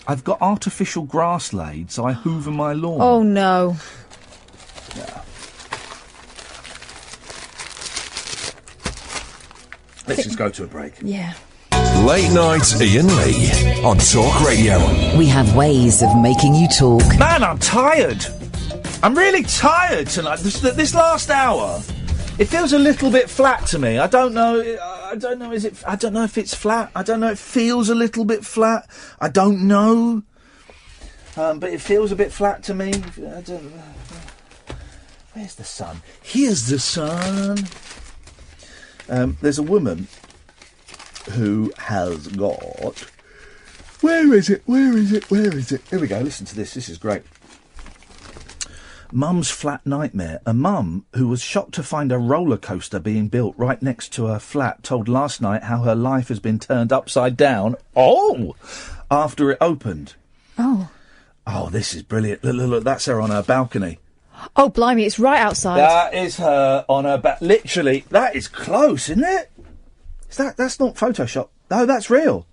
I've got artificial grass laid, so I hoover my lawn. Oh, no. Yeah. Let's just go to a break. Yeah. Late night Iain Lee on Talk Radio. We have ways of making you talk. Man, I'm tired. I'm really tired tonight. This last hour, it feels a little bit flat to me. I don't know. I don't know if it's flat. I don't know. It feels a little bit flat. I don't know. But it feels a bit flat to me. Where's the sun? Here's the sun. There's a woman who has got... Where is it? Here we go. Listen to this. This is great. Mum's flat nightmare. A mum who was shocked to find a roller coaster being built right next to her flat told last night how her life has been turned upside down. Oh! After it opened. Oh. Oh, this is brilliant. Look, that's her on her balcony. Oh, blimey, it's right outside. That is her on her back. Literally, that is close, isn't it? That's not Photoshop. No, that's real.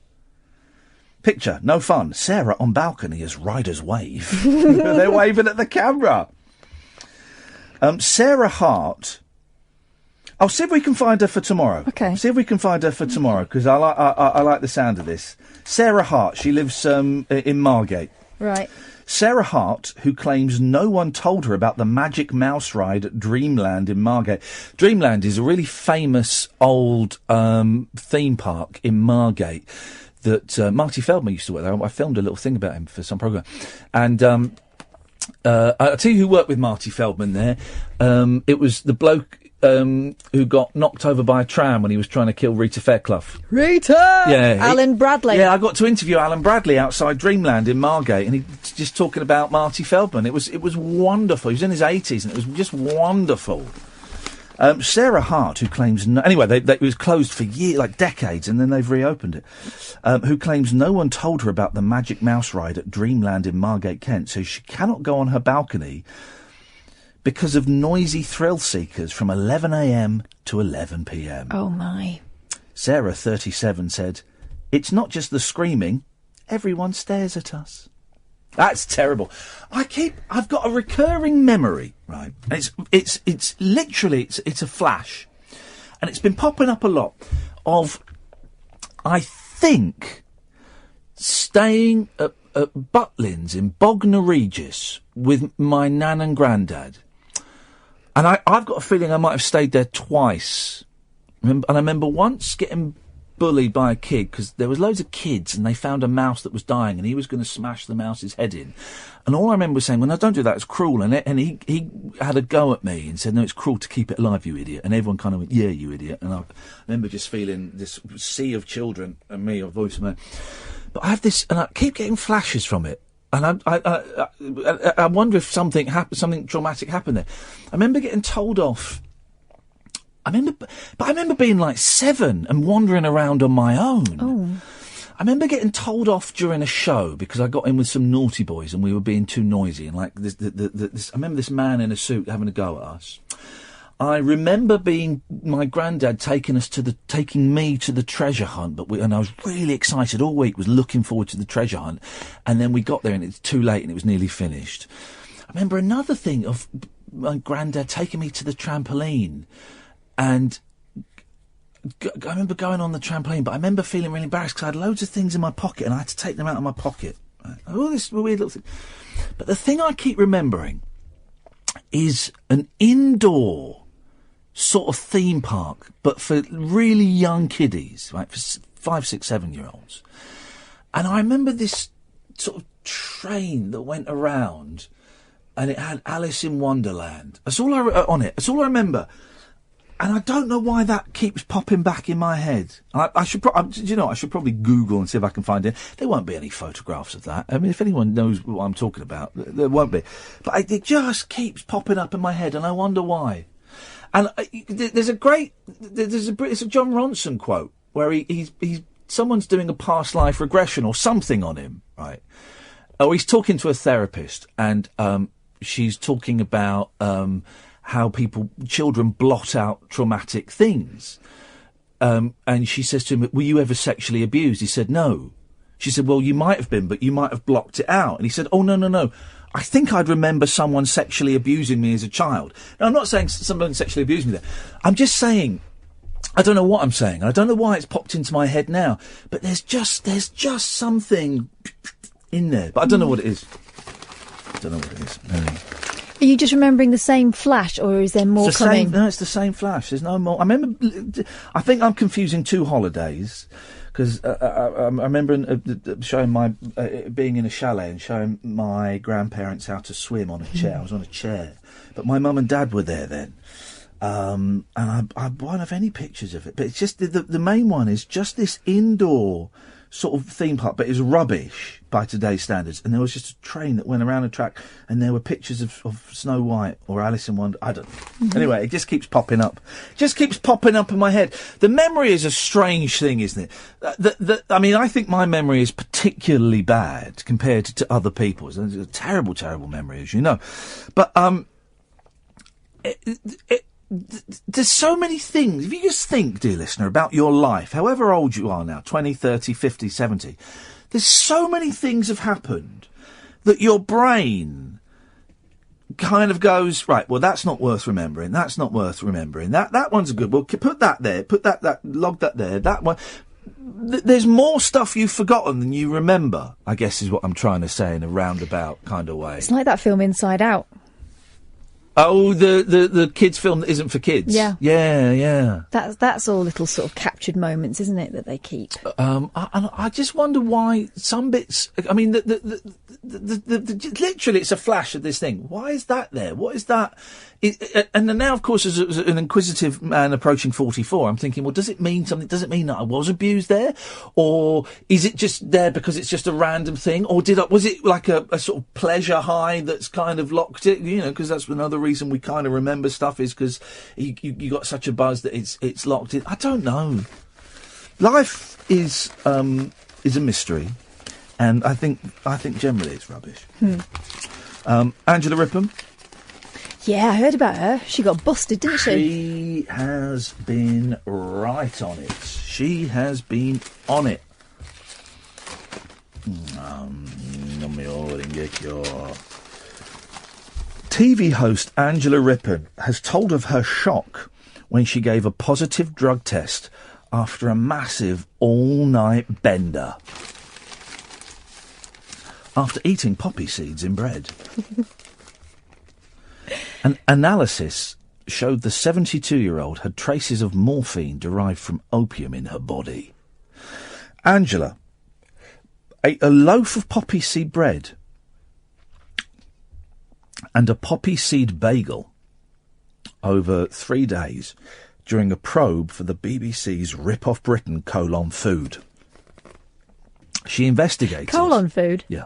Picture, no fun. Sarah on balcony as riders wave. They're waving at the camera. Sarah Hart. I'll see if we can find her for tomorrow. Okay. See if we can find her for tomorrow, because I like the sound of this. Sarah Hart, she lives in Margate. Right. Sarah Hart, who claims no one told her about the Magic Mouse ride at Dreamland in Margate. Dreamland is a really famous old theme park in Margate that Marty Feldman used to work there. I filmed a little thing about him for some programme. And I'll tell you who worked with Marty Feldman there. It was the bloke who got knocked over by a tram when he was trying to kill Rita Fairclough. Rita! Yeah. Alan Bradley. Yeah, I got to interview Alan Bradley outside Dreamland in Margate, and he's just talking about Marty Feldman. It was wonderful. He was in his 80s, and it was just wonderful. Sarah Hart, who claims... anyway, it was closed for years, like decades, and then they've reopened it. Who claims no one told her about the Magic Mouse ride at Dreamland in Margate, Kent, so she cannot go on her balcony because of noisy thrill seekers from 11am to 11pm. Oh, my. Sarah, 37, said, "It's not just the screaming. Everyone stares at us." That's terrible. I've got a recurring memory, right? It's literally a flash. And it's been popping up a lot of, I think, staying at Butlins in Bognor Regis with my nan and granddad. And I've got a feeling I might have stayed there twice. And I remember once getting bullied by a kid because there was loads of kids and they found a mouse that was dying and he was going to smash the mouse's head in. And all I remember was saying, "Well, no, don't do that, it's cruel." And he had a go at me and said, "No, it's cruel to keep it alive, you idiot." And everyone kind of went, "Yeah, you idiot." And I remember just feeling this sea of children and me, a voice of man. But I have this, and I keep getting flashes from it. And I wonder if something traumatic happened there. I remember getting told off. I remember being like 7 and wandering around on my own. Oh. I remember getting told off during a show because I got in with some naughty boys and we were being too noisy. And like I remember this man in a suit having a go at us. I remember my granddad taking me to the treasure hunt, and I was really excited all week, was looking forward to the treasure hunt, and then we got there and it's too late and it was nearly finished. I remember another thing of my granddad taking me to the trampoline, and I remember going on the trampoline, but I remember feeling really embarrassed because I had loads of things in my pocket and I had to take them out of my pocket. All this weird little thing. But the thing I keep remembering is an indoor sort of theme park, but for really young kiddies, right, for 5, 6, 7-year-olds. And I remember this sort of train that went around, and it had Alice in Wonderland. That's all on it. That's all I remember. And I don't know why that keeps popping back in my head. I should probably Google and see if I can find it. There won't be any photographs of that. I mean, if anyone knows what I'm talking about, there won't be. But it just keeps popping up in my head, and I wonder why. And it's a John Ronson quote where someone's doing a past life regression or something on him, right? Or he's talking to a therapist, and she's talking about how children blot out traumatic things. And she says to him, "Were you ever sexually abused?" He said, "No." She said, "Well, you might have been, but you might have blocked it out." And he said, "Oh, no. I think I'd remember someone sexually abusing me as a child." Now, I'm not saying someone sexually abused me there. I'm just saying, I don't know what I'm saying. I don't know why it's popped into my head now. But there's just something in there. But I don't know what it is. Are you just remembering the same flash, or is there more coming? No, it's the same flash. There's no more. I think I'm confusing two holidays. Because I remember showing being in a chalet and showing my grandparents how to swim on a chair. I was on a chair, but my mum and dad were there then, and I won't have any pictures of it. But it's just the main one is just this indoor sort of theme park, but it's rubbish by today's standards. And there was just a train that went around a track, and there were pictures of Snow White or Alice in Wonderland. I don't know. Mm-hmm. Anyway, it just keeps popping up. Just keeps popping up in my head. The memory is a strange thing, isn't it? I think my memory is particularly bad compared to other people's. It's a terrible, terrible memory, as you know. But there's so many things. If you just think, dear listener, about your life, however old you are now, 20, 30, 50, 70, there's so many things have happened that your brain kind of goes, right, well, that's not worth remembering. That's not worth remembering. That one's a good. Well, put that there. Log that there. That one. There's more stuff you've forgotten than you remember, I guess is what I'm trying to say in a roundabout kind of way. It's like that film Inside Out. Oh, the kids' film that isn't for kids. Yeah. Yeah. That's all little sort of captured moments, isn't it, that they keep? I just wonder why some bits. I mean, literally, it's a flash of this thing. Why is that there? What is that And then now, of course, as an inquisitive man approaching 44, I'm thinking, well, does it mean something? Does it mean that I was abused there? Or is it just there because it's just a random thing? Or was it like a sort of pleasure high that's kind of locked it? You know, because that's another reason we kind of remember stuff is because you got such a buzz that it's locked in. I don't know. Life is a mystery. And I think generally it's rubbish. Angela Rippon? Yeah, I heard about her. She got busted, didn't she? She has been right on it. She has been on it. TV host Angela Rippon has told of her shock when she gave a positive drug test after a massive all-night bender. After eating poppy seeds in bread. An analysis showed the 72-year-old had traces of morphine derived from opium in her body. Angela ate a loaf of poppy seed bread and a poppy seed bagel over 3 days during a probe for the BBC's Rip Off Britain : Food. She investigated... Food? Yeah.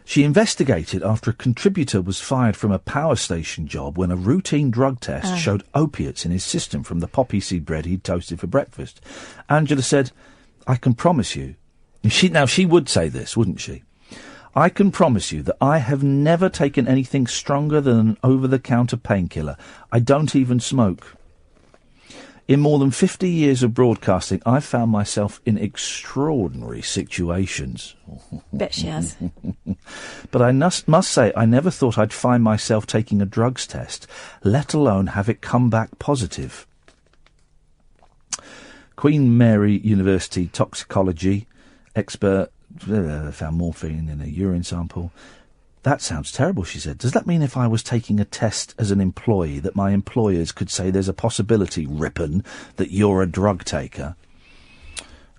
She investigated after a contributor was fired from a power station job when a routine drug test showed opiates in his system from the poppy seed bread he'd toasted for breakfast. Angela said, I can promise you... She would say this, wouldn't she? I can promise you that I have never taken anything stronger than an over-the-counter painkiller. I don't even smoke. In more than 50 years of broadcasting, I've found myself in extraordinary situations. Bet she has. But I must say, I never thought I'd find myself taking a drugs test, let alone have it come back positive. Queen Mary University toxicology expert found morphine in a urine sample. That sounds terrible, she said. Does that mean if I was taking a test as an employee that my employers could say there's a possibility, Rippon, that you're a drug taker?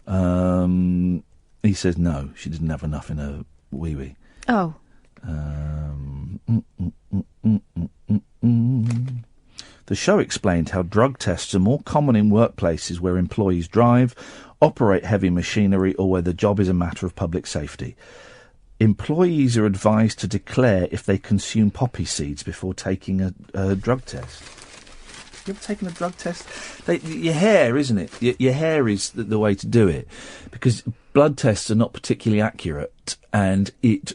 He says no, she didn't have enough in her wee-wee. Oh. The show explained how drug tests are more common in workplaces where employees drive, operate heavy machinery, or where the job is a matter of public safety. Employees are advised to declare if they consume poppy seeds before taking a drug test. You ever taken a drug test? Your hair, isn't it? Your hair is the way to do it, because blood tests are not particularly accurate, and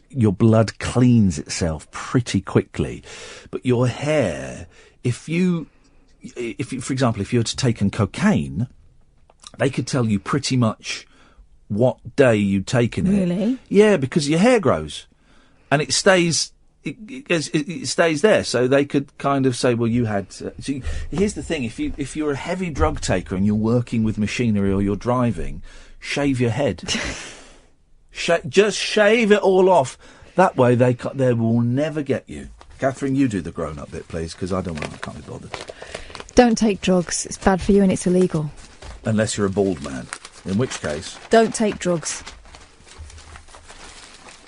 your blood cleans itself pretty quickly. But your hair, if you, for example, if you had taken cocaine, they could tell you pretty much what day you'd taken it. Really? Yeah, because your hair grows, and it stays. It stays there, so they could kind of say, "Well, you had." So here's the thing: if you're a heavy drug taker and you're working with machinery or you're driving, shave your head. Just shave it all off. That way, they will never get you. Katherine, you do the grown-up bit, please, because I can't be bothered. Don't take drugs. It's bad for you and it's illegal. Unless you're a bald man. In which case... Don't take drugs.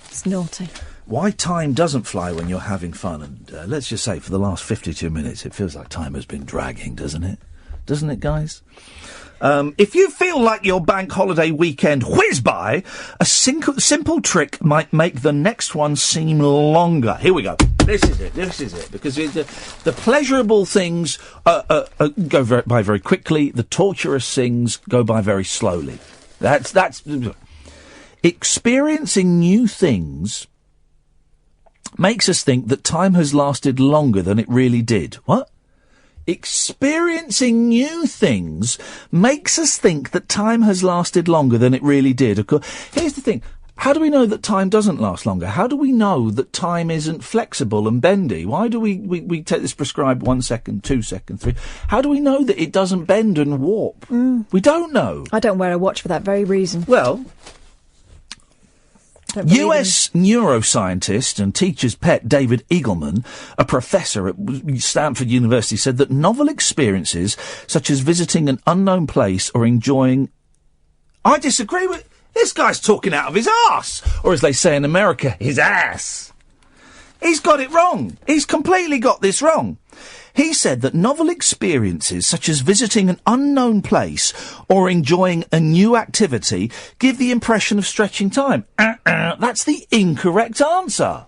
It's naughty. Why time doesn't fly when you're having fun. And let's just say, for the last 52 minutes, it feels like time has been dragging, doesn't it? Doesn't it, guys? If you feel like your bank holiday weekend whiz by, a simple trick might make the next one seem longer. Here we go. This is it. Because the pleasurable things go by very quickly. The torturous things go by very slowly. That's experiencing new things makes us think that time has lasted longer than it really did. What? Experiencing new things makes us think that time has lasted longer than it really did. Of course, here's the thing. How do we know that time doesn't last longer? How do we know that time isn't flexible and bendy? Why do we take this prescribed 1 second, 2 seconds, 3? How do we know that it doesn't bend and warp? We don't know. I don't wear a watch for that very reason. Well... US neuroscientist and teacher's pet David Eagleman, a professor at Stanford University, said that novel experiences, such as visiting an unknown place or enjoying... I disagree with... This guy's talking out of his arse! Or as they say in America, his ass. He's got it wrong. He's completely got this wrong. He said that novel experiences, such as visiting an unknown place or enjoying a new activity, give the impression of stretching time. That's the incorrect answer.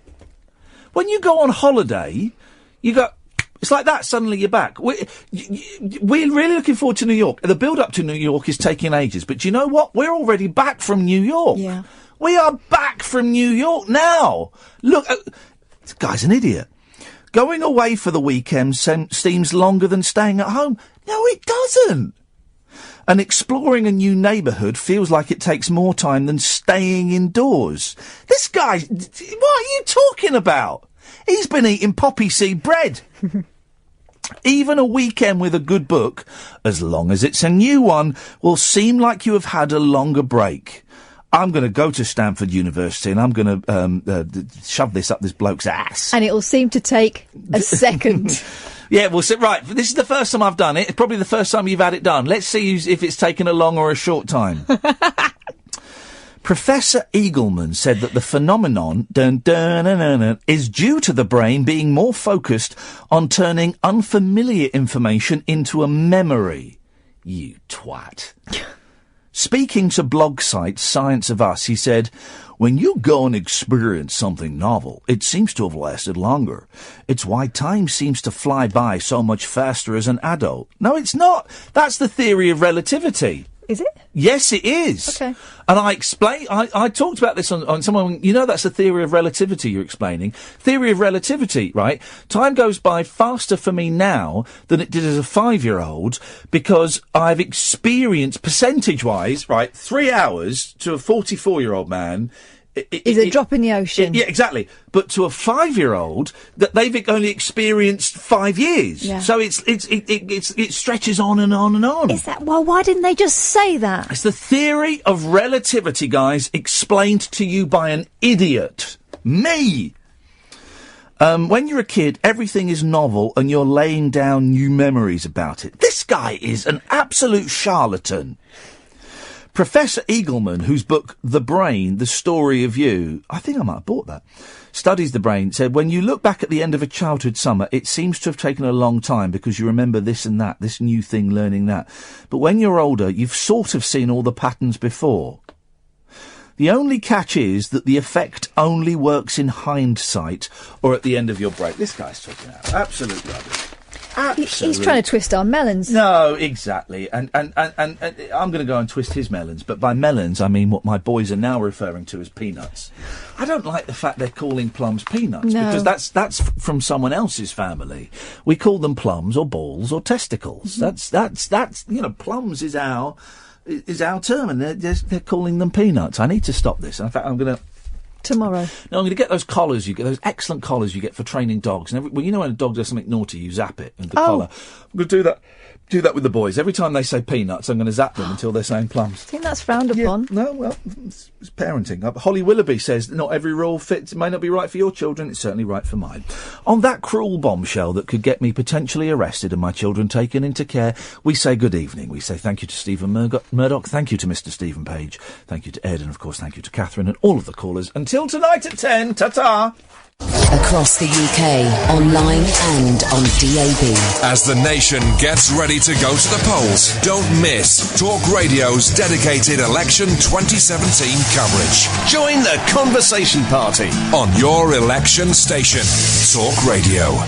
When you go on holiday, you go... It's like that, suddenly you're back. We're really looking forward to New York. The build-up to New York is taking ages, but do you know what? We're already back from New York. Yeah. We are back from New York now. Look, this guy's an idiot. Going away for the weekend seems longer than staying at home. No, it doesn't. And exploring a new neighbourhood feels like it takes more time than staying indoors. This guy, what are you talking about? He's been eating poppy seed bread. Even a weekend with a good book, as long as it's a new one, will seem like you have had a longer break. I'm going to go to Stanford University and I'm going to shove this up this bloke's ass. And it'll seem to take a second. Yeah, well, right, this is the first time I've done it. It's probably the first time you've had it done. Let's see if it's taken a long or a short time. Professor Eagleman said that the phenomenon is due to the brain being more focused on turning unfamiliar information into a memory. You twat. Speaking to blog site Science of Us, he said, when you go and experience something novel, it seems to have lasted longer. It's why time seems to fly by so much faster as an adult. No, it's not. That's the theory of relativity. Is it? Yes, it is. Okay. And I talked about this on someone, that's the theory of relativity you're explaining. Theory of relativity, right? Time goes by faster for me now than it did as a 5-year-old because I've experienced, percentage-wise, right, 3 hours to a 44-year-old man is a drop in the ocean. Yeah, exactly. But to a 5-year-old, that they've only experienced 5 years. Yeah. So it stretches on and on and on. Is that... Well, why didn't they just say that? It's the theory of relativity, guys, explained to you by an idiot. Me! When you're a kid, everything is novel and you're laying down new memories about it. This guy is an absolute charlatan. Professor Eagleman, whose book, The Brain, The Story of You, I think I might have bought that, studies the brain, said, when you look back at the end of a childhood summer, it seems to have taken a long time because you remember this and that, this new thing, learning that. But when you're older, you've sort of seen all the patterns before. The only catch is that the effect only works in hindsight or at the end of your break. This guy's talking out absolute rubbish. Absolutely. He's trying to twist our melons. No, exactly. And I'm going to go and twist his melons. But by melons, I mean what my boys are now referring to as peanuts. I don't like the fact they're calling plums peanuts because that's from someone else's family. We call them plums or balls or testicles. Mm-hmm. That's plums is our term, and they're calling them peanuts. I need to stop this. In fact, I'm going to. Tomorrow. No, I'm going to get those collars you get, those excellent collars you get for training dogs. And when a dog does something naughty, you zap it with the collar. I'm going to do that with the boys. Every time they say peanuts, I'm going to zap them until they're saying plums. I think that's frowned upon. No, well, it's parenting. Holly Willoughby says not every rule fits. May not be right for your children. It's certainly right for mine. On that cruel bombshell that could get me potentially arrested and my children taken into care, we say good evening. We say thank you to Stephen Murdoch. Thank you to Mr. Stephen Page. Thank you to Ed. And, of course, thank you to Katherine and all of the callers. Until tonight at 10. Ta-ta. Across the UK, online and on DAB. As the nation gets ready to go to the polls, don't miss Talk Radio's dedicated election 2017 coverage. Join the conversation party on your election station. Talk Radio.